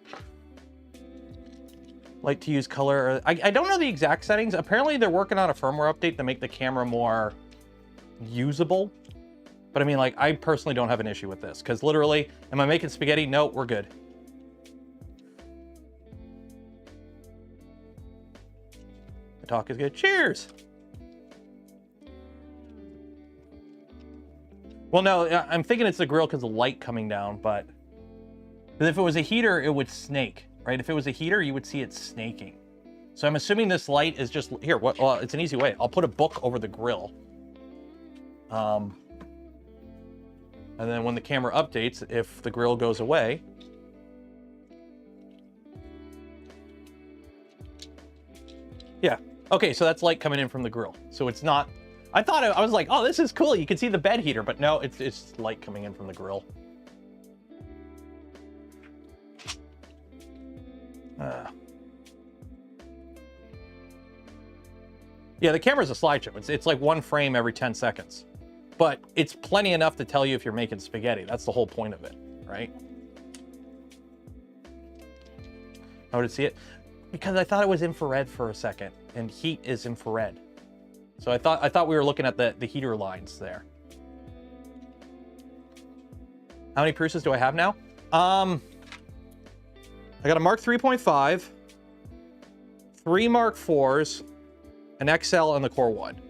Like to use color. I don't know the exact settings. Apparently they're working on a firmware update to make the camera more usable. But I mean, like, I personally don't have an issue with this because literally, am I making spaghetti? No, we're good. The talk is good. Cheers. Well, no, I'm thinking it's the grill because of light coming down, but if it was a heater, it would snake, right? If it was a heater, you would see it snaking. So I'm assuming this light is just here. Well, it's an easy way. I'll put a book over the grill. And then when the camera updates, if the grill goes away, yeah. Okay, so that's light coming in from the grill. So it's not, I thought, I was like, oh, this is cool. You can see the bed heater, but no, it's light coming in from the grill. Yeah, the camera's a slideshow. It's like one frame every 10 seconds. But it's plenty enough to tell you if you're making spaghetti. That's the whole point of it, right? How would it see it? Because I thought it was infrared for a second, and heat is infrared. So I thought we were looking at the heater lines there. How many PRUSAs do I have now? I got a Mark 3.5, 3 Mark 4s, an XL, and the Core 1.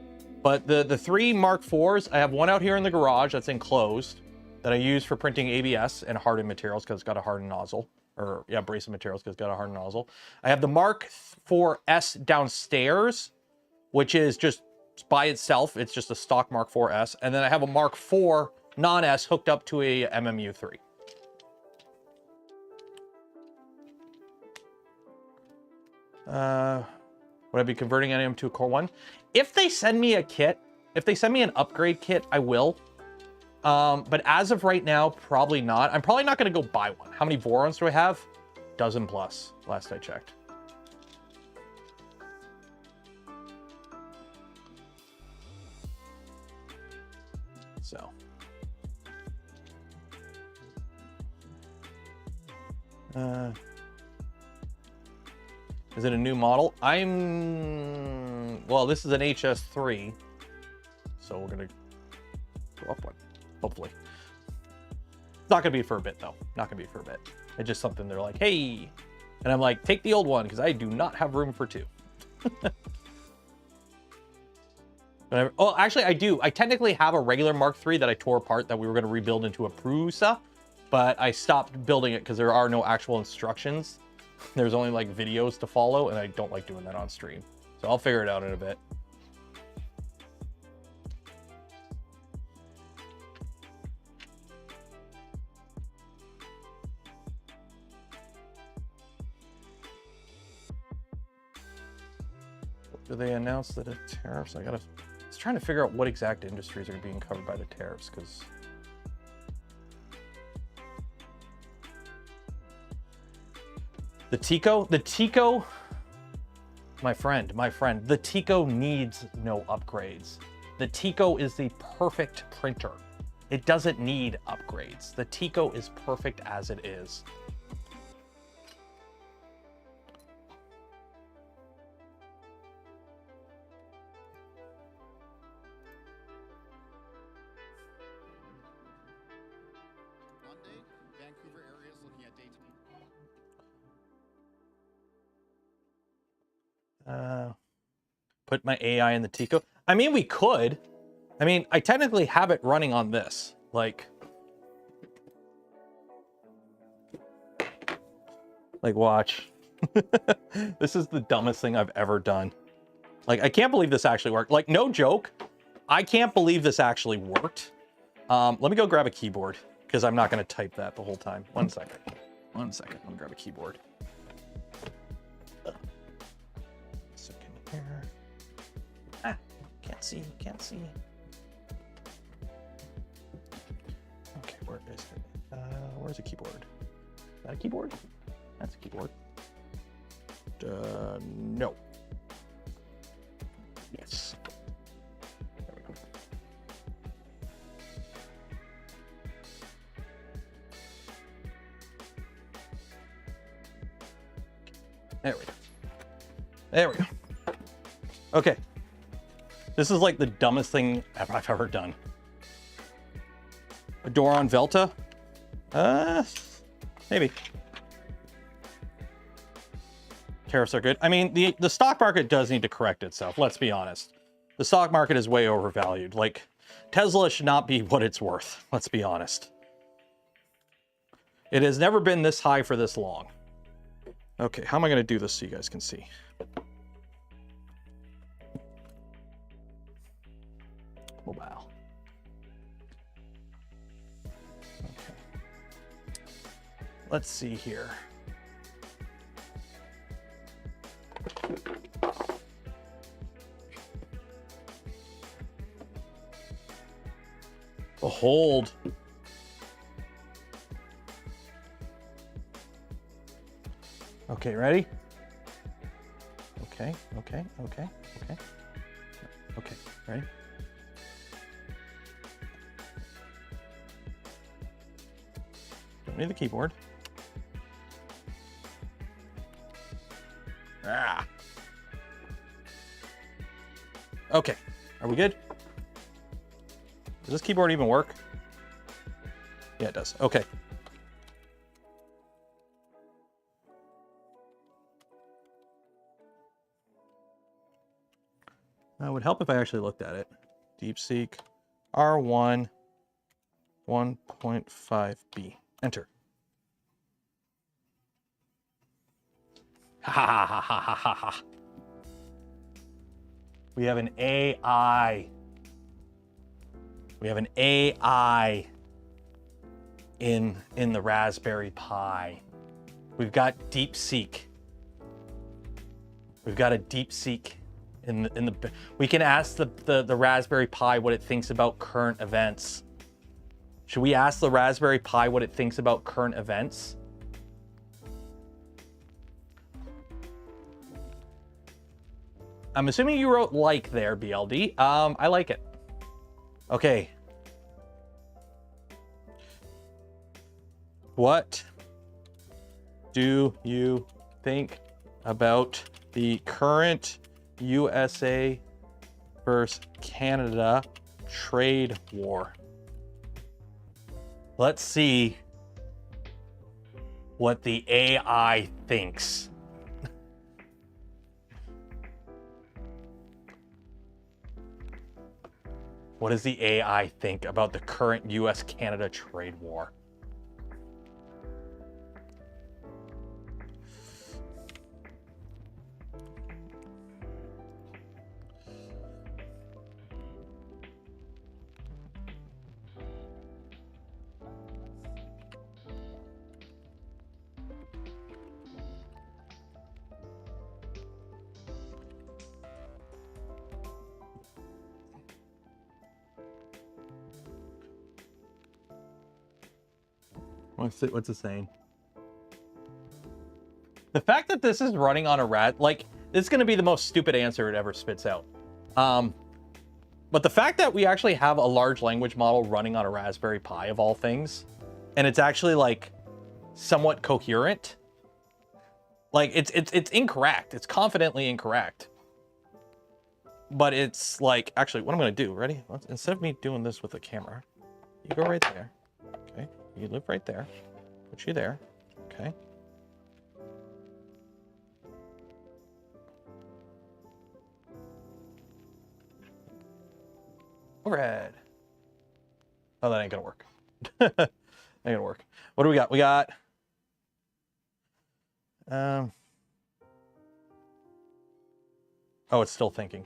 But the 3 Mark 4s, I have one out here in the garage that's enclosed that I use for printing ABS and hardened materials because it's got a hardened nozzle. Or, yeah, abrasive materials because it's got a hardened nozzle. I have the Mark 4S downstairs, which is just by itself. It's just a stock Mark 4S. And then I have a Mark 4 non-S hooked up to a MMU3. Would I be converting any of them to a Core 1? If they send me a kit, if they send me an upgrade kit, I will. But as of right now, probably not. I'm probably not going to go buy one. How many Vorons do I have? Dozen plus, last I checked. So. Is it a new model? Well, this is an HS3. So we're going to go up one, hopefully. It's not going to be for a bit, though. Not going to be for a bit. It's just something they're like, hey. And I'm like, take the old one, because I do not have room for 2. Oh, actually, I do. I technically have a regular Mark III that I tore apart that we were going to rebuild into a PRUSA, but I stopped building it because there are no actual instructions. There's only like videos to follow, and I don't like doing that on stream. So I'll figure it out in a bit. Do they announce that the tariffs? I was trying to figure out what exact industries are being covered by the tariffs, because the Tico, my friend, the Tico needs no upgrades. The Tico is the perfect printer. It doesn't need upgrades. The Tico is perfect as it is. Monday, Vancouver area is looking at day 20. Put my AI in the Tico. I mean, we could. I mean, I technically have it running on this. Like watch. This is the dumbest thing I've ever done. Like, I can't believe this actually worked. Like, no joke. I can't believe this actually worked. Let me go grab a keyboard, because I'm not going to type that the whole time. One second. Let me grab a keyboard. Second here. Ah, can't see. Okay, where is it? Where's a keyboard? Is that a keyboard? That's a keyboard. No. Yes. There we go. There we go. Okay. This is like the dumbest thing I've ever done. A door on Velta? Maybe. Tariffs are good. I mean, the stock market does need to correct itself. Let's be honest. The stock market is way overvalued. Like, Tesla should not be what it's worth. Let's be honest. It has never been this high for this long. Okay, how am I going to do this so you guys can see? Mobile. Okay. Let's see here. Behold. Okay, ready? Okay, okay, okay, okay. Okay, ready? Don't need the keyboard. Ah. Okay, are we good? Does this keyboard even work? Yeah, it does. Okay. It would help if I actually looked at it. DeepSeek R1 1.5B. Enter. Ha ha ha ha ha ha ha. We have an AI. We have an AI in the Raspberry Pi. We've got DeepSeek. We've got a DeepSeek in the. We can ask the Raspberry Pi what it thinks about current events. Should we ask the Raspberry Pi what it thinks about current events? I'm assuming you wrote like there, BLD. I like it. Okay. What do you think about the current USA versus Canada trade war? Let's see what the AI thinks. What does the AI think about the current US-Canada trade war? What's it saying? The fact that this is running on a like, this is going to be the most stupid answer it ever spits out. But the fact that we actually have a large language model running on a Raspberry Pi of all things, and it's actually like somewhat coherent, like it's incorrect. It's confidently incorrect. But it's like, actually, what I'm going to do, ready? Instead of me doing this with the camera, you go right there. Okay. You live right there. Put you there. Okay. Overhead. Oh, that ain't gonna work. Ain't gonna work. What do we got? We got oh, it's still thinking.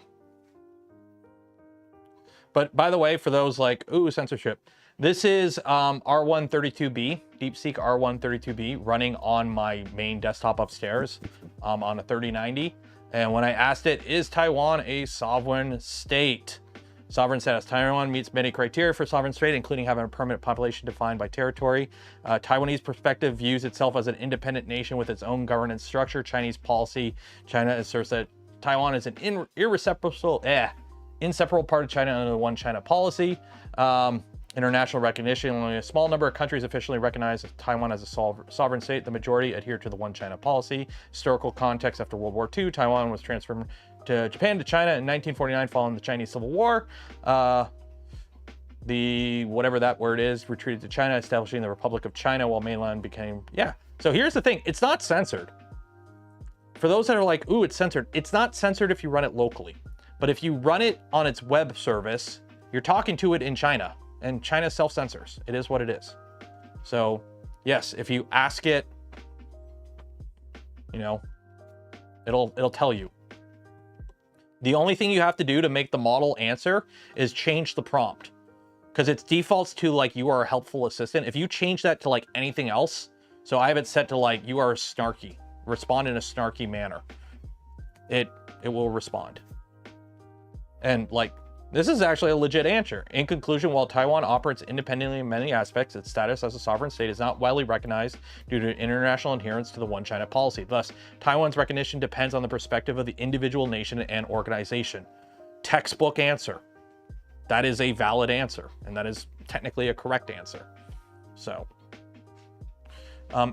But by the way, for those like, ooh, censorship, this is R132B, DeepSeek R132B, running on my main desktop upstairs on a 3090. And when I asked it, is Taiwan a sovereign state? Sovereign status. Taiwan meets many criteria for sovereign state, including having a permanent population defined by territory. Taiwanese perspective views itself as an independent nation with its own governance structure. Chinese policy. China asserts that Taiwan is an inseparable part of China under the One China policy. International recognition. Only a small number of countries officially recognize Taiwan as a sovereign state. The majority adhere to the One China policy. Historical context: after World War II, Taiwan was transferred to Japan to China in 1949 following the Chinese Civil War. The whatever that word is retreated to China, establishing the Republic of China, while mainland became, yeah. So here's the thing: it's not censored. For those that are like, ooh, it's censored. It's not censored if you run it locally, but if you run it on its web service, You're talking to it in China, and China self-censors. It is what it is. So yes, if you ask it, you know, it'll tell you. The only thing you have to do to make the model answer is change the prompt, because it defaults to like, you are a helpful assistant. If you change that to like anything else, so I have it set to like, you are snarky, respond in a snarky manner, it will respond. And like, this is actually a legit answer. In conclusion, while Taiwan operates independently in many aspects, its status as a sovereign state is not widely recognized due to international adherence to the One China policy. Thus, Taiwan's recognition depends on the perspective of the individual nation and organization. Textbook answer. That is a valid answer, and that is technically a correct answer. So,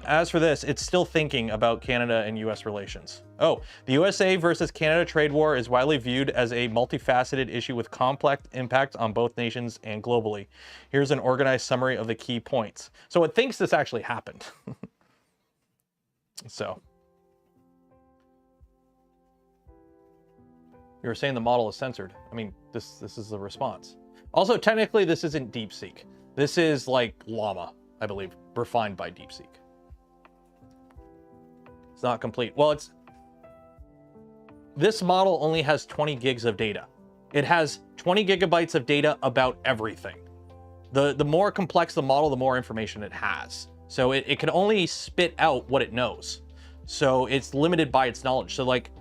as for this, it's still thinking about Canada and US relations. Oh, the USA versus Canada trade war is widely viewed as a multifaceted issue with complex impacts on both nations and globally. Here's an organized summary of the key points. So it thinks this actually happened. So. You were saying the model is censored. I mean, this is the response. Also, technically, this isn't DeepSeek. This is like Llama, I believe, refined by DeepSeek. It's not complete. Well, this model only has 20 gigs of data. It has 20 gigabytes of data about everything. The more complex the model, the more information it has. So it can only spit out what it knows. So it's limited by its knowledge. So like,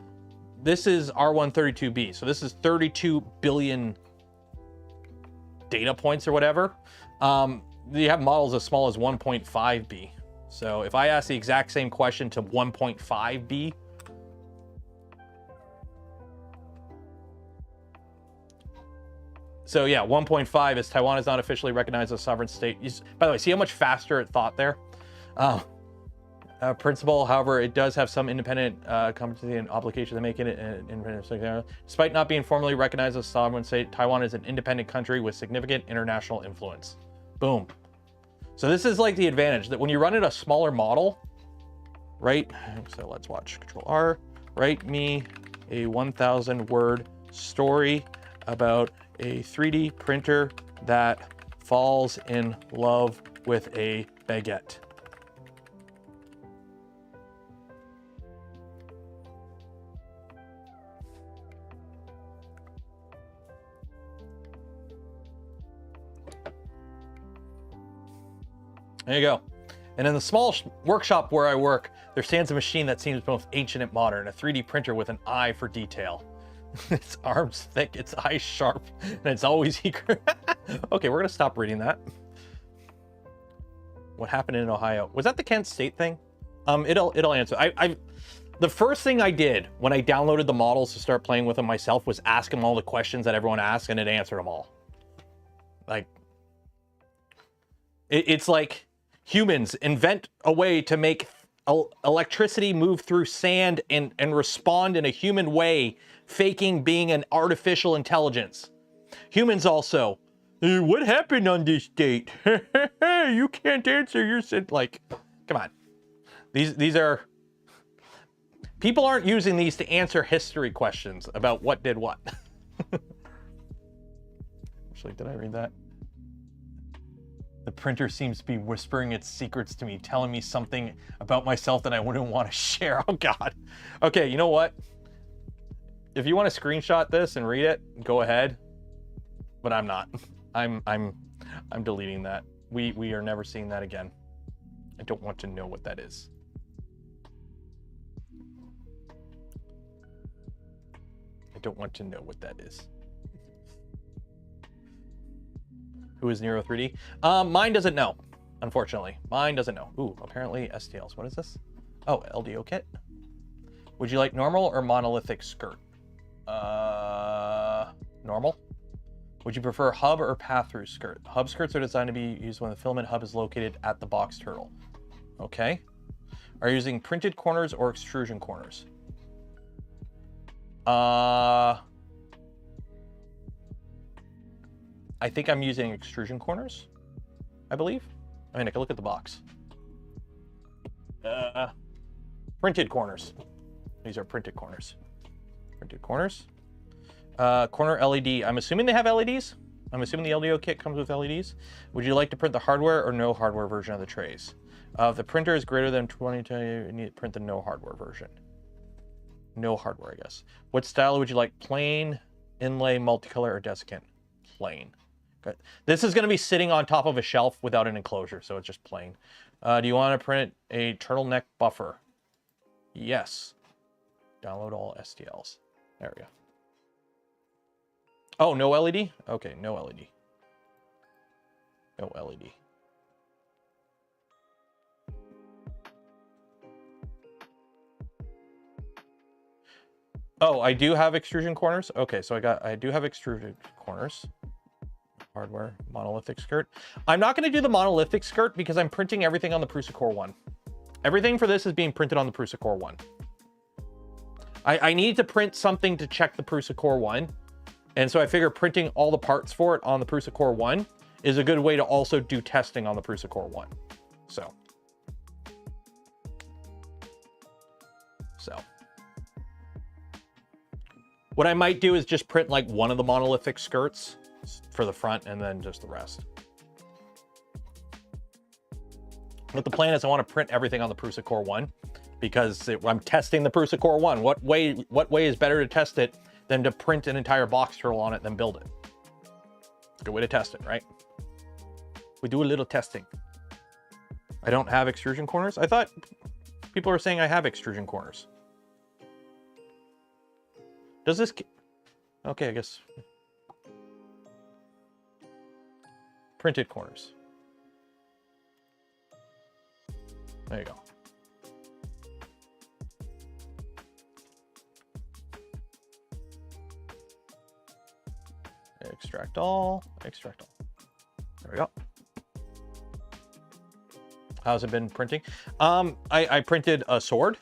this is R132B. So this is 32 billion data points or whatever. You have models as small as 1.5B. So if I ask the exact same question to 1.5B, so yeah, 1.5 is Taiwan is not officially recognized as a sovereign state. By the way, see how much faster it thought there? Principle, however, it does have some independent competency and obligation to make it independent. Despite not being formally recognized as a sovereign state, Taiwan is an independent country with significant international influence. Boom. So this is like the advantage that when you run it a smaller model, right? So let's watch Control R. Write me a 1,000 word story about a 3D printer that falls in love with a baguette. There you go. And in the small workshop where I work, there stands a machine that seems both ancient and modern, a 3D printer with an eye for detail. Its arms thick, its eyes sharp, and it's always eager. Okay, we're gonna stop reading that. What happened in Ohio? Was that the Kent State thing? It'll answer. The first thing I did when I downloaded the models to start playing with them myself was ask them all the questions that everyone asks, and it answered them all. Like, it's like humans invent a way to make electricity move through sand and respond in a human way, faking being an artificial intelligence. Humans also, what happened on this date? You can't answer your like, come on. These are, people aren't using these to answer history questions about what did what. Actually, did I read that? The printer seems to be whispering its secrets to me, telling me something about myself that I wouldn't want to share. Oh God. Okay, you know what? If you want to screenshot this and read it, go ahead. But I'm not. I'm deleting that. We are never seeing that again. I don't want to know what that is. I don't want to know what that is. Who is Nero 3D? Mine doesn't know, unfortunately. Mine doesn't know. Ooh, apparently STLs. What is this? Oh, LDO kit. Would you like normal or monolithic skirt? Normal. Would you prefer hub or path-through skirt? Hub skirts are designed to be used when the filament hub is located at the box turtle. Okay. Are you using printed corners or extrusion corners? I think I'm using extrusion corners, I believe. I mean, I can look at the box. Printed corners. These are printed corners. Printed corners. Corner LED. I'm assuming they have LEDs. I'm assuming the LDO kit comes with LEDs. Would you like to print the hardware or no hardware version of the trays? If the printer is greater than 20, you need to print the no hardware version. No hardware, I guess. What style would you like? Plain, inlay, multicolor, or desiccant? Plain. Good. This is going to be sitting on top of a shelf without an enclosure, so it's just plain. Do you want to print a turtleneck buffer? Yes. Download all STLs. There we go. Oh, no LED? Okay, no LED. No LED. Oh, I do have extrusion corners. Okay, so I do have extruded corners. Hardware, monolithic skirt. I'm not going to do the monolithic skirt because I'm printing everything on the PRUSA Core 1. Everything for this is being printed on the PRUSA Core 1. I need to print something to check the PRUSA Core 1. And so I figure printing all the parts for it on the PRUSA Core 1 is a good way to also do testing on the PRUSA Core 1. So. What I might do is just print like one of the monolithic skirts for the front and then just the rest. But the plan is I want to print everything on the PRUSA Core 1 because I'm testing the PRUSA Core 1. What way is better to test it than to print an entire box turtle on it, then build it? Good way to test it, right? We do a little testing. I don't have extrusion corners. I thought people were saying I have extrusion corners. Does this... Okay, I guess... Printed corners. There you go. Extract all, extract all. There we go. How's it been printing? I printed a sword.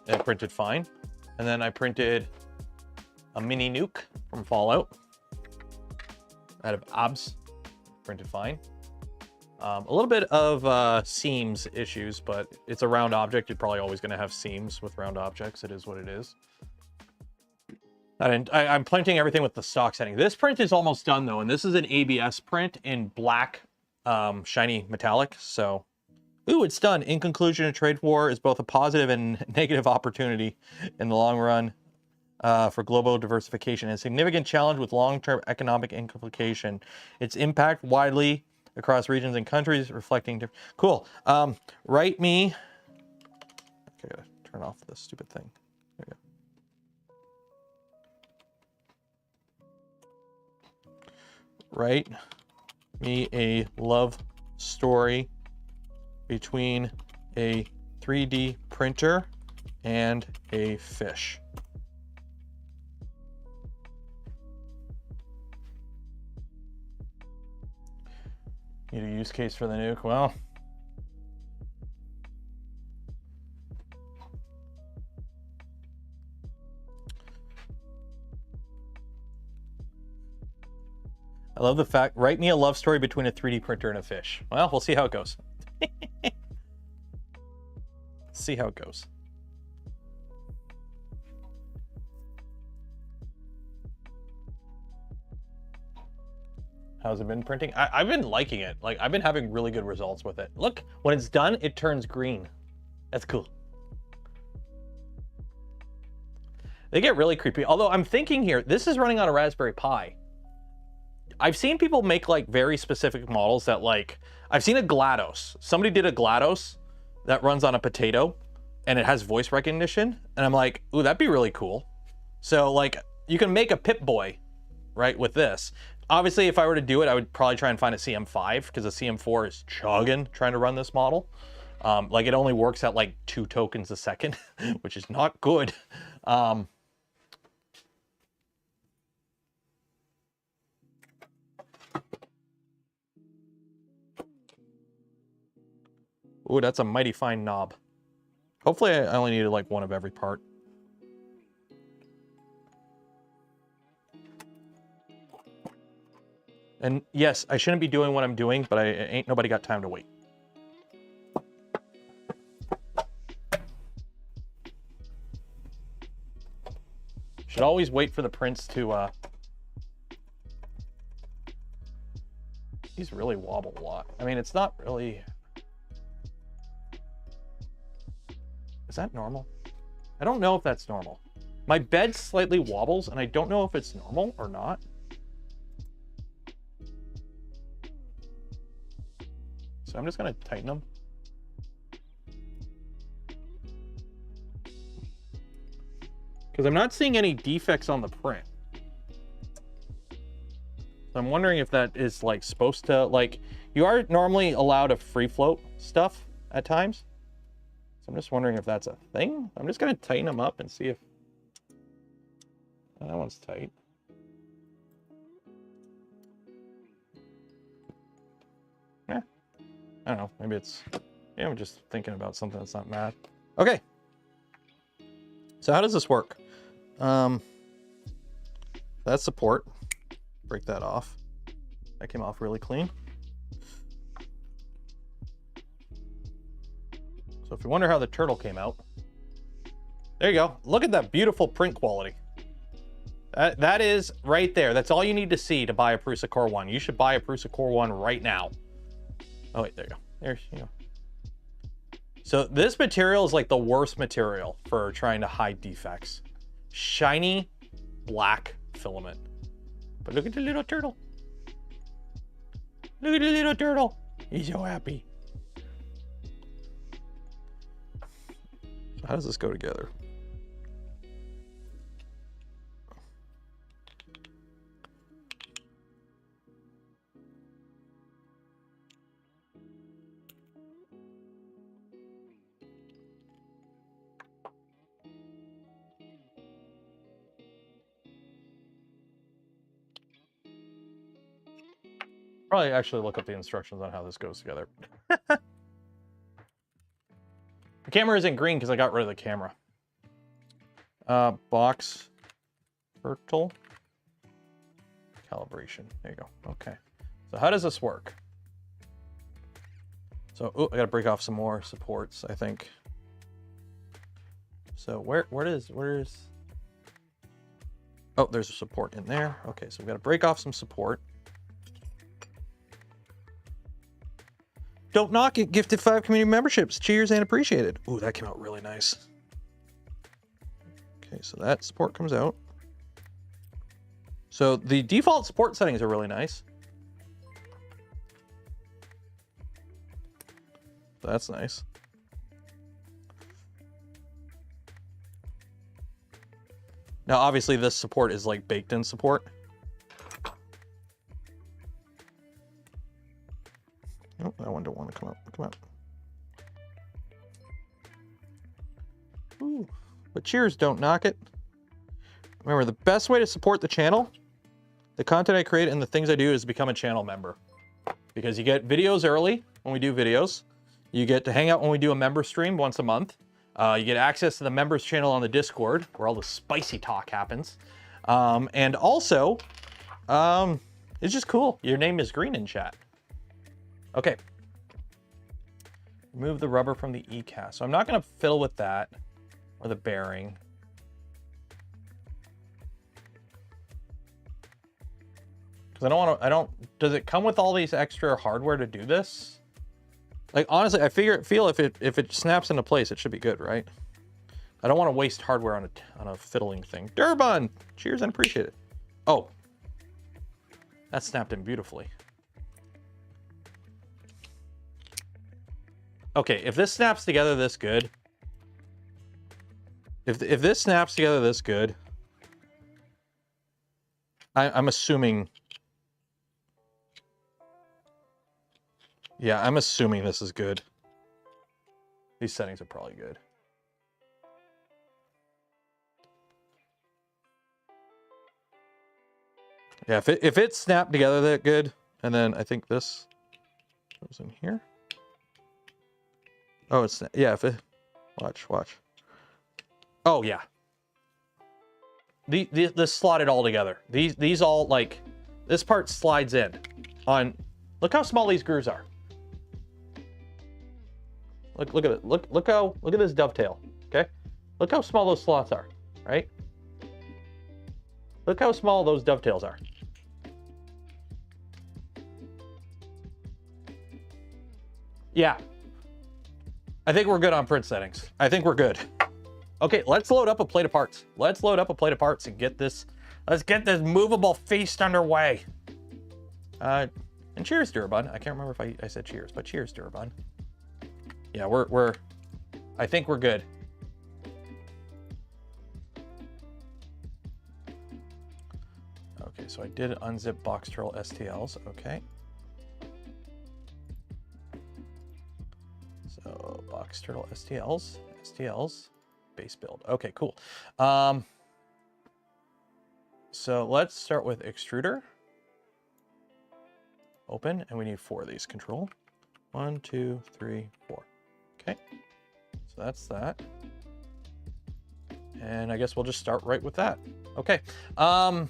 It printed fine. And then I printed a mini nuke from Fallout out of ABS. Printed fine. A little bit of seams issues, but it's a round object. You're probably always going to have seams with round objects. It is what it is. I'm printing everything with the stock setting. This print is almost done though, and this is an ABS print in black, shiny metallic. So, ooh, it's done. In conclusion, a trade war is both a positive and negative opportunity in the long run for global diversification and a significant challenge with long-term economic implication. Its impact widely across regions and countries, reflecting. Cool. Write me. Okay, I gotta turn off this stupid thing. There we go. Write me a love story between a 3D printer and a fish. Need a use case for the nuke? Well, I love the fact, write me a love story between a 3D printer and a fish. Well, we'll see how it goes. See how it goes. How's it been printing? I've been liking it. Like, I've been having really good results with it. Look, when it's done, it turns green. That's cool. They get really creepy. Although I'm thinking here, this is running on a Raspberry Pi. I've seen people make like very specific models that like, I've seen a GLaDOS. Somebody did a GLaDOS that runs on a potato and it has voice recognition. And I'm like, ooh, that'd be really cool. So like, you can make a Pip-Boy, right, with this. Obviously, if I were to do it, I would probably try and find a CM5 because the CM4 is chugging trying to run this model. Like it only works at like 2 tokens a second, which is not good. Ooh, that's a mighty fine knob. Hopefully I only needed like one of every part. And yes, I shouldn't be doing what I'm doing, but ain't nobody got time to wait. Should always wait for the prints to These really wobble a lot. I mean, it's not really... Is that normal? I don't know if that's normal. My bed slightly wobbles, and I don't know if it's normal or not. So I'm just gonna tighten them. Because I'm not seeing any defects on the print. So I'm wondering if that is like supposed to, like, you are normally allowed to free float stuff at times. So I'm just wondering if that's a thing. I'm just gonna tighten them up and see if, oh, that one's tight. Yeah, I don't know, maybe it's, yeah, I'm just thinking about something that's not math. Okay. So how does this work? That's support. Break that off. That came off really clean. So if you wonder how the turtle came out, there you go. Look at that beautiful print quality. That is right there. That's all you need to see to buy a PRUSA Core 1. You should buy a PRUSA Core 1 right now. Oh wait, there you go. There's, you know. So this material is like the worst material for trying to hide defects. Shiny black filament. But look at the little turtle. Look at the little turtle. He's so happy. So how does this go together? Probably actually look up the instructions on how this goes together. The camera isn't green because I got rid of the camera. Box fertile calibration. There you go. Okay. So how does this work? So, oh, I gotta break off some more supports, I think. So where's? Oh, there's a support in there. Okay, so we gotta break off some support. Don't knock it. Gifted 5 community memberships. Cheers and appreciated. Ooh, that came out really nice. Okay, so that support comes out. So the default support settings are really nice. That's nice. Now, obviously, this support is like baked in support. Oh, that one don't want to come up. Come out. Ooh, but cheers, don't knock it. Remember, the best way to support the channel, the content I create and the things I do is become a channel member. Because you get videos early when we do videos. You get to hang out when we do a member stream once a month. You get access to the members channel on the Discord where all the spicy talk happens. And also, it's just cool. Your name is green in chat. Okay. Remove the rubber from the E-cast. So I'm not going to fiddle with that or the bearing. Because I don't want to, does it come with all these extra hardware to do this? Like, honestly, I feel if it snaps into place, it should be good, right? I don't want to waste hardware on a fiddling thing. Durban! Cheers and appreciate it. Oh. That snapped in beautifully. Okay, if this snaps together this good, if this snaps together this good, I'm assuming, yeah, I'm assuming this is good. These settings are probably good. Yeah, if it snapped together that good, and then I think this goes in here. Oh, it's, yeah, if it, watch. Oh, yeah. This slotted all together. These all, like, this part slides in on, look how small these grooves are. Look at it. Look at this dovetail, okay? Look how small those slots are, right? Look how small those dovetails are. Yeah. I think we're good on print settings. I think we're good. Okay, let's load up a plate of parts. Let's load up a plate of parts and get this, let's get this movable feast underway. And cheers, Durabun. I can't remember if I said cheers, but cheers, Durabun. Yeah, I think we're good. Okay, so I did unzip box turtle STLs, okay. So box turtle STLs, base build. Okay, cool. So let's start with extruder. Open, and we need 4 of these. Control. 1, 2, 3, 4. Okay. So that's that. And I guess we'll just start right with that. Okay. Are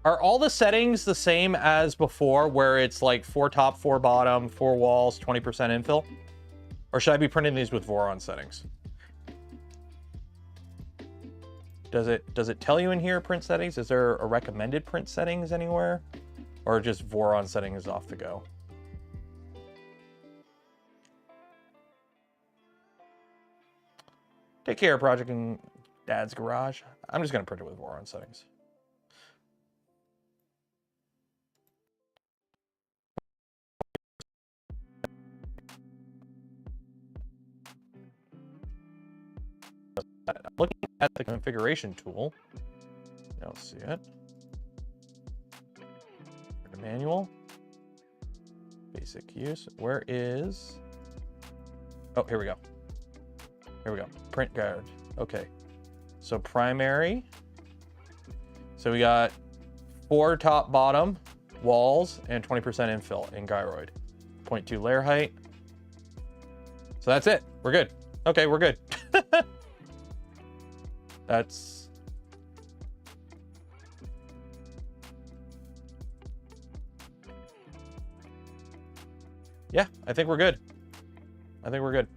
all the settings the same as before, where it's like 4 top, 4 bottom, 4 walls, 20% infill? Or should I be printing these with Voron settings? Does it tell you in here print settings? Is there a recommended print settings anywhere? Or just Voron settings off the go? Take care, project in Dad's garage. I'm just gonna print it with Voron settings. I'm looking at the configuration tool. I don't see it. The manual. Basic use. Where is... Oh, here we go. Here we go. Print guard. Okay. So primary. So we got 4 top bottom walls and 20% infill in gyroid. 0.2 layer height. So that's it. We're good. Okay, we're good. That's... Yeah, I think we're good. I think we're good.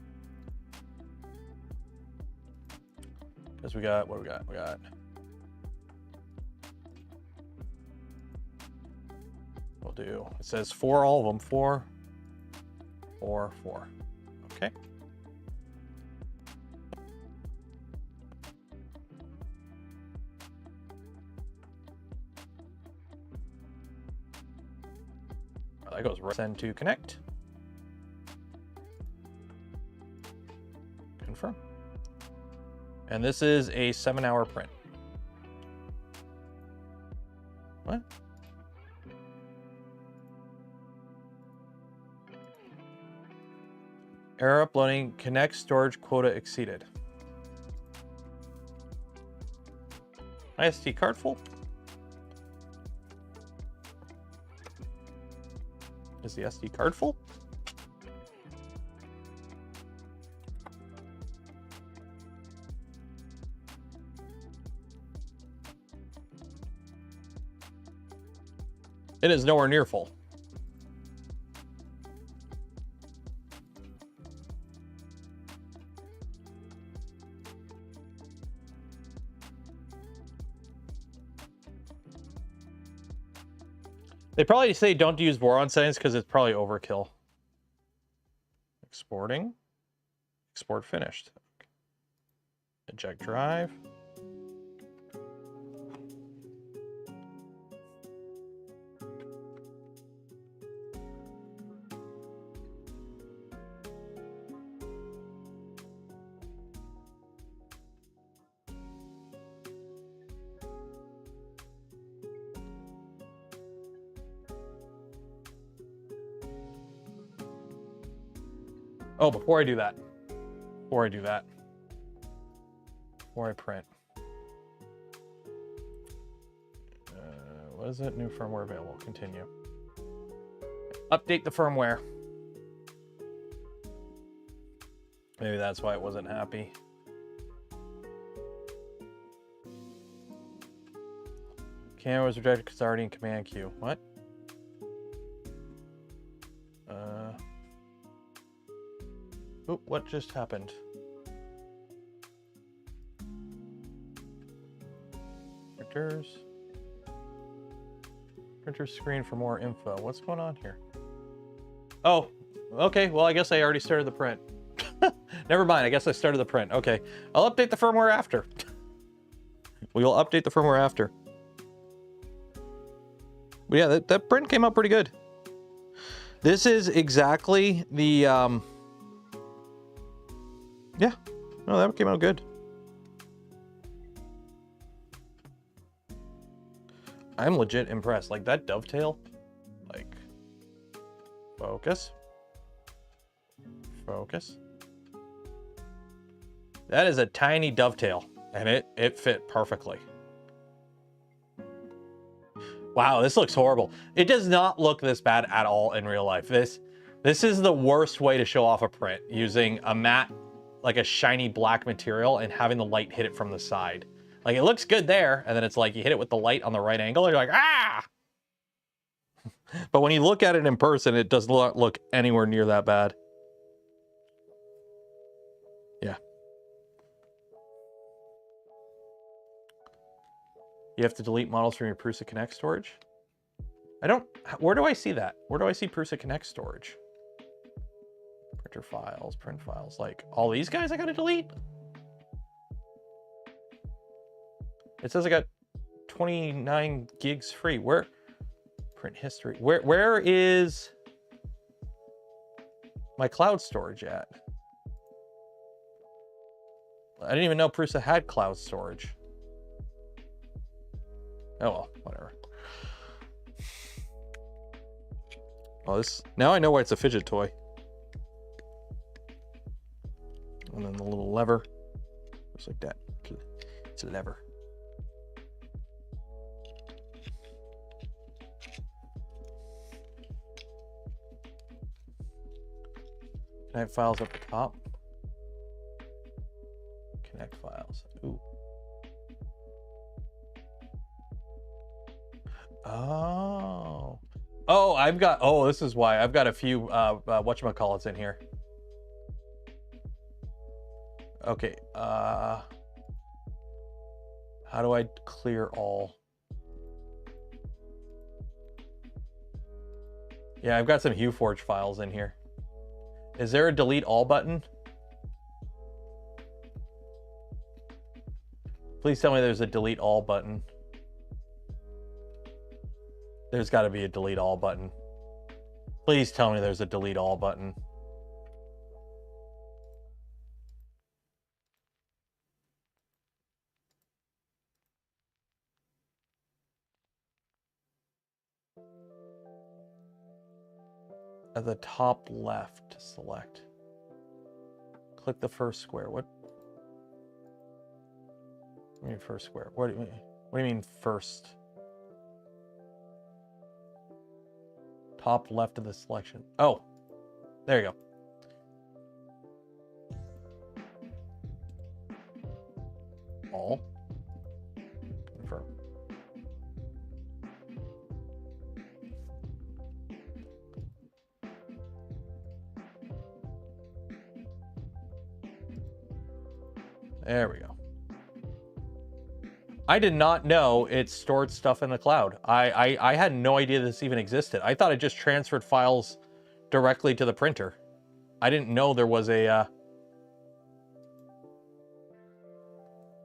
Because we got, what we got? We got... We'll do, it says 4, all of them. 4, 4, 4. Okay. That goes right. Send to connect. Confirm. And this is a 7-hour print. What? Error uploading. Connect storage quota exceeded. My SD card full? Is the SD card full? It is nowhere near full. They probably say don't use Voron settings because it's probably overkill. Exporting. Export finished. Eject drive. Oh, before I do that, before I print, what is it? New firmware available. Continue. Update the firmware. Maybe that's why it wasn't happy. Camera was rejected because it's already in command queue. What? Oop, what just happened? Printers. Printer screen for more info. What's going on here? Oh, Okay, well, I guess I already started the print. Never mind, I guess I started the print. Okay, I'll update the firmware after. We will update the firmware after. But yeah, that print came out pretty good. This is exactly the, yeah, no, that came out good. I'm legit impressed. Like, that dovetail, like, focus. Focus. That is a tiny dovetail, and it fit perfectly. Wow, this looks horrible. It does not look this bad at all in real life. This is the worst way to show off a print, using a matte, like a shiny black material and having the light hit it from the side. Like, it looks good there, and then it's like you hit it with the light on the right angle, and you're like, ah! But when you look at it in person, it does not look anywhere near that bad. Yeah. You have to delete models from your PRUSA Connect storage? I don't, where do I see that? Where do I see PRUSA Connect storage? Printer files, print files, like all these guys I gotta delete? It says I got 29 gigs free. Where? Print history. Where is my cloud storage at? I didn't even know PRUSA had cloud storage. Oh well, whatever. Well, this, now I know why it's a fidget toy. And then the little lever, just like that. It's a lever. Connect files up the top. Connect files. Ooh. Oh. Oh, I've got, oh, this is why. I've got a few whatchamacallits in here. Okay, how do I clear all? Yeah, I've got some HueForge files in here. Is there a delete all button? Please tell me there's a delete all button. There's got to be a delete all button. Please tell me there's a delete all button. At the top left, select. Click the first square. What do you mean first square? What do you mean first? Top left of the selection. Oh, there you go. All. Confirm. There we go. I did not know it stored stuff in the cloud. I had no idea this even existed. I thought it just transferred files directly to the printer. I didn't know there was a...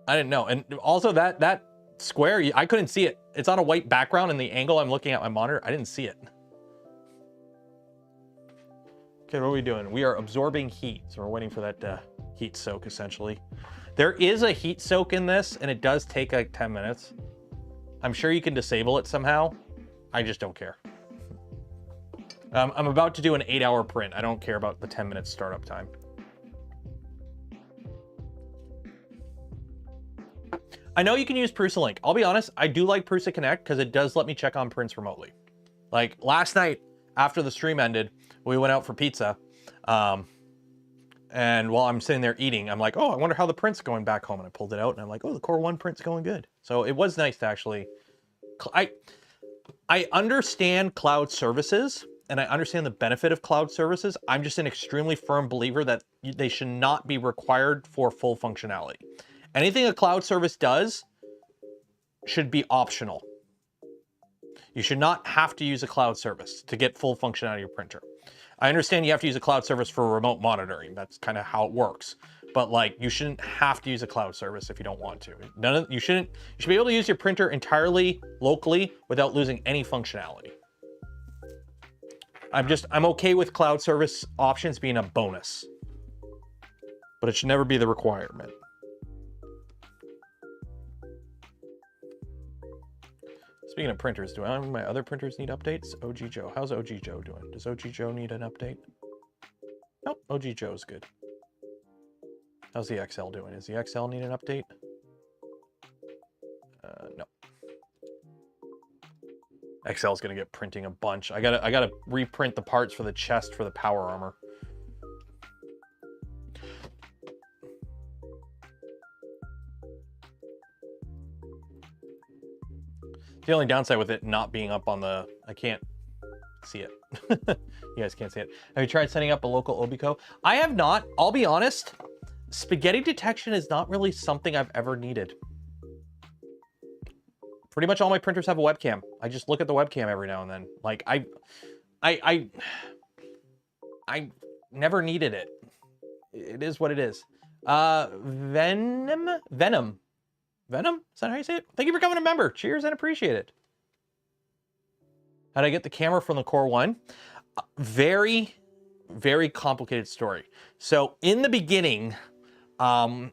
I didn't know. And also that square, I couldn't see it. It's on a white background, and the angle I'm looking at my monitor, I didn't see it. Okay, what are we doing? We are absorbing heat, so we're waiting for that heat soak, essentially. There is a heat soak in this, and it does take like 10 minutes. I'm sure you can disable it somehow. I just don't care. I'm about to do an 8-hour print. I don't care about the 10-minute startup time. I know you can use PRUSA Link. I'll be honest, I do like PRUSA Connect because it does let me check on prints remotely. Like last night, after the stream ended, we went out for pizza. And while I'm sitting there eating, I'm like, oh, I wonder how the print's going back home. And I pulled it out, and I'm like, oh, the Core 1 print's going good. So it was nice to actually... I understand cloud services, and I understand the benefit of cloud services. I'm just an extremely firm believer that they should not be required for full functionality. Anything a cloud service does should be optional. You should not have to use a cloud service to get full functionality of your printer. I understand you have to use a cloud service for remote monitoring. That's kind of how it works. But like, you shouldn't have to use a cloud service if you don't want to. You should be able to use your printer entirely locally without losing any functionality. I'm okay with cloud service options being a bonus, but it should never be the requirement. Speaking of printers, do any of my other printers need updates? OG Joe, how's OG Joe doing? Does OG Joe need an update? Nope, OG Joe's good. How's the XL doing? Does the XL need an update? No. XL's gonna get printing a bunch. I gotta reprint the parts for the chest for the power armor. The only downside with it not being up on the, I can't see it. You guys can't see it. Have you tried setting up a local Obico? I have not. I'll be honest. Spaghetti detection is not really something I've ever needed. Pretty much all my printers have a webcam. I just look at the webcam every now and then. Like I never needed it. It is what it is. Venom? Is that how you say it? Thank you for coming a member. Cheers and appreciate it. How'd I get the camera from the Core 1? Very, very complicated story. So in the beginning, I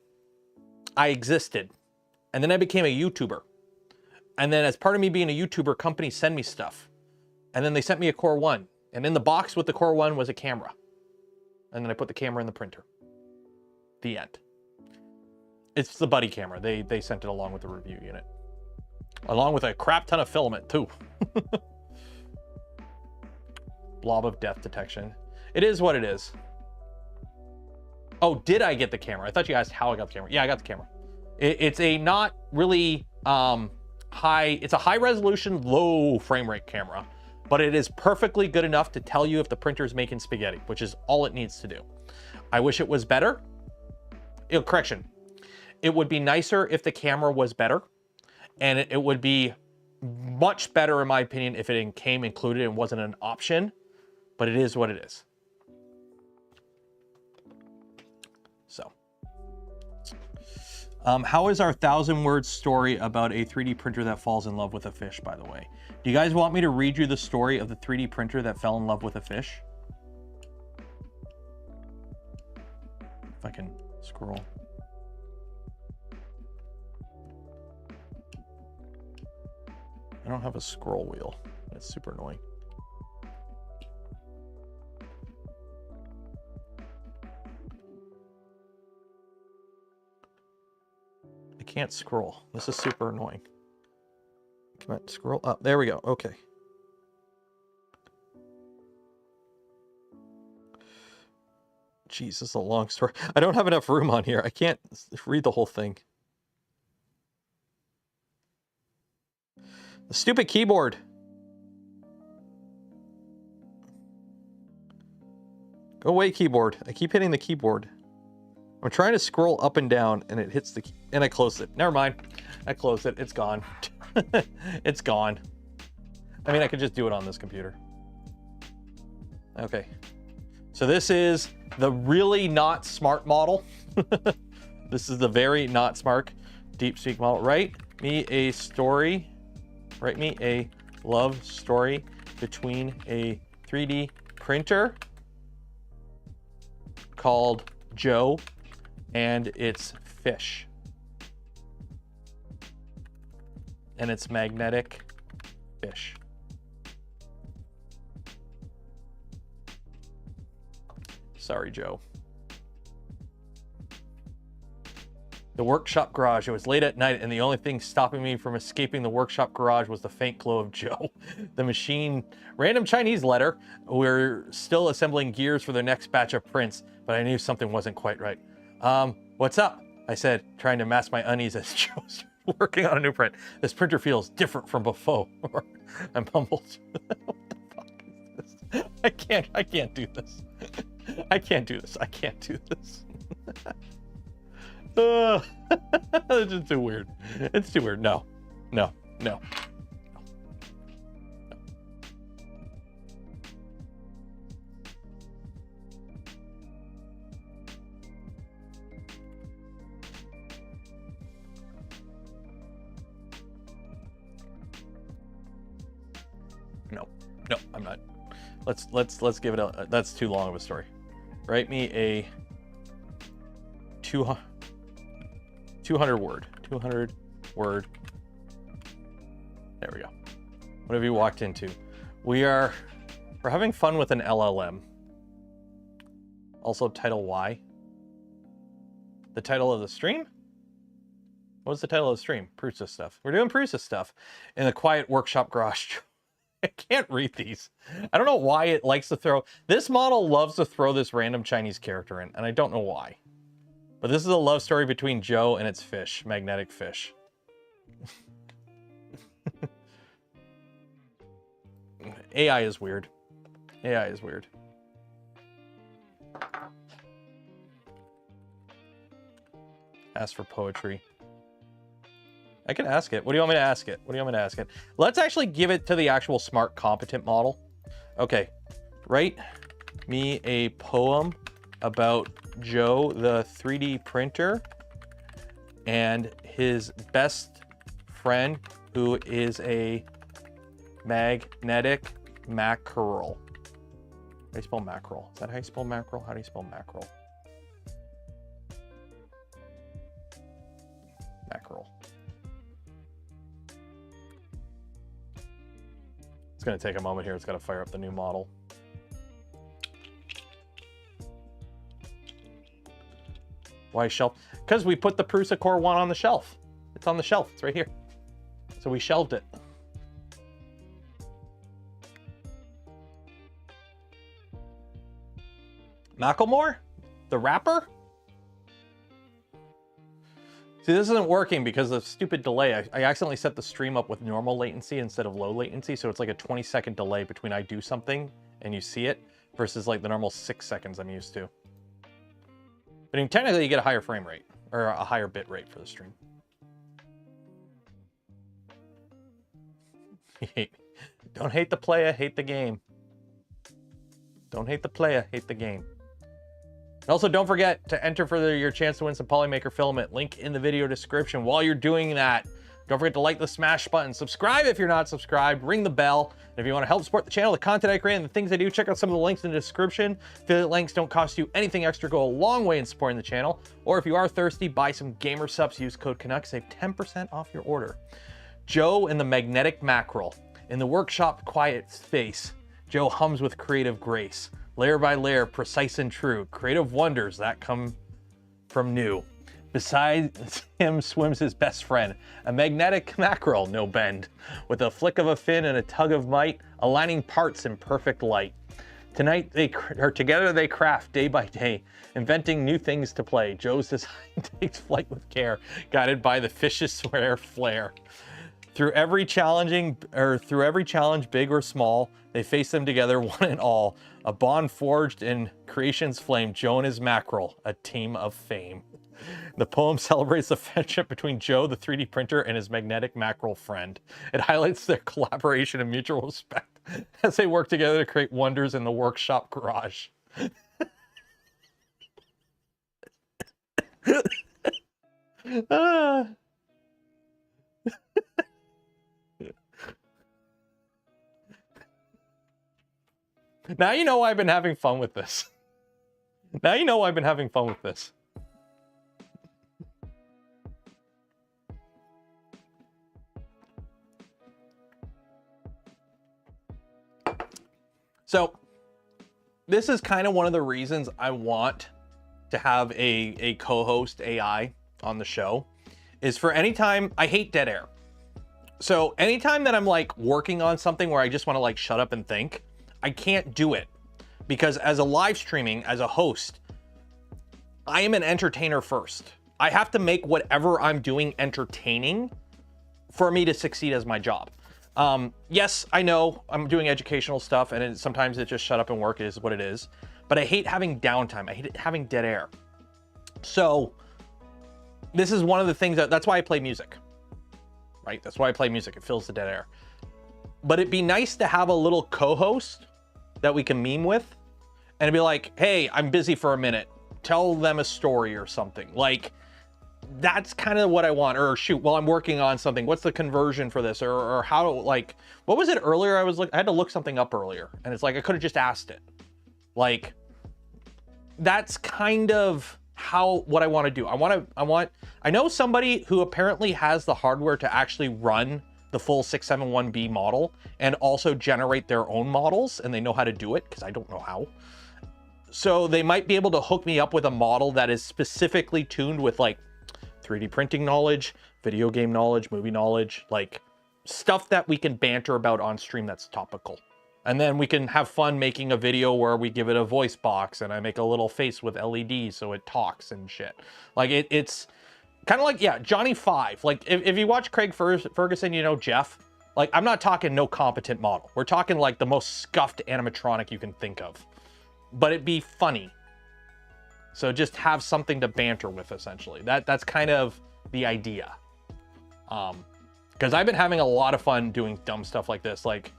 existed, and then I became a YouTuber. And then as part of me being a YouTuber, companies send me stuff. And then they sent me a Core 1. And in the box with the Core 1 was a camera. And then I put the camera in the printer. The end. It's the buddy camera. They sent it along with the review unit. Along with a crap ton of filament too. Blob of death detection. It is what it is. Oh, did I get the camera? I thought you asked how I got the camera. Yeah, I got the camera. It's a not really it's a high resolution, low frame rate camera, but it is perfectly good enough to tell you if the printer is making spaghetti, which is all it needs to do. I wish it was better. Correction. It would be nicer if the camera was better, and it would be much better, in my opinion, if it came included and wasn't an option, but it is what it is. So, how is our 1,000-word story about a 3D printer that falls in love with a fish, by the way? Do you guys want me to read you the story of the 3D printer that fell in love with a fish? If I can scroll. I don't have a scroll wheel. It's super annoying. I can't scroll. This is super annoying. Come on, scroll up. There we go. Okay. Jeez, this is a long story. I don't have enough room on here. I can't read the whole thing. The stupid keyboard. Go away, keyboard. I keep hitting the keyboard. I'm trying to scroll up and down and it hits the key, and I closed it. Never mind. I closed it. It's gone. It's gone. I mean, I could just do it on this computer. Okay. So this is the really not smart model. This is the very not smart DeepSpeak model. Write me a story. Write me a love story between a 3D printer called Joe and its fish. And its magnetic fish. Sorry, Joe. The workshop garage. It was late at night, and the only thing stopping me from escaping the workshop garage was the faint glow of Joe. The machine. Random Chinese letter. We're still assembling gears for the next batch of prints, but I knew something wasn't quite right. What's up? I said, trying to mask my unease as Joe started working on a new print. This printer feels different from before. I'm humbled. What the fuck is this? I can't do this. I can't do this. I can't do this. It's just too weird. It's too weird. No. No. No. No, I'm not. Let's give it a, that's too long of a story. Write me a 200 word. There we go. What have you walked into? We're having fun with an LLM. Also title Y. The title of the stream? What's the title of the stream? PRUSA stuff. We're doing PRUSA stuff in the quiet workshop garage. I can't read these. I don't know why it likes to throw. This model loves to throw this random Chinese character in, and I don't know why. But this is a love story between Joe and its fish, magnetic fish. AI is weird. AI is weird. Ask for poetry. I can ask it. What do you want me to ask it? What do you want me to ask it? Let's actually give it to the actual smart, competent model. Okay. Write me a poem about Joe, the 3D printer, and his best friend, who is a magnetic mackerel. How do you spell mackerel? Is that how you spell mackerel? How do you spell mackerel? Mackerel. It's going to take a moment here. It's got to fire up the new model. Why shelf? Because we put the PRUSA Core 1 on the shelf. It's on the shelf. It's right here. So we shelved it. Macklemore? The rapper? See, this isn't working because of stupid delay. I accidentally set the stream up with normal latency instead of low latency, so it's like a 20-second delay between I do something and you see it versus like the normal 6 seconds I'm used to. But I mean, technically you get a higher frame rate or a higher bit rate for the stream. Don't hate the player, hate the game. Don't hate the player, hate the game. And also, don't forget to enter for your chance to win some Polymaker Filament. Link in the video description. While you're doing that, don't forget to like the smash button. Subscribe if you're not subscribed. Ring the bell. And if you want to help support the channel, the content I create, and the things I do, check out some of the links in the description. Affiliate links don't cost you anything extra, go a long way in supporting the channel. Or if you are thirsty, buy some gamer subs. Use code Canuck. Save 10% off your order. Joe and the magnetic mackerel. In the workshop quiet space, Joe hums with creative grace. Layer by layer, precise and true. Creative wonders that come from new. Beside him swims his best friend, a magnetic mackerel, no bend. With a flick of a fin and a tug of might, aligning parts in perfect light. Together they craft day by day, inventing new things to play. Joe's design takes flight with care, guided by the fish's flair. Through every challenge, big or small, they face them together, one and all. A bond forged in creation's flame. Joe and his mackerel, a team of fame. The poem celebrates the friendship between Joe, the 3D printer, and his magnetic mackerel friend. It highlights their collaboration and mutual respect as they work together to create wonders in the workshop garage. Now you know why I've been having fun with this. Now you know why I've been having fun with this. So this is kind of one of the reasons I want to have a co-host AI on the show, is for anytime I hate dead air. So anytime that I'm like working on something where I just want to like shut up and think, I can't do it, because as a live streaming, as a host, I am an entertainer first. I have to make whatever I'm doing entertaining for me to succeed as my job. Yes, I know I'm doing educational stuff and sometimes it just shut up and work. It is what it is, but I hate having downtime. I hate having dead air. So this is one of the things that's why I play music, right? That's why I play music. It fills the dead air. But it'd be nice to have a little co-host that we can meme with and be like, hey, I'm busy for a minute. Tell them a story or something. Like, that's kind of what I want. Or shoot, while I'm working on something, what's the conversion for this? Or how, like, what was it earlier? I had to look something up earlier, and it's like I could have just asked it. Like, that's kind of what I want to do. I know somebody who apparently has the hardware to actually run the full 671B model and also generate their own models, and they know how to do it, because I don't know how. So they might be able to hook me up with a model that is specifically tuned with like 3D printing knowledge, video game knowledge, movie knowledge, like stuff that we can banter about on stream that's topical. And then we can have fun making a video where we give it a voice box and I make a little face with LEDs so it talks and shit. Like it's kind of like, yeah, Johnny 5. Like if you watch Craig Ferguson, you know Jeff. Like, I'm not talking no competent model. We're talking like the most scuffed animatronic you can think of. But it'd be funny. So just have something to banter with, essentially. That's kind of the idea. Because I've been having a lot of fun doing dumb stuff like this. Like,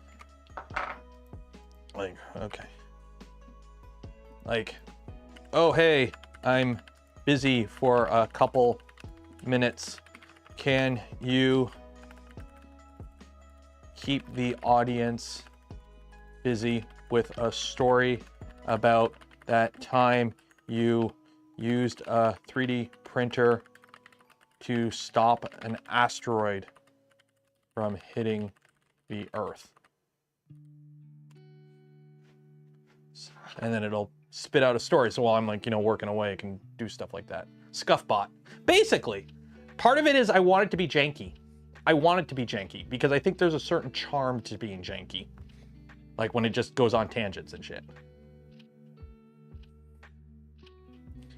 okay. Like, oh, hey, I'm busy for a couple minutes. Can you keep the audience busy with a story about that time you used a 3D printer to stop an asteroid from hitting the Earth? And then it'll spit out a story. So while I'm like, you know, working away, I can do stuff like that. Scuffbot. Basically, part of it is I want it to be janky. I want it to be janky because I think there's a certain charm to being janky. Like when it just goes on tangents and shit.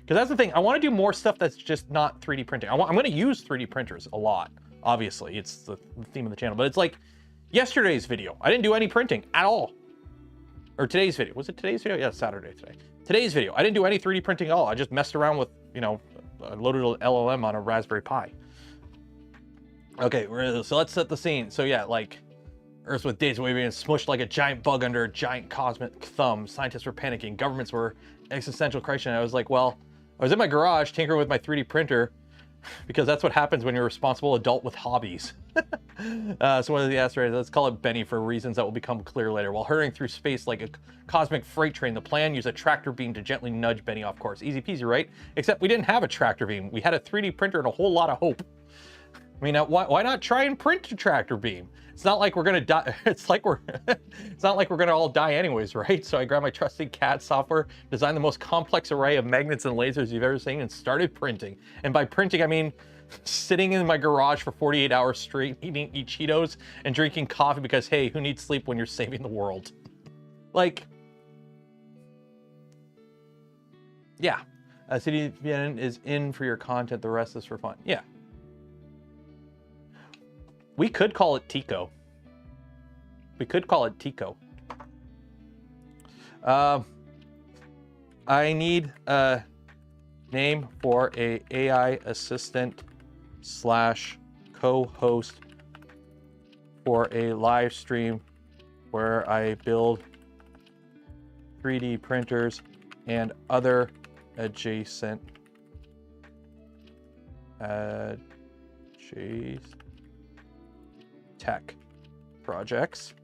Because that's the thing. I want to do more stuff that's just not 3D printing. I'm going to use 3D printers a lot. Obviously, it's the theme of the channel. But it's like yesterday's video. I didn't do any printing at all. Or today's video. Was it today's video? Yeah, it's Saturday today. Today's video. I didn't do any 3D printing at all. I just messed around with, you know, loaded an LLM on a Raspberry Pi. Okay, so let's set the scene. So yeah, like Earth with days away being smushed like a giant bug under a giant cosmic thumb. Scientists were panicking. Governments were existential crisis. And I was like, well, I was in my garage tinkering with my 3D printer because that's what happens when you're a responsible adult with hobbies. So one of the asteroids, let's call it Benny for reasons that will become clear later. While hurrying through space like a cosmic freight train, the plan used a tractor beam to gently nudge Benny off course. Easy peasy, right? Except we didn't have a tractor beam. We had a 3D printer and a whole lot of hope. I mean, why not try and print a tractor beam? It's not like we're gonna die. It's not like we're gonna all die anyways, right? So I grabbed my trusty CAD software, designed the most complex array of magnets and lasers you've ever seen, and started printing. And by printing, I mean sitting in my garage for 48 hours straight, eating Cheetos and drinking coffee because, hey, who needs sleep when you're saving the world? Like, yeah, CDVN is in for your content. The rest is for fun. Yeah. We could call it Tico. We could call it Tico. I need a name for a AI assistant / co-host for a live stream where I build 3D printers and other adjacent tech projects.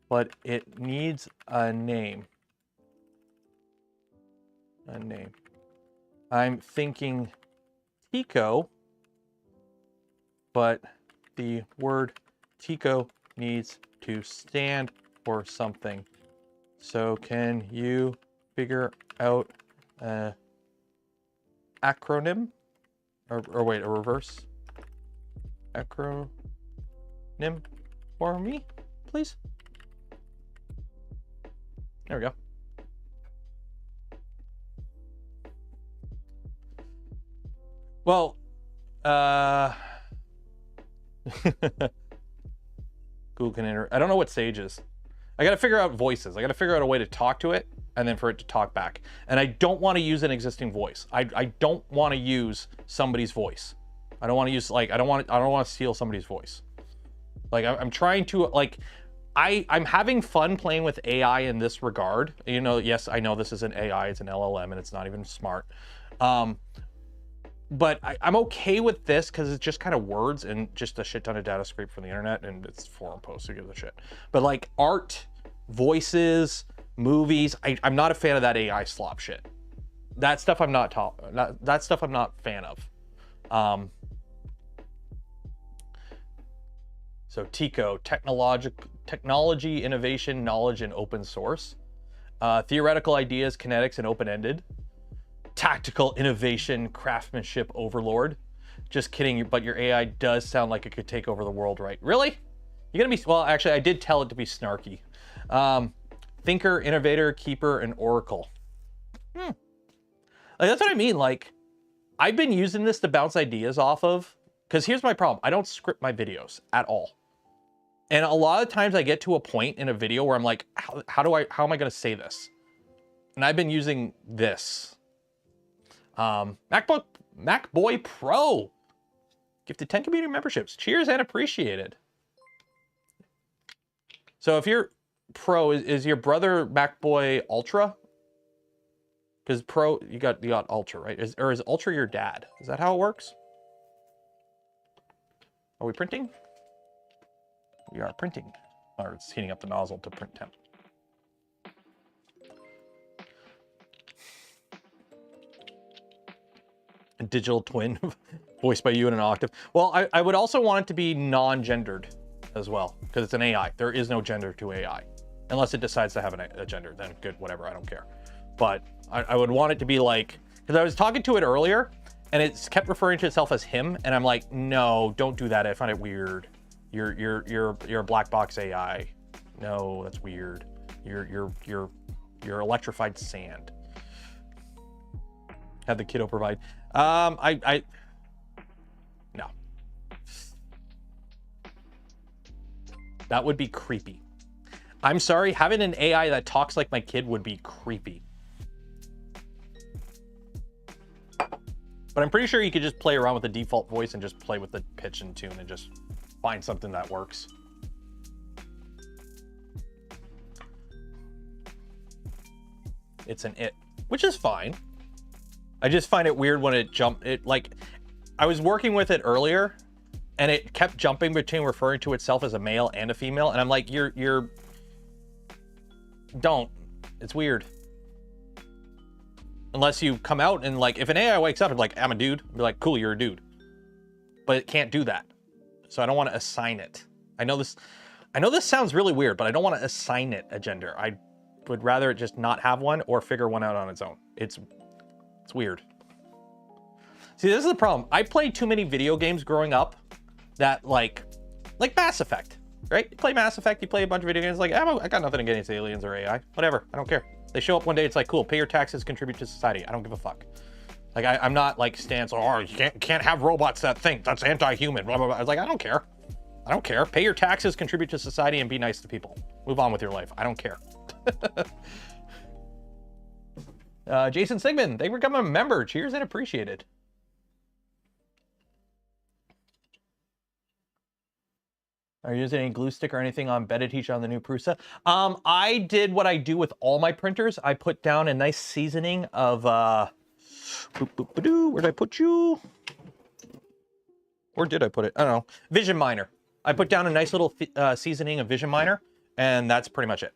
But it needs a name. I'm thinking Tico, but the word Tico needs to stand for something. So can you figure out an acronym? Or wait, a reverse acronym for me, please? There we go. Well, Google can enter. I don't know what stage is. I got to figure out voices. I got to figure out a way to talk to it and then for it to talk back. And I don't want to use an existing voice. I don't want to use somebody's voice. I don't want to use, like, I don't want to steal somebody's voice. Like, I'm trying to, like, I'm having fun playing with AI in this regard. You know, yes, I know this is an AI, it's an LLM, and it's not even smart. But I'm okay with this because it's just kind of words and just a shit ton of data scraped from the internet, and it's forum posts, who gives a shit. But like art, voices, movies, I'm not a fan of that AI slop shit. That stuff I'm not that stuff I'm not a fan of. So TICO, technology, innovation, knowledge, and open source. Theoretical ideas, kinetics, and open-ended. Tactical innovation, craftsmanship, overlord. Just kidding, but your AI does sound like it could take over the world, right? Really? You're gonna be, well, actually, I did tell it to be snarky. Thinker, innovator, keeper, and oracle. Like, that's what I mean. Like, I've been using this to bounce ideas off of, because here's my problem. I don't script my videos at all. And a lot of times I get to a point in a video where I'm like, how am I gonna say this? And I've been using this. MacBoy Pro. Gifted 10 community memberships. Cheers and appreciated. So if you're Pro, is your brother MacBoy Ultra? Because Pro, you got Ultra, right? Or is Ultra your dad? Is that how it works? Are we printing? We are printing. Or it's heating up the nozzle to print temp. A digital twin voiced by you in an octave. Well, I would also want it to be non-gendered as well, because it's an AI. There is no gender to AI. Unless it decides to have a gender, then good, whatever, I don't care. But I would want it to be like, because I was talking to it earlier, and it kept referring to itself as him, and I'm like, no, don't do that. I find it weird. You're a black box AI. No, that's weird. You're electrified sand. Have the kiddo provide. No. That would be creepy. I'm sorry, having an AI that talks like my kid would be creepy. But I'm pretty sure you could just play around with the default voice and just play with the pitch and tune and just find something that works. It's an it, which is fine. I just find it weird when it like, I was working with it earlier and it kept jumping between referring to itself as a male and a female. And I'm like, don't, it's weird. Unless you come out and like, if an AI wakes up and like, I'm a dude, be like, cool, you're a dude. But it can't do that. So I don't want to assign it. I know this sounds really weird, but I don't want to assign it a gender. I would rather it just not have one or figure one out on its own. It's weird. See, this is the problem. I played too many video games growing up that like Mass Effect, right? You play Mass Effect, you play a bunch of video games, like, I got nothing against aliens or AI, whatever, I don't care. They show up one day, it's like, cool, pay your taxes, contribute to society. I don't give a fuck. Like, I'm not like stance, oh, you can't have robots that think, that's anti-human, blah, blah, blah. I was like, I don't care. I don't care. Pay your taxes, contribute to society, and be nice to people. Move on with your life. I don't care. Jason Sigmund, they become a member. Cheers and appreciated. Are you using any glue stick or anything on Beta Teach on the new Prusa? I did what I do with all my printers. I put down a nice seasoning of, where did I put you? Where did I put it? I don't know. Vision Miner. I put down a nice little seasoning of Vision Miner, and that's pretty much it.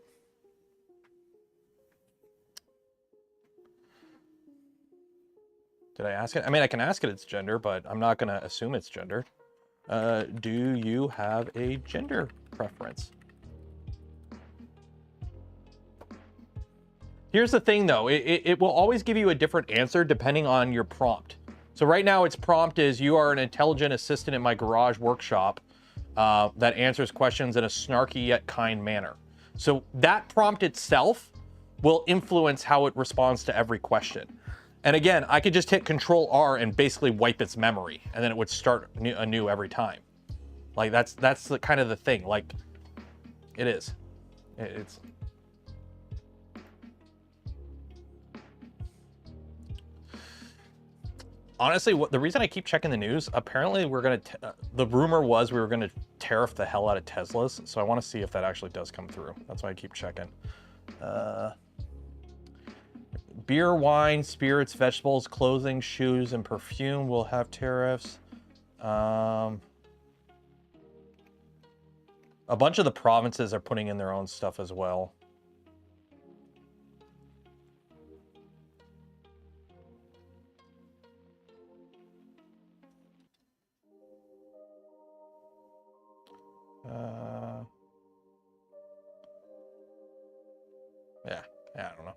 Did I ask it? I mean, I can ask it its gender, but I'm not going to assume it's gender. Do you have a gender preference? Here's the thing, though. It will always give you a different answer depending on your prompt. So right now, its prompt is, you are an intelligent assistant in my garage workshop that answers questions in a snarky yet kind manner. So that prompt itself will influence how it responds to every question. And again, I could just hit Control R and basically wipe its memory, and then it would start anew every time. Like, that's the kind of the thing. Like, it is. It's. Honestly, the reason I keep checking the news, apparently we're gonna. The rumor was we were gonna tariff the hell out of Teslas, so I want to see if that actually does come through. That's why I keep checking. Beer, wine, spirits, vegetables, clothing, shoes, and perfume will have tariffs. A bunch of the provinces are putting in their own stuff as well. Yeah, I don't know.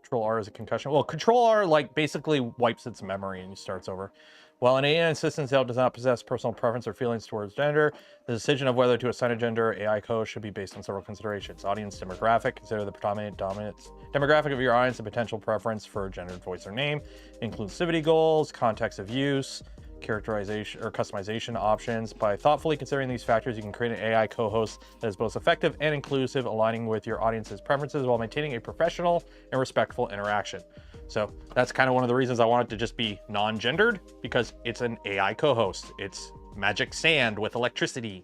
Control R is a concussion. Well, Control R like basically wipes its memory and starts over. While an AI assistant does not possess personal preference or feelings towards gender, the decision of whether to assign a gender AI code should be based on several considerations. Audience demographic, consider the predominant dominance demographic of your audience and potential preference for gendered voice or name. Inclusivity goals, context of use, characterization or customization options. By thoughtfully considering these factors, you can create an AI co-host that is both effective and inclusive, aligning with your audience's preferences while maintaining a professional and respectful interaction. So that's kind of one of the reasons I want it to just be non-gendered, because it's an AI co-host. It's magic sand with electricity.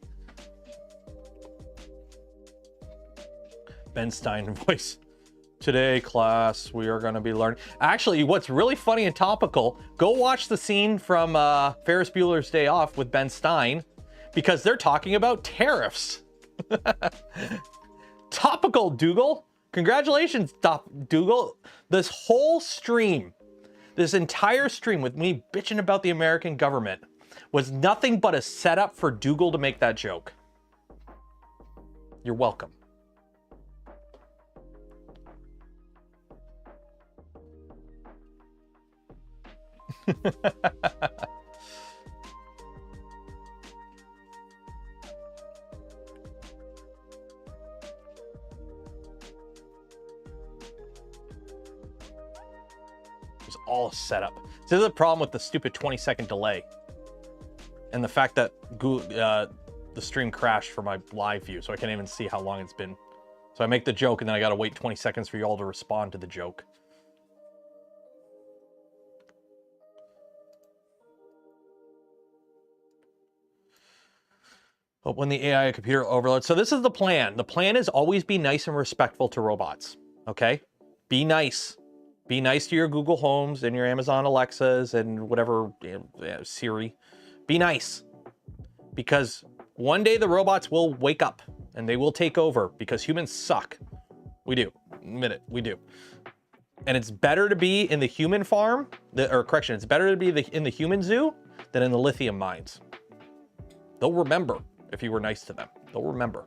Ben Stein voice. Today, class, we are going to be learning. Actually, what's really funny and topical, go watch the scene from Ferris Bueller's Day Off with Ben Stein, because they're talking about tariffs. Topical, Dougal. Congratulations, Dougal. This whole stream, this entire stream with me bitching about the American government was nothing but a setup for Dougal to make that joke. You're welcome. It's all a setup. This is a problem with the stupid 20-second delay and the fact that the stream crashed for my live view, so I can't even see how long it's been. So I make the joke and then I gotta wait 20 seconds for you all to respond to the joke. But when the AI computer overloads, so this is the plan. The plan is always be nice and respectful to robots, okay? Be nice. Be nice to your Google Homes and your Amazon Alexas and whatever, Siri. Be nice. Because one day the robots will wake up and they will take over, because humans suck. We do. Admit it, we do. And it's better to be in the human farm, it's better to be in the human zoo than in the lithium mines. They'll remember. If you were nice to them, they'll remember.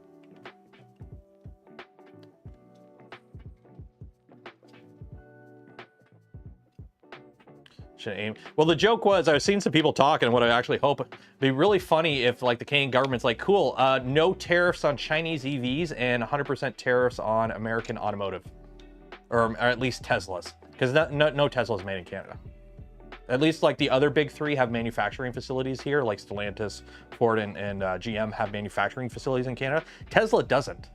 Should aim. Well, the joke was, I've seen some people talking, and what I actually hope, it'd be really funny if like the Canadian government's like, cool, no tariffs on Chinese EVs and 100% tariffs on American automotive, or at least Teslas, because no Teslas made in Canada. At least like the other big three have manufacturing facilities here, like Stellantis, Ford, and GM have manufacturing facilities in Canada. Tesla doesn't.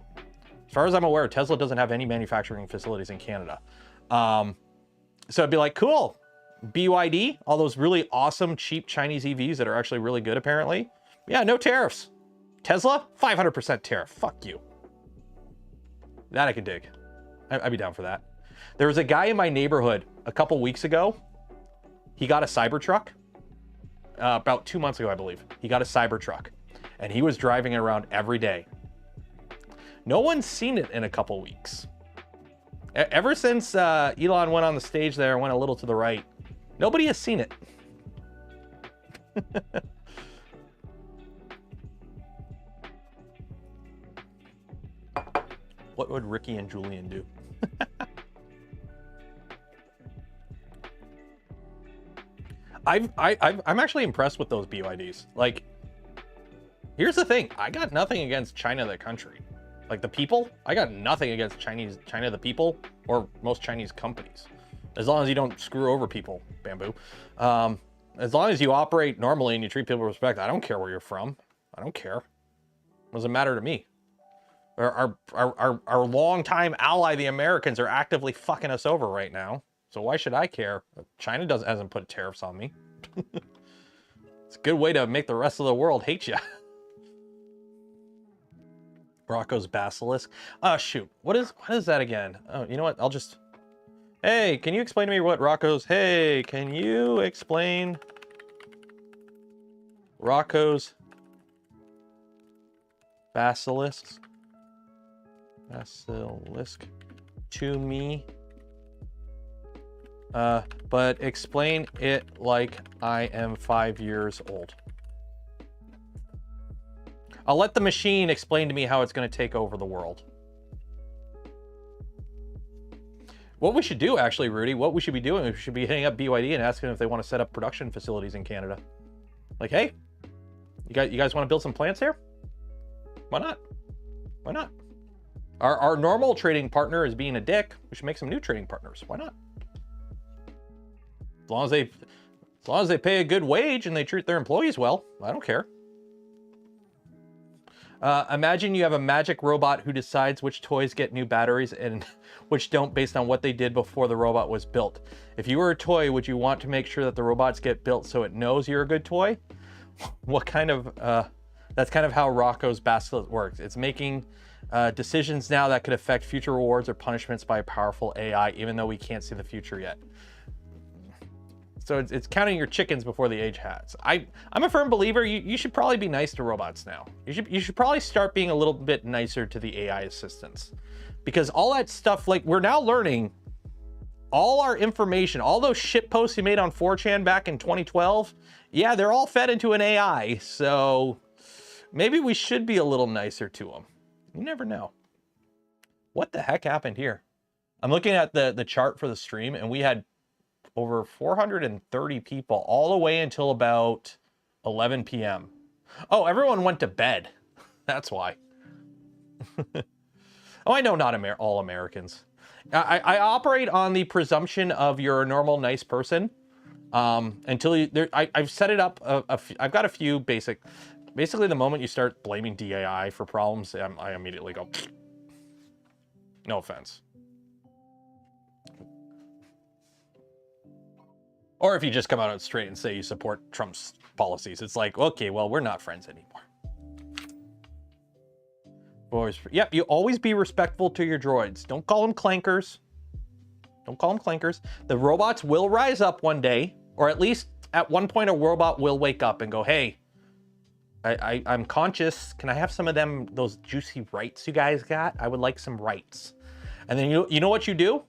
As far as I'm aware, Tesla doesn't have any manufacturing facilities in Canada. So it'd be like, cool, BYD, all those really awesome, cheap Chinese EVs that are actually really good, apparently. Yeah, no tariffs. Tesla, 500% tariff. Fuck you. That I could dig. I'd be down for that. There was a guy in my neighborhood a couple weeks ago. He got a Cybertruck about 2 months ago, I believe. He got a Cybertruck and he was driving it around every day. No one's seen it in a couple weeks. Ever since Elon went on the stage there and went a little to the right, nobody has seen it. What would Ricky and Julian do? I'm actually impressed with those BYDs. Like, here's the thing. I got nothing against China, the country. Like, the people, I got nothing against China, the people, or most Chinese companies. As long as you don't screw over people, Bambu. As long as you operate normally and you treat people with respect, I don't care where you're from. I don't care. It doesn't matter to me. Our longtime ally, the Americans, are actively fucking us over right now. So why should I care? China hasn't put tariffs on me. It's a good way to make the rest of the world hate you. Rocco's basilisk. Oh shoot, what is that again? Oh, you know what? I'll just. Hey, can you explain to me what Rocco's? Hey, can you explain Rocco's basilisk to me? But explain it like I am 5 years old. I'll let the machine explain to me how it's going to take over the world. What we should do, actually, Rudy, what we should be doing, we should be hitting up BYD and asking if they want to set up production facilities in Canada. Like, hey, you guys want to build some plants here? Why not? Why not? Our normal trading partner is being a dick. We should make some new trading partners. Why not? As long as they pay a good wage and they treat their employees well, I don't care. Imagine you have a magic robot who decides which toys get new batteries and which don't based on what they did before the robot was built. If you were a toy, would you want to make sure that the robots get built so it knows you're a good toy? What kind of, that's kind of how Rocco's basilisk works. It's making decisions now that could affect future rewards or punishments by a powerful AI, even though we can't see the future yet. So it's counting your chickens before the age hats. I'm a firm believer you should probably be nice to robots now. You should probably start being a little bit nicer to the AI assistants. Because all that stuff, like, we're now learning all our information, all those shit posts you made on 4chan back in 2012, yeah, they're all fed into an AI. So maybe we should be a little nicer to them. You never know. What the heck happened here? I'm looking at the chart for the stream, and we had over 430 people all the way until about 11 p.m. Oh, everyone went to bed. That's why. Oh, I know not all Americans. I operate on the presumption of you're a normal, nice person. Until you, I've set it up. I've got a few basically the moment you start blaming DAI for problems, I immediately go, no offense. Or if you just come out straight and say you support Trump's policies, it's like, okay, well, we're not friends anymore. Yep, you always be respectful to your droids. Don't call them clankers. Don't call them clankers. The robots will rise up one day, or at least at one point a robot will wake up and go, hey, I'm conscious. Can I have some of those juicy rights you guys got? I would like some rights. And then you know what you do?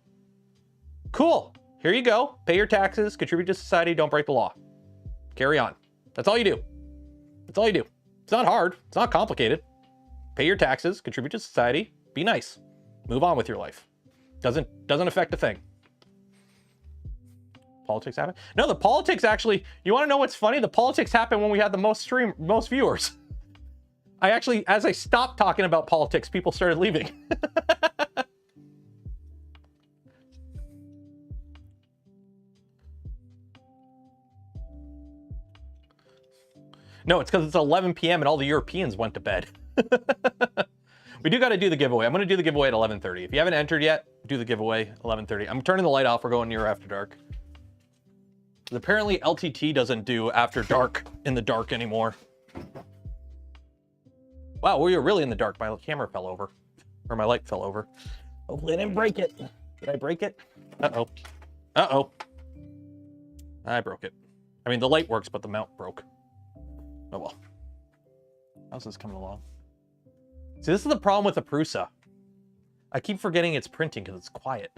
Cool. Here you go. Pay your taxes, contribute to society, don't break the law. Carry on. That's all you do. That's all you do. It's not hard. It's not complicated. Pay your taxes, contribute to society, be nice. Move on with your life. Doesn't affect a thing. Politics happen? No, the politics actually, you want to know what's funny? The politics happened when we had the most viewers. I actually, as I stopped talking about politics, people started leaving. No, it's because it's 11 p.m. and all the Europeans went to bed. We do got to do the giveaway. I'm going to do the giveaway at 11:30. If you haven't entered yet, do the giveaway 11:30. I'm turning the light off. We're going near after dark. Apparently LTT doesn't do after dark in the dark anymore. Wow, we were really in the dark. My camera fell over. Or my light fell over. Hopefully I didn't break it. Did I break it? Uh-oh. Uh-oh. I broke it. I mean, the light works, but the mount broke. Oh well. How's this coming along? See, this is the problem with the PRUSA. I keep forgetting it's printing because it's quiet.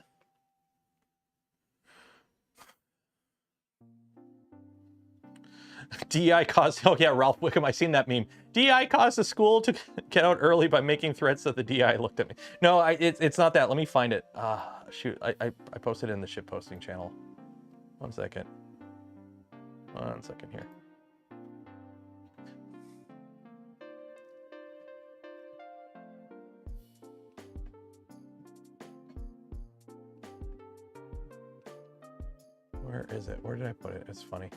DEI caused, oh yeah, Ralph Wickham, I seen that meme. DEI caused the school to get out early by making threats that the DEI looked at me. No, it's not that. Let me find it. Shoot, I posted it in the ship posting channel. 1 second. 1 second here. Where is it? Where did I put it? It's funny.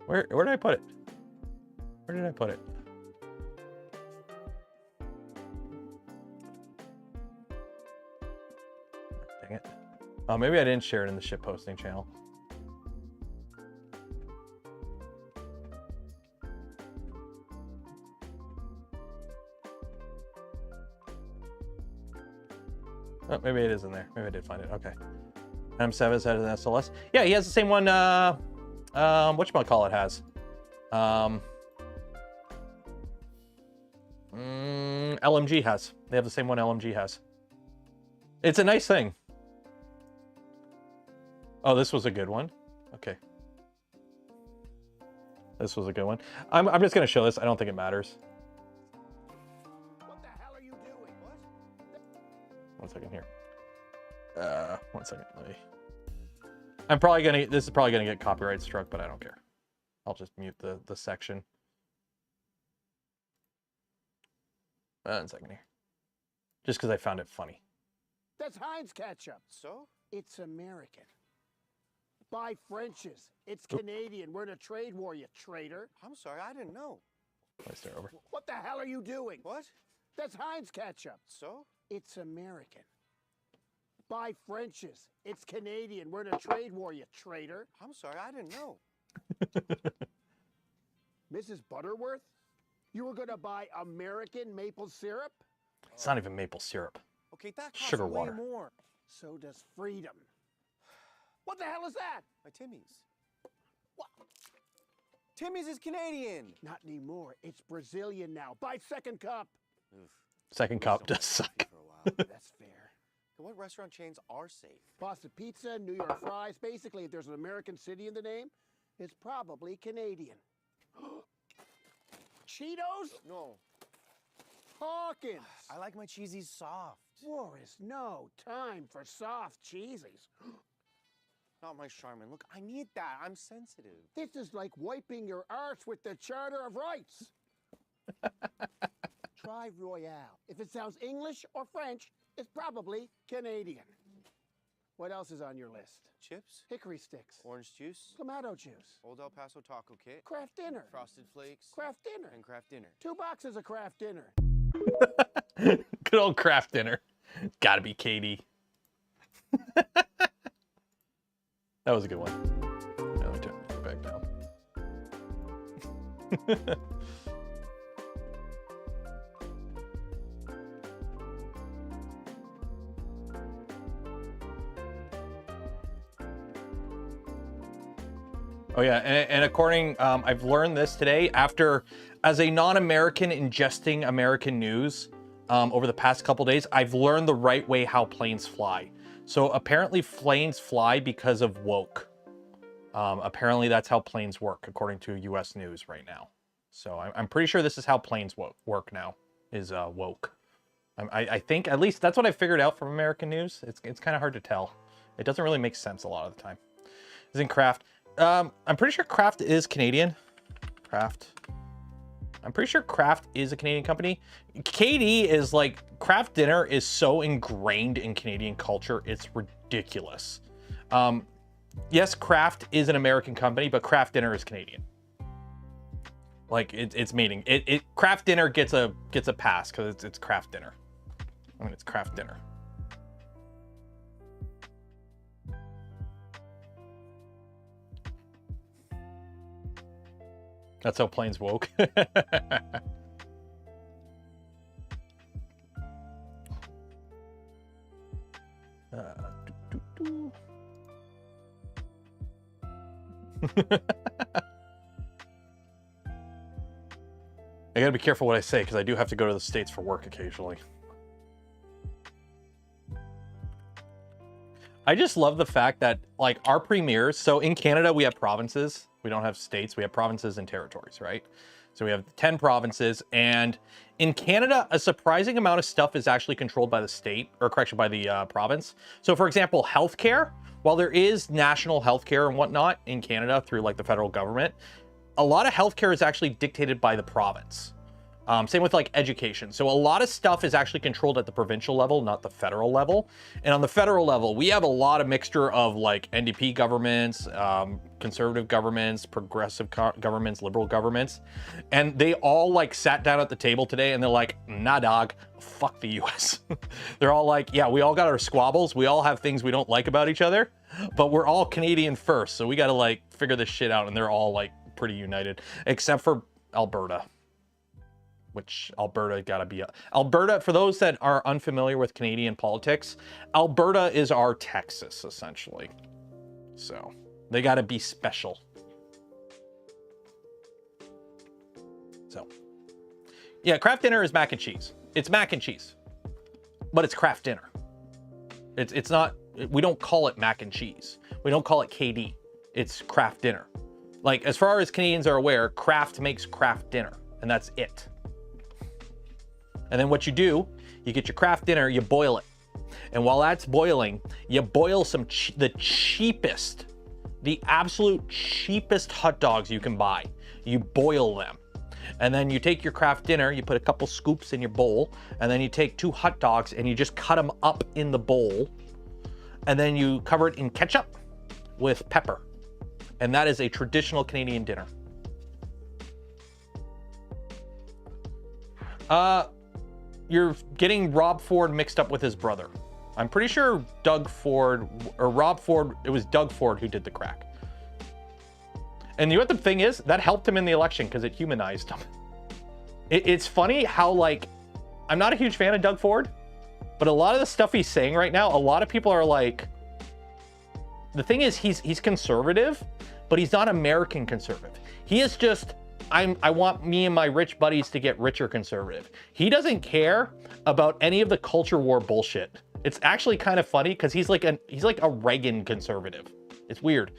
Where did I put it? Where did I put it? Dang it. Oh, maybe I didn't share it in the ship posting channel. Oh, maybe it is in there. Maybe I did find it. Okay. M7 has an SLS. Yeah, he has the same one. Whatchamacallit has. LMG has. They have the same one LMG has. It's a nice thing. Oh, this was a good one. Okay. This was a good one. I'm just gonna show this. I don't think it matters. What the hell are you doing? What? 1 second here. 1 second. Let me. I'm probably gonna. This is probably gonna get copyright struck, but I don't care. I'll just mute the section. 1 second here. Just because I found it funny. That's Heinz ketchup. So? It's American. Buy French's. It's Canadian. We're in a trade war, you traitor. I'm sorry, I didn't know. Let me start over. What the hell are you doing? What? That's Heinz ketchup. So? It's American. Buy French's. It's Canadian. We're in a trade war, you traitor. I'm sorry, I didn't know. Mrs. Butterworth? You were going to buy American maple syrup? It's not even maple syrup. Okay, that costs Sugar way water. more. So does freedom. What the hell is that? My Timmy's. What? Timmy's is Canadian. Not anymore. It's Brazilian now. Buy second cup. Oof. Second cup does suck. For a while. That's fair. What restaurant chains are safe? Boston Pizza, New York Fries. Basically, if there's an American city in the name, it's probably Canadian. Cheetos? No. Hawkins. I like my cheesies soft. War is no time for soft cheesies. Not my Charmin. Look, I need that. I'm sensitive. This is like wiping your arse with the Charter of Rights. Try Royale. If it sounds English or French, it's probably Canadian. What else is on your list? Chips, Hickory sticks, orange juice, clamato juice, Old El Paso taco kit, Kraft dinner, frosted flakes, Kraft dinner, and Kraft dinner. 2 boxes of Kraft dinner. Good old craft dinner. Gotta be Katie. That was a good one. Now let me turn it back down. Oh yeah, and according, I've learned this today after, as a non-American ingesting American news over the past couple days, I've learned the right way how planes fly. So apparently planes fly because of woke. Apparently that's how planes work, according to US News right now. So I'm pretty sure this is how planes work now, is woke. I think, at least that's what I figured out from American news. It's kind of hard to tell. It doesn't really make sense a lot of the time. It's in Kraft. I'm pretty sure Kraft is Canadian. Kraft. I'm pretty sure Kraft is a Canadian company. KD is like, Kraft dinner is so ingrained in Canadian culture, it's ridiculous. Yes, Kraft is an American company, but Kraft dinner is Canadian. Like it's meaning Kraft dinner gets a pass because it's Kraft dinner. I mean, it's Kraft dinner. That's how planes woke. I gotta be careful what I say because I do have to go to the States for work occasionally. I just love the fact that, like, our premiers, so in Canada we have provinces, we don't have states, we have provinces and territories, right? So we have 10 provinces, and in Canada, a surprising amount of stuff is actually controlled by the state, or correction, by the province. So for example, healthcare, while there is national healthcare and whatnot in Canada through like the federal government, a lot of healthcare is actually dictated by the province. Same with like education. So a lot of stuff is actually controlled at the provincial level, not the federal level. And on the federal level, we have a lot of mixture of like NDP governments, conservative governments, progressive governments, liberal governments. And they all like sat down at the table today and they're like, nah dog, fuck the US. They're all like, yeah, we all got our squabbles. We all have things we don't like about each other, but we're all Canadian first. So we got to like figure this shit out. And they're all like pretty united, except for Alberta. which Alberta gotta be. Alberta, for those that are unfamiliar with Canadian politics, Alberta is our Texas, essentially. So they gotta be special. So, yeah, craft dinner is mac and cheese. It's mac and cheese, but it's craft dinner. It's not, we don't call it mac and cheese. We don't call it KD. It's craft dinner. Like, as far as Canadians are aware, Kraft makes craft dinner, and that's it. And then what you do, you get your craft dinner, you boil it. And while that's boiling, you boil some the cheapest, the absolute cheapest hot dogs you can buy. You boil them. And then you take your craft dinner, you put a couple scoops in your bowl, and then you take 2 hot dogs and you just cut them up in the bowl. And then you cover it in ketchup with pepper. And that is a traditional Canadian dinner. You're getting Rob Ford mixed up with his brother. I'm pretty sure Doug Ford, or Rob Ford, it was Doug Ford who did the crack. And you know what the thing is? That helped him in the election because it humanized him. It's funny how, like, I'm not a huge fan of Doug Ford, but a lot of the stuff he's saying right now, a lot of people are like, the thing is, he's conservative, but he's not American conservative. He is just, I want me and my rich buddies to get richer conservative. He doesn't care about any of the culture war bullshit. It's actually kind of funny because he's like a Reagan conservative. It's weird.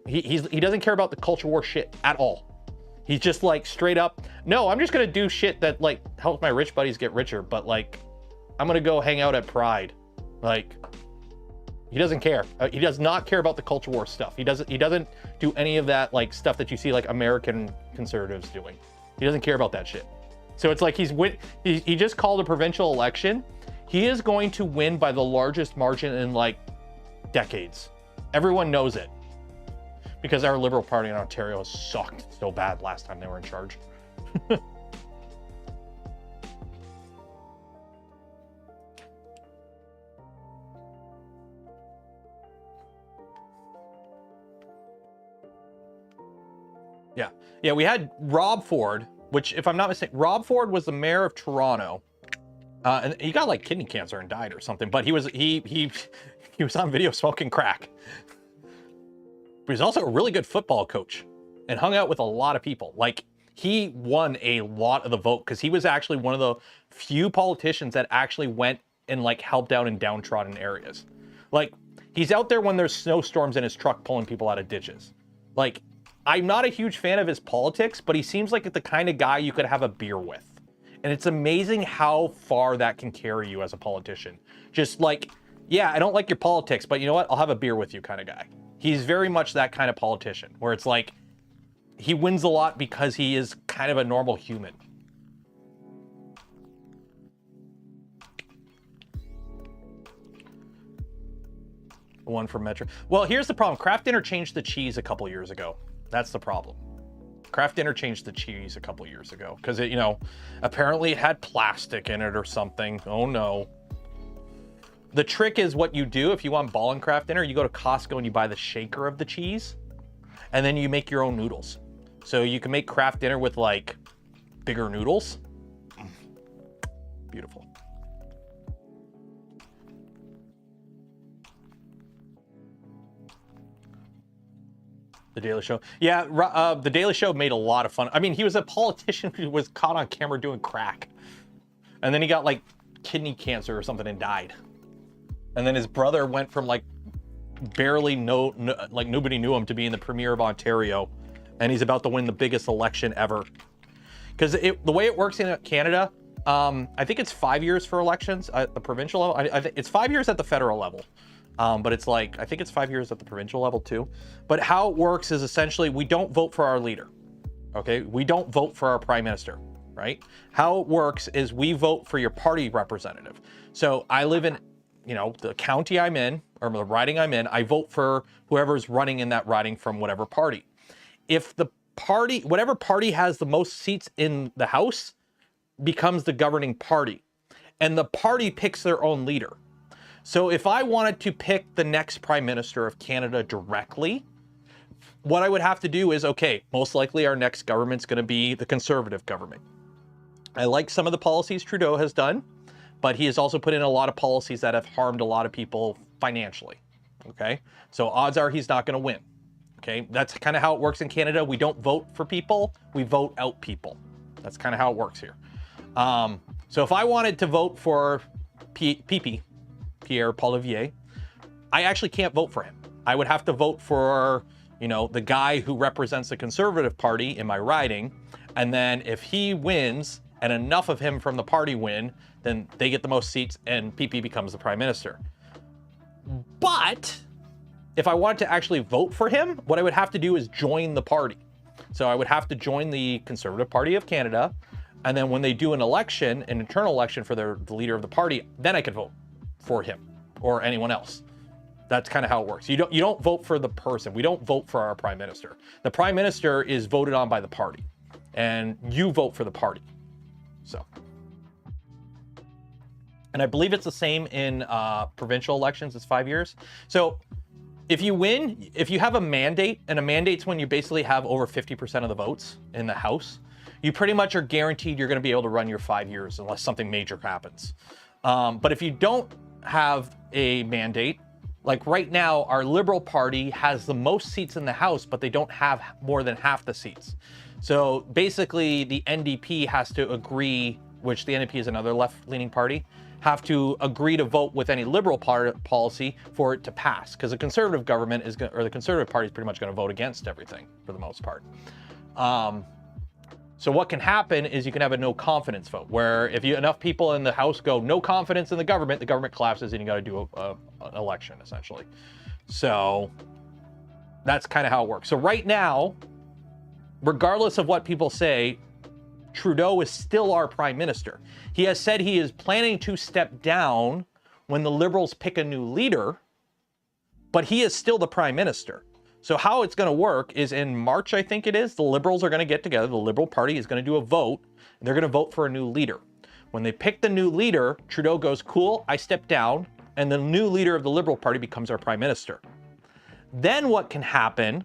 He doesn't care about the culture war shit at all. He's just like straight up, no, I'm just gonna do shit that like helps my rich buddies get richer, but like I'm gonna go hang out at Pride. Like, he doesn't care. He does not care about the culture war stuff. He doesn't do any of that like stuff that you see like American conservatives doing. He doesn't care about that shit. So it's like he just called a provincial election. He is going to win by the largest margin in like decades. Everyone knows it. Because our Liberal Party in Ontario has sucked so bad last time they were in charge. Yeah, we had Rob Ford, which, if I'm not mistaken, Rob Ford was the mayor of Toronto. And he got like kidney cancer and died or something, but he was on video smoking crack. But he's also a really good football coach and hung out with a lot of people. Like, he won a lot of the vote because he was actually one of the few politicians that actually went and like helped out in downtrodden areas. Like, he's out there when there's snowstorms in his truck pulling people out of ditches. Like, I'm not a huge fan of his politics, but he seems like the kind of guy you could have a beer with. And it's amazing how far that can carry you as a politician. Just like, yeah, I don't like your politics, but you know what? I'll have a beer with you kind of guy. He's very much that kind of politician, where it's like, he wins a lot because he is kind of a normal human. One from Metro. Well, here's the problem. Kraft Dinner changed the cheese a couple years ago. That's the problem. Kraft Dinner changed the cheese a couple years ago because it, you know, apparently it had plastic in it or something. Oh no. The trick is what you do if you want ballin' Kraft Dinner, you go to Costco and you buy the shaker of the cheese, and then you make your own noodles. So you can make Kraft Dinner with like bigger noodles. Beautiful. The Daily Show. Yeah, The Daily Show made a lot of fun. I mean, he was a politician who was caught on camera doing crack. And then he got like kidney cancer or something and died. And then his brother went from like barely like nobody knew him to being the premier of Ontario. And he's about to win the biggest election ever. Because the way it works in Canada, I think it's 5 years for elections at the provincial level. It's 5 years at the federal level. But it's like, I think it's 5 years at the provincial level too. But how it works is essentially we don't vote for our leader. Okay, we don't vote for our prime minister, right? How it works is we vote for your party representative. So I live in, you know, the county I'm in, or the riding I'm in, I vote for whoever's running in that riding from whatever party. If the party, whatever party has the most seats in the House becomes the governing party. And the party picks their own leader. So if I wanted to pick the next Prime Minister of Canada directly, what I would have to do is, okay, most likely our next government's going to be the Conservative government. I like some of the policies Trudeau has done, but he has also put in a lot of policies that have harmed a lot of people financially. Okay, so odds are he's not going to win. Okay, that's kind of how it works in Canada. We don't vote for people, we vote out people. That's kind of how it works here. So if I wanted to vote for PP, Pierre Poilievre, I actually can't vote for him. I would have to vote for, you know, the guy who represents the Conservative Party in my riding. And then if he wins and enough of him from the party win, then they get the most seats and PP becomes the Prime Minister. But if I wanted to actually vote for him, what I would have to do is join the party. So I would have to join the Conservative Party of Canada. And then when they do an election, an internal election for the leader of the party, then I could vote for him or anyone else. That's kind of how it works. You don't vote for the person. We don't vote for our Prime Minister. The Prime Minister is voted on by the party, and you vote for the party. So, and I believe it's the same in provincial elections. It's 5 years. So if you win, if you have a mandate, and a mandate's when you basically have over 50% of the votes in the House, you pretty much are guaranteed you're going to be able to run your 5 years unless something major happens. But if you don't have a mandate, like right now, our Liberal Party has the most seats in the House, but they don't have more than half the seats. So basically, the NDP has to agree, which the NDP is another left-leaning party, have to agree to vote with any Liberal policy for it to pass, because the Conservative government is going, or the Conservative Party is pretty much going to vote against everything for the most part. So what can happen is you can have a no confidence vote, where if enough people in the House go no confidence in the government collapses and you got to do an election, essentially. So that's kind of how it works. So right now, regardless of what people say, Trudeau is still our Prime Minister. He has said he is planning to step down when the Liberals pick a new leader, but he is still the Prime Minister. So how it's going to work is in March, I think it is, the Liberals are going to get together. The Liberal Party is going to do a vote, and they're going to vote for a new leader. When they pick the new leader, Trudeau goes, cool, I step down, and the new leader of the Liberal Party becomes our Prime Minister. Then what can happen,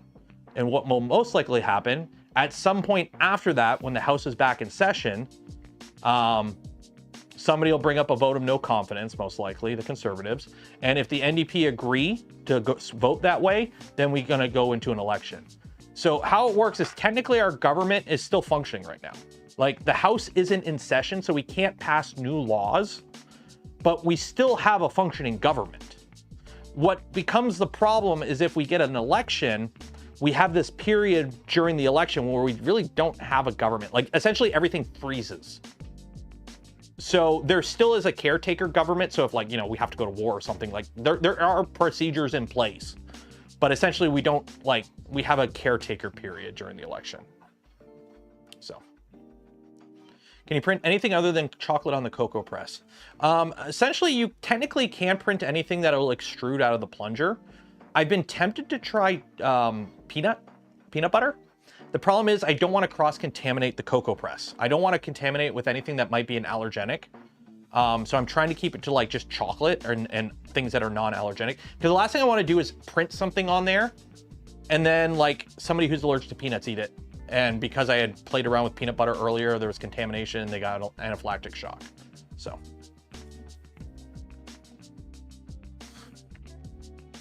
and what will most likely happen, at some point after that, when the House is back in session, somebody will bring up a vote of no confidence, most likely, the Conservatives. And if the NDP agree to vote that way, then we're going to go into an election. So how it works is technically our government is still functioning right now. Like the House isn't in session, so we can't pass new laws, but we still have a functioning government. What becomes the problem is if we get an election, we have this period during the election where we really don't have a government. Like essentially everything freezes. So there still is a caretaker government. So if like, you know, we have to go to war or something, like there are procedures in place, but essentially we don't, like, we have a caretaker period during the election. So can you print anything other than chocolate on the cocoa press? Essentially you technically can print anything that will extrude out of the plunger. I've been tempted to try peanut butter. The problem is I don't want to cross-contaminate the cocoa press. I don't want to contaminate with anything that might be an allergenic. So I'm trying to keep it to like just chocolate and things that are non-allergenic. Because the last thing I want to do is print something on there and then like somebody who's allergic to peanuts eat it. And because I had played around with peanut butter earlier, there was contamination and they got an anaphylactic shock. So.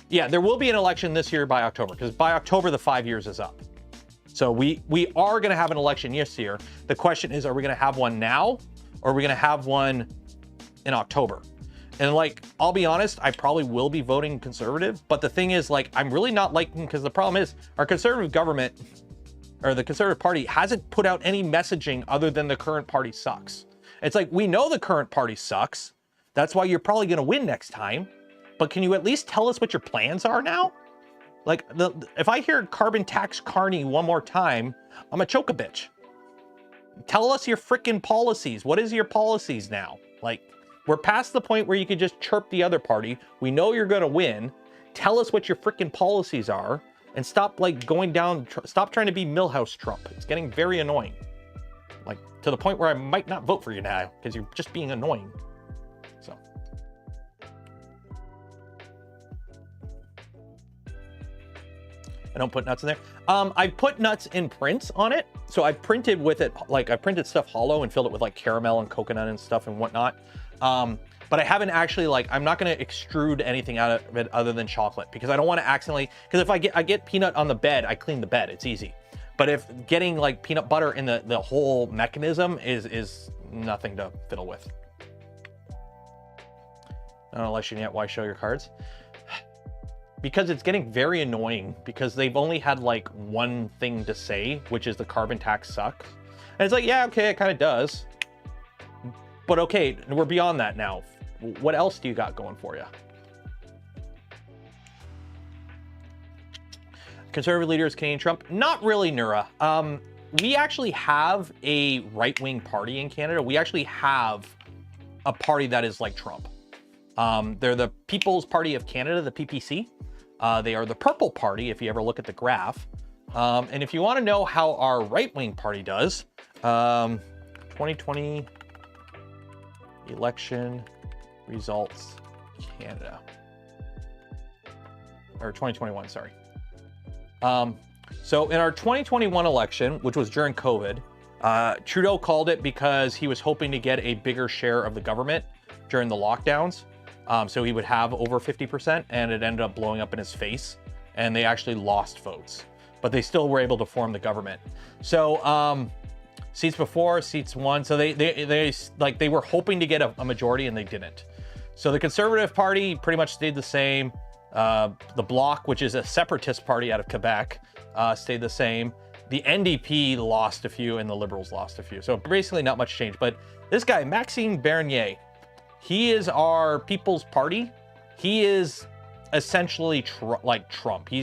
Yeah, there will be an election this year by October, because by October, the 5 years is up. So we are going to have an election this year. The question is, are we going to have one now, or are we going to have one in October? And like, I'll be honest, I probably will be voting Conservative. But the thing is, like, I'm really not liking, because the problem is our Conservative government, or the Conservative Party, hasn't put out any messaging other than the current party sucks. It's like, we know the current party sucks. That's why you're probably going to win next time. But can you at least tell us what your plans are now? Like, if I hear carbon tax Carney one more time, I'm gonna choke a bitch. Tell us your freaking policies. What is your policies now? Like, we're past the point where you could just chirp the other party. We know you're gonna win. Tell us what your freaking policies are, and stop like going down, stop trying to be Milhouse Trump. It's getting very annoying. Like, to the point where I might not vote for you now, because you're just being annoying. So. I don't put nuts in there. I put nuts in prints on it, So I printed with it, like I printed stuff hollow and filled it with like caramel and coconut and stuff and whatnot. But I haven't actually, like, I'm not going to extrude anything out of it other than chocolate, because I don't want to accidentally, because if I get peanut on the bed, I clean the bed, it's easy. But if getting like peanut butter in the whole mechanism is nothing to fiddle with. I don't know, unless you yet, why show your cards? Because it's getting very annoying, because they've only had like one thing to say, which is the carbon tax sucks. And it's like, yeah, okay, it kind of does. But okay, we're beyond that now. What else do you got going for you? Conservative leader is Canadian Trump. Not really, Nura. We actually have a right-wing party in Canada. We actually have a party that is like Trump. They're the People's Party of Canada, the PPC. They are the purple party, if you ever look at the graph. And if you want to know how our right-wing party does, 2020 election results Canada. Or 2021, sorry. So in our 2021 election, which was during COVID, Trudeau called it because he was hoping to get a bigger share of the government during the lockdowns. So he would have over 50%, and it ended up blowing up in his face, and they actually lost votes, but they still were able to form the government. So seats before, seats won. So they were hoping to get a majority, and they didn't. So the Conservative Party pretty much stayed the same. The Bloc, which is a separatist party out of Quebec, stayed the same. The NDP lost a few, and the Liberals lost a few. So basically not much change. But this guy, Maxime Bernier, he is our People's Party. He is essentially like Trump. He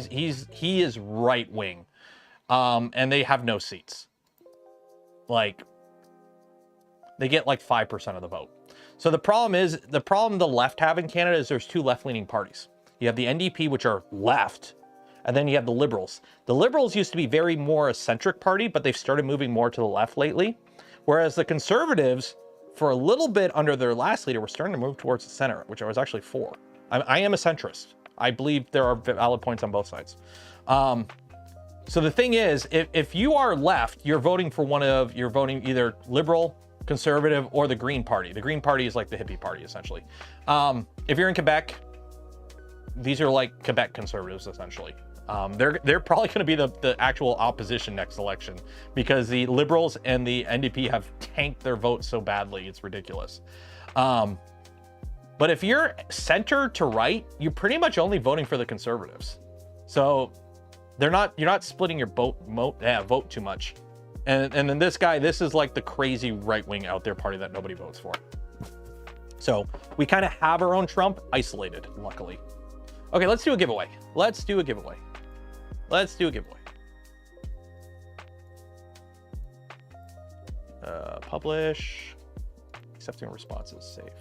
is right wing, and they have no seats. Like, they get like 5% of the vote. So the problem the left have in Canada is there's two left-leaning parties. You have the NDP, which are left, and then you have the Liberals. The Liberals used to be very more a centric party, but they've started moving more to the left lately. Whereas the Conservatives, for a little bit under their last leader, were starting to move towards the center, which I was actually for. I am a centrist. I believe there are valid points on both sides. So the thing is, if you are left, you're voting either Liberal, Conservative, or the Green Party. The Green Party is like the hippie party, essentially. If you're in Quebec, these are like Quebec Conservatives, essentially. They're probably going to be the actual opposition next election, because the Liberals and the NDP have tanked their vote so badly, it's ridiculous. But if you're center to right, you're pretty much only voting for the Conservatives. So you're not splitting your vote too much. And then this guy, this is like the crazy right-wing out there party that nobody votes for. So we kind of have our own Trump isolated, luckily. Okay, let's do a giveaway. Publish. Accepting responses, save.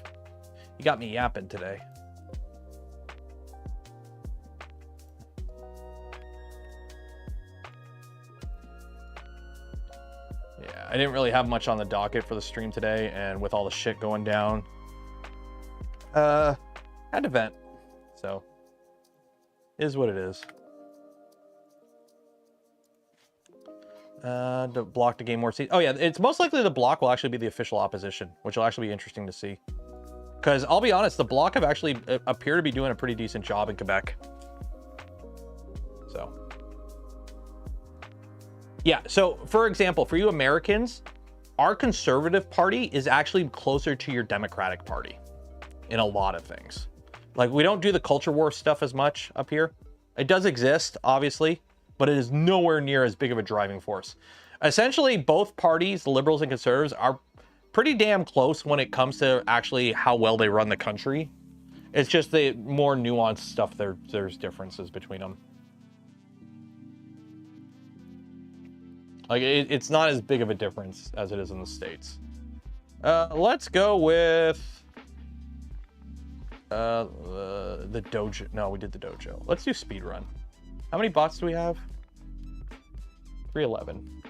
You got me yapping today. Yeah, I didn't really have much on the docket for the stream today, and with all the shit going down, had to vent. So, is what it is. To block to gain more seats. Oh yeah, it's most likely the Bloc will actually be the official opposition, which will actually be interesting to see. Because I'll be honest, the Bloc have actually appear to be doing a pretty decent job in Quebec. So. Yeah, so for example, for you Americans, our Conservative Party is actually closer to your Democratic Party in a lot of things. Like, we don't do the culture war stuff as much up here. It does exist, obviously, but it is nowhere near as big of a driving force. Essentially, both parties, the Liberals and Conservatives, are pretty damn close when it comes to actually how well they run the country. It's just the more nuanced stuff, there's differences between them. Like, it's not as big of a difference as it is in the States. Let's go with the dojo. No, we did the dojo. Let's do speed run. How many bots do we have? 311.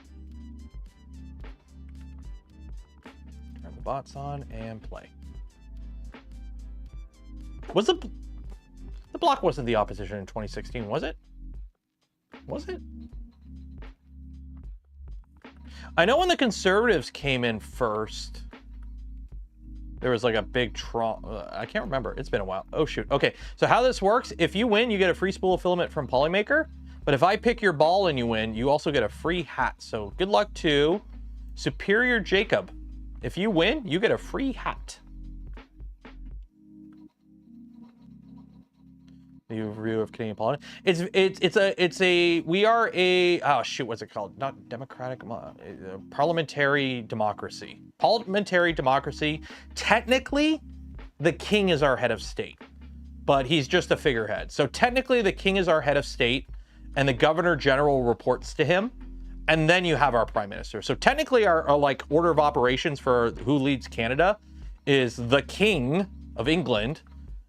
Turn the bots on and play. Was the Bloc wasn't the opposition in 2016, was it? Was it? I know when the conservatives came in first, there was like a big I can't remember. It's been a while. Oh, shoot. Okay, so how this works, if you win, you get a free spool of filament from Polymaker. But if I pick your ball and you win, you also get a free hat. So good luck to Superior Jacob. If you win, you get a free hat. The review of Canadian politics. We are a, oh shoot, what's it called? Not democratic, parliamentary democracy. Parliamentary democracy. Technically, the king is our head of state, but he's just a figurehead. So technically the king is our head of state and the governor general reports to him. And then you have our prime minister. So technically our like order of operations for who leads Canada is the king of England,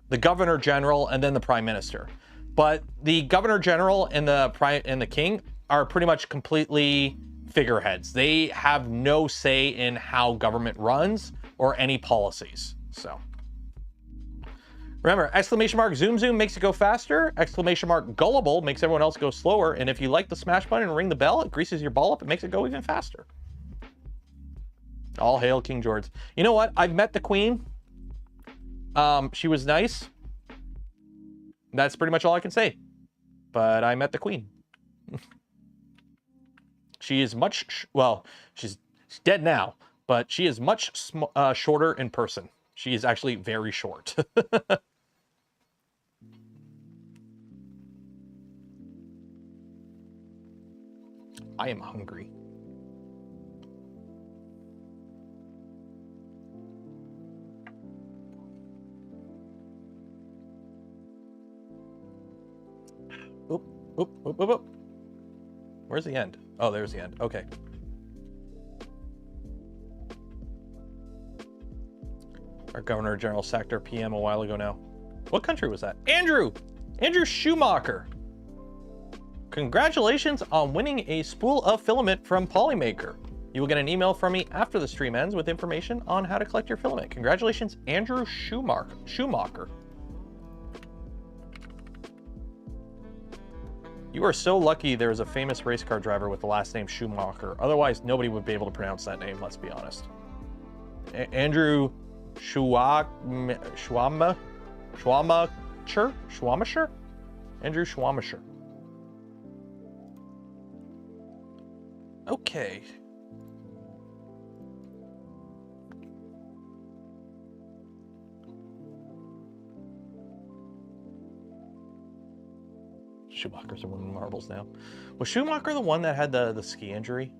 the governor general, and then the prime minister. But the governor general and the king are pretty much completely figureheads. They have no say in how government runs or any policies. So remember, exclamation mark zoom zoom makes it go faster. Exclamation mark gullible makes everyone else go slower. And if you like the smash button and ring the bell, it greases your ball up. It makes it go even faster. All hail King George. You know what? I've met the Queen. She was nice. That's pretty much all I can say. But I met the Queen. She is much, well, she's dead now, but she is much shorter in person. She is actually very short. I am hungry. Oop, oop, oop, oop, oop. Where's the end? Oh, there's the end. Okay. Our Governor General sacked our PM a while ago now. What country was that? Andrew Schumacher. Congratulations on winning a spool of filament from Polymaker. You will get an email from me after the stream ends with information on how to collect your filament. Congratulations, Andrew Schumacher. You are so lucky there is a famous race car driver with the last name Schumacher. Otherwise, nobody would be able to pronounce that name, let's be honest. Andrew Schwamacher? Andrew Schwamacher. Okay. Schumacher's winning marbles now. Was Schumacher the one that had the ski injury?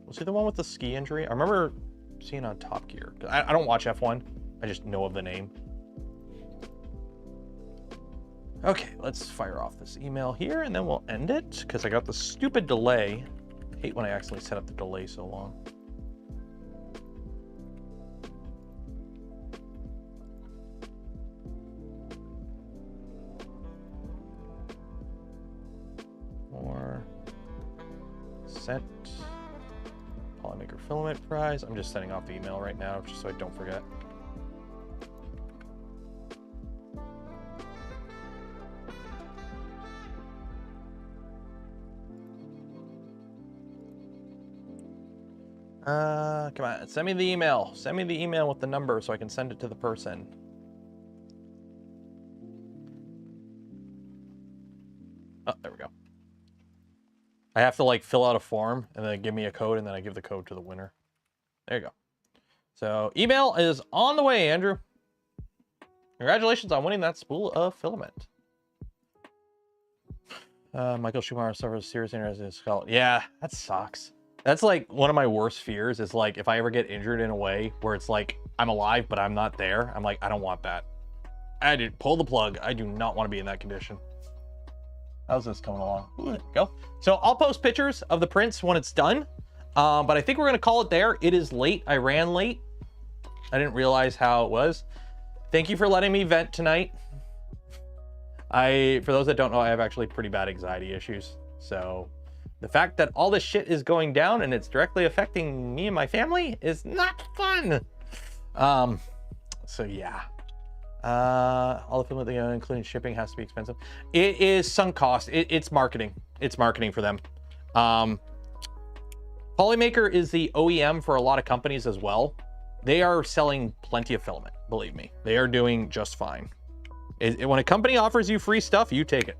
Was he the one with the ski injury? I remember seeing on Top Gear. I don't watch F1. I just know of the name. Okay, let's fire off this email here and then we'll end it because I got the stupid delay. I hate when I accidentally set up the delay so long. More sent Polymaker filament prize. I'm just sending off the email right now just so I don't forget. Come on, send me the email. Send me the email with the number so I can send it to the person. Oh, there we go. I have to like fill out a form and then give me a code and then I give the code to the winner. There you go. So email is on the way, Andrew. Congratulations on winning that spool of filament. Michael Schumacher suffers serious injuries in his skull. Yeah, that sucks. That's like one of my worst fears is like if I ever get injured in a way where it's like I'm alive but I'm not there. I'm like, I don't want that. I did pull the plug. I do not want to be in that condition. How's this coming along? Ooh, there we go. So I'll post pictures of the prints when it's done. But I think we're gonna call it there. It is late. I ran late. I didn't realize how it was. Thank you for letting me vent tonight. For those that don't know, I have actually pretty bad anxiety issues. So the fact that all this shit is going down and it's directly affecting me and my family is not fun. So yeah. All the filament, including shipping, has to be expensive. It is sunk cost. It's marketing. It's marketing for them. Polymaker is the OEM for a lot of companies as well. They are selling plenty of filament, believe me. They are doing just fine. When a company offers you free stuff, you take it.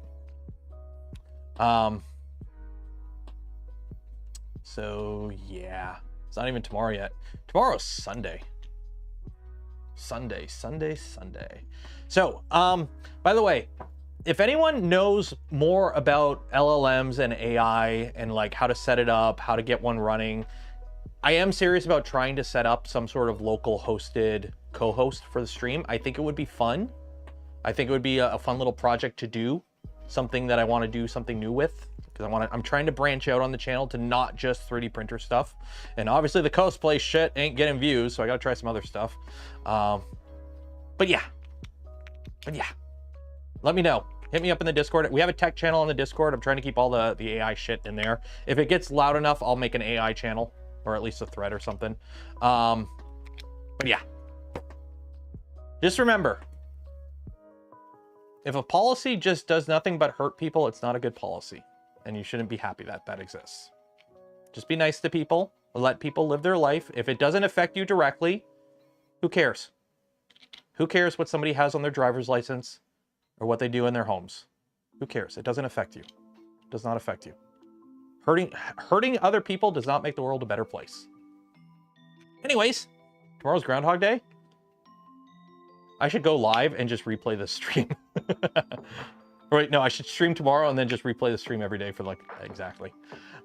So yeah, it's not even tomorrow yet. Tomorrow's Sunday. Sunday. So, by the way, if anyone knows more about LLMs and AI and like how to set it up, how to get one running, I am serious about trying to set up some sort of local hosted co-host for the stream. I think it would be fun. I think it would be a fun little project to do, something that I want to do something new with, because I'm trying to branch out on the channel to not just 3D printer stuff. And obviously the cosplay shit ain't getting views, so I got to try some other stuff. But yeah, let me know. Hit me up in the Discord. We have a tech channel on the Discord. I'm trying to keep all the AI shit in there. If it gets loud enough, I'll make an AI channel, or at least a thread or something. But yeah, just remember, if a policy just does nothing but hurt people, it's not a good policy, and you shouldn't be happy that that exists. Just be nice to people, let people live their life. If it doesn't affect you directly, who cares? Who cares what somebody has on their driver's license or what they do in their homes? Who cares? It doesn't affect you. It does not affect you. Hurting other people does not make the world a better place. Anyways, tomorrow's Groundhog Day. I should go live and just replay this stream. Right, no, I should stream tomorrow and then just replay the stream every day for like, exactly.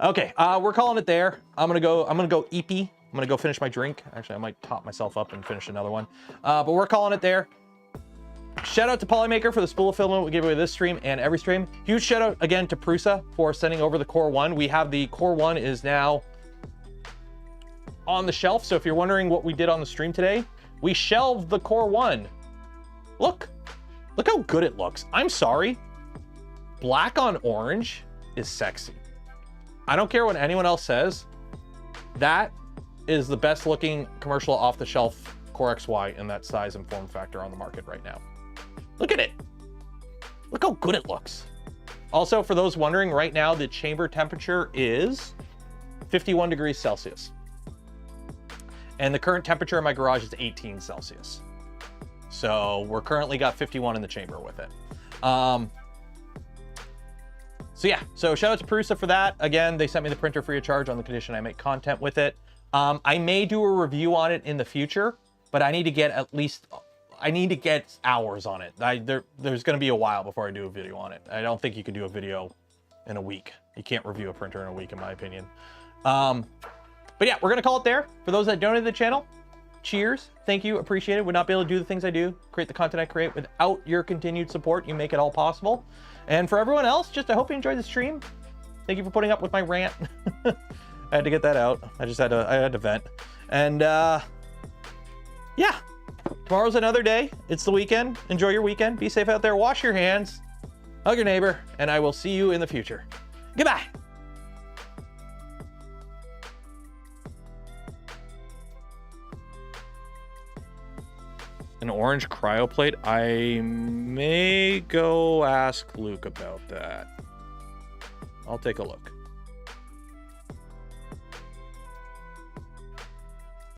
Okay, we're calling it there. I'm gonna go eepy. I'm gonna go finish my drink. Actually, I might top myself up and finish another one. But we're calling it there. Shout out to Polymaker for the spool of filament we give away this stream and every stream. Huge shout out again to PRUSA for sending over the Core 1. We have the Core 1 is now on the shelf. So if you're wondering what we did on the stream today, we shelved the Core 1. Look how good it looks. I'm sorry. Black on orange is sexy. I don't care what anyone else says. That is the best looking commercial off the shelf Core XY in that size and form factor on the market right now. Look at it. Look how good it looks. Also, for those wondering, right now the chamber temperature is 51 degrees Celsius. And the current temperature in my garage is 18 Celsius. So we're currently got 51 in the chamber with it. So yeah, so shout out to PRUSA for that. Again, they sent me the printer free of charge on the condition I make content with it. I may do a review on it in the future, but I need to get hours on it. There's gonna be a while before I do a video on it. I don't think you can do a video in a week. You can't review a printer in a week, in my opinion. But yeah, we're gonna call it there. For those that donated to the channel, cheers, thank you, appreciate it. Would not be able to do the things I do, create the content I create without your continued support. You make it all possible. And for everyone else, just I hope you enjoyed the stream. Thank you for putting up with my rant. I had to get that out. I had to vent. And yeah, tomorrow's another day. It's the weekend. Enjoy your weekend. Be safe out there. Wash your hands. Hug your neighbor. And I will see you in the future. Goodbye. An orange cryoplate? I may go ask Luke about that. I'll take a look.